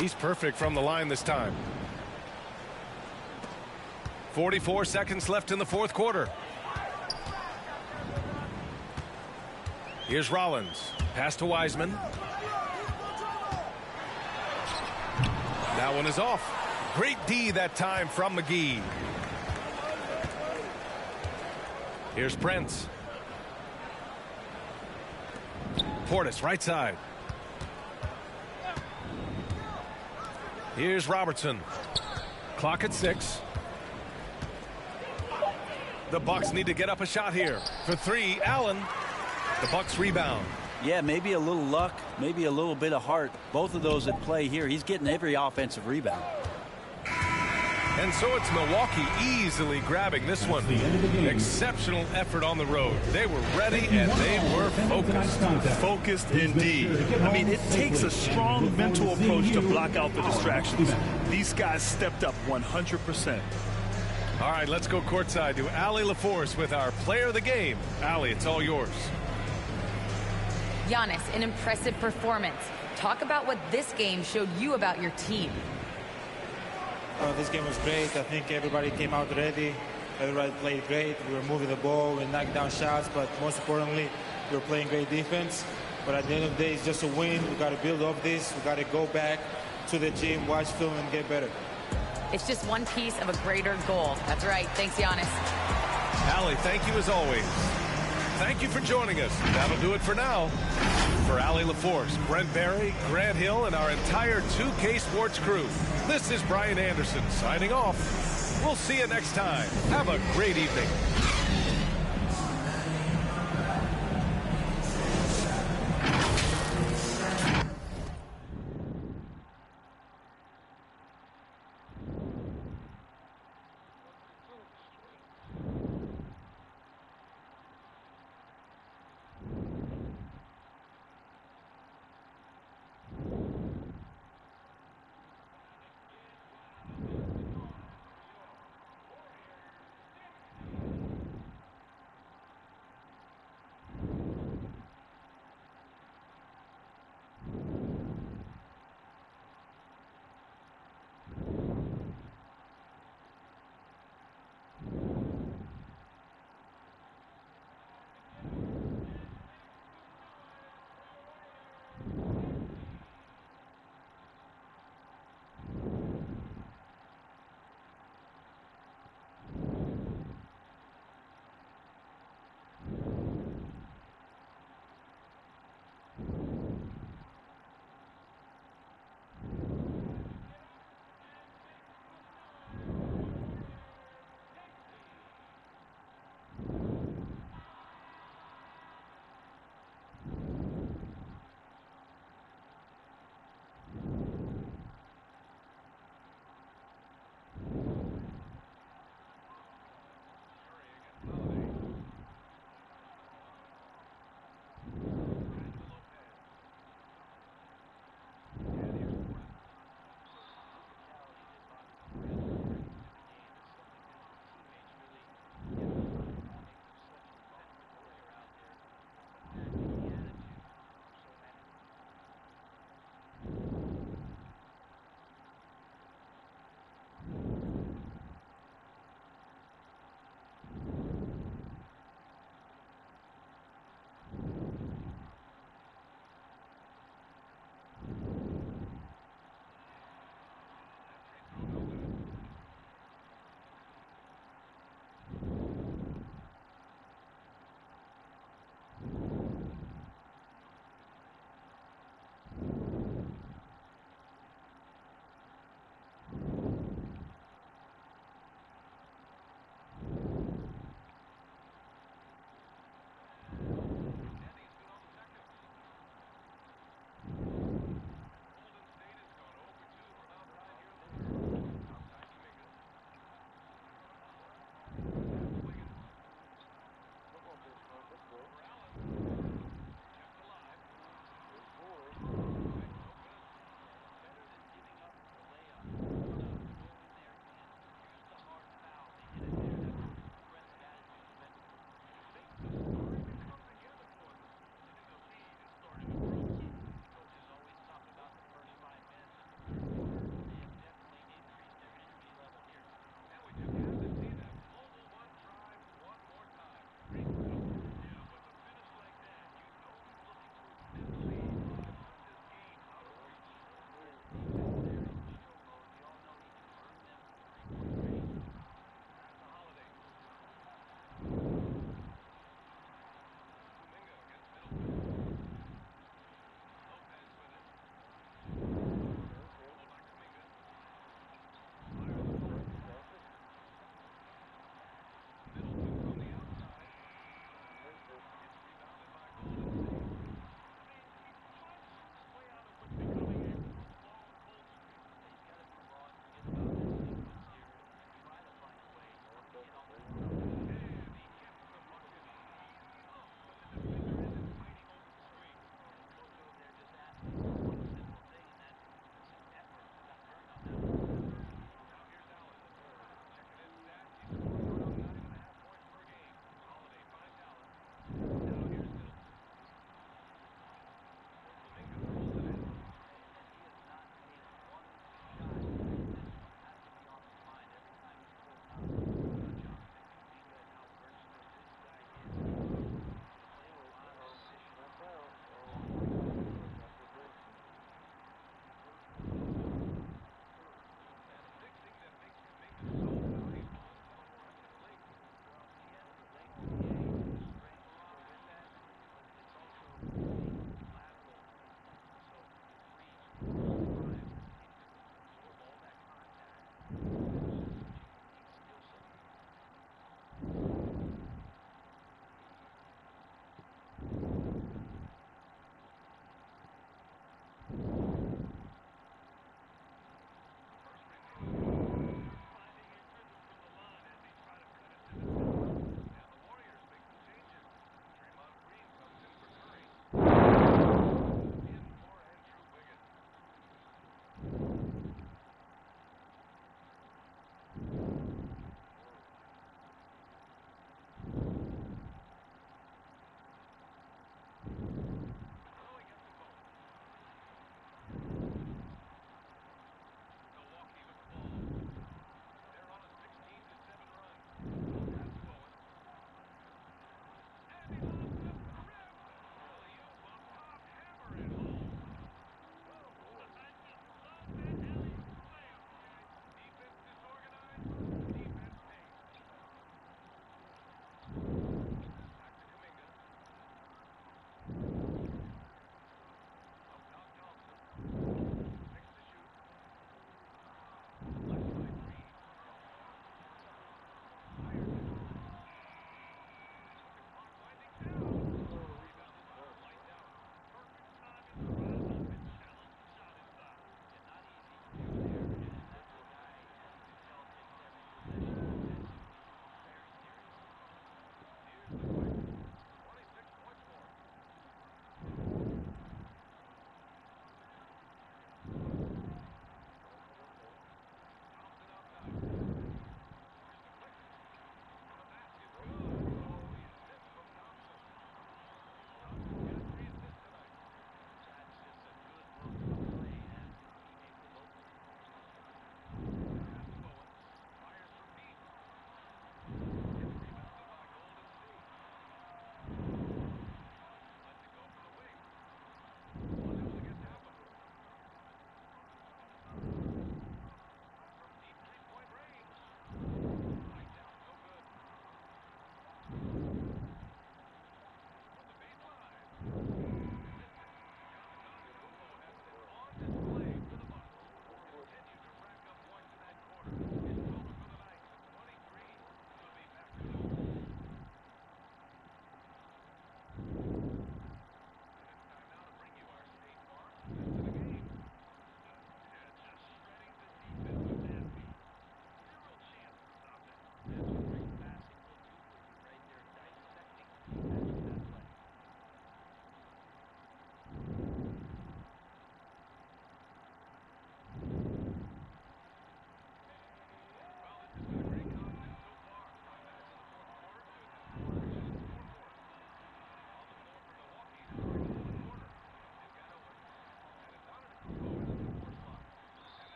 Speaker 5: He's perfect from the line this time. 44 seconds left in the fourth quarter. Here's Rollins. Pass to Wiseman. That one is off. Great D that time from McGee. Here's Prince. Portis right side. Here's Robertson. Clock at 6. The Bucks need to get up a shot here. For 3, Allen. The Bucks rebound.
Speaker 6: Yeah, maybe a little luck, maybe a little bit of heart. Both of those at play here. He's getting every offensive rebound.
Speaker 5: And so it's Milwaukee easily grabbing this one. Exceptional effort on the road. They were ready and they were focused.
Speaker 7: Focused indeed. I mean, it takes a strong mental approach to block out the distractions. These guys stepped up 100%.
Speaker 5: All right, let's go courtside to Allie LaForce with our player of the game. Allie, it's all yours.
Speaker 2: Giannis, an impressive performance. Talk about what this game showed you about your team.
Speaker 9: This game was great. I think everybody came out ready. Everybody played great. We were moving the ball. We knocked down shots. But most importantly, we were playing great defense. But at the end of the day, it's just a win. We got to build off this. We got to go back to the gym, watch film, and get better.
Speaker 2: It's just one piece of a greater goal. That's right. Thanks, Giannis.
Speaker 5: Allie, thank you as always. Thank you for joining us. That'll do it for now. For Allie LaForce, Brent Barry, Grant Hill, and our entire 2K Sports crew, this is Brian Anderson signing off. We'll see you next time. Have a great evening.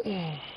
Speaker 3: Mm.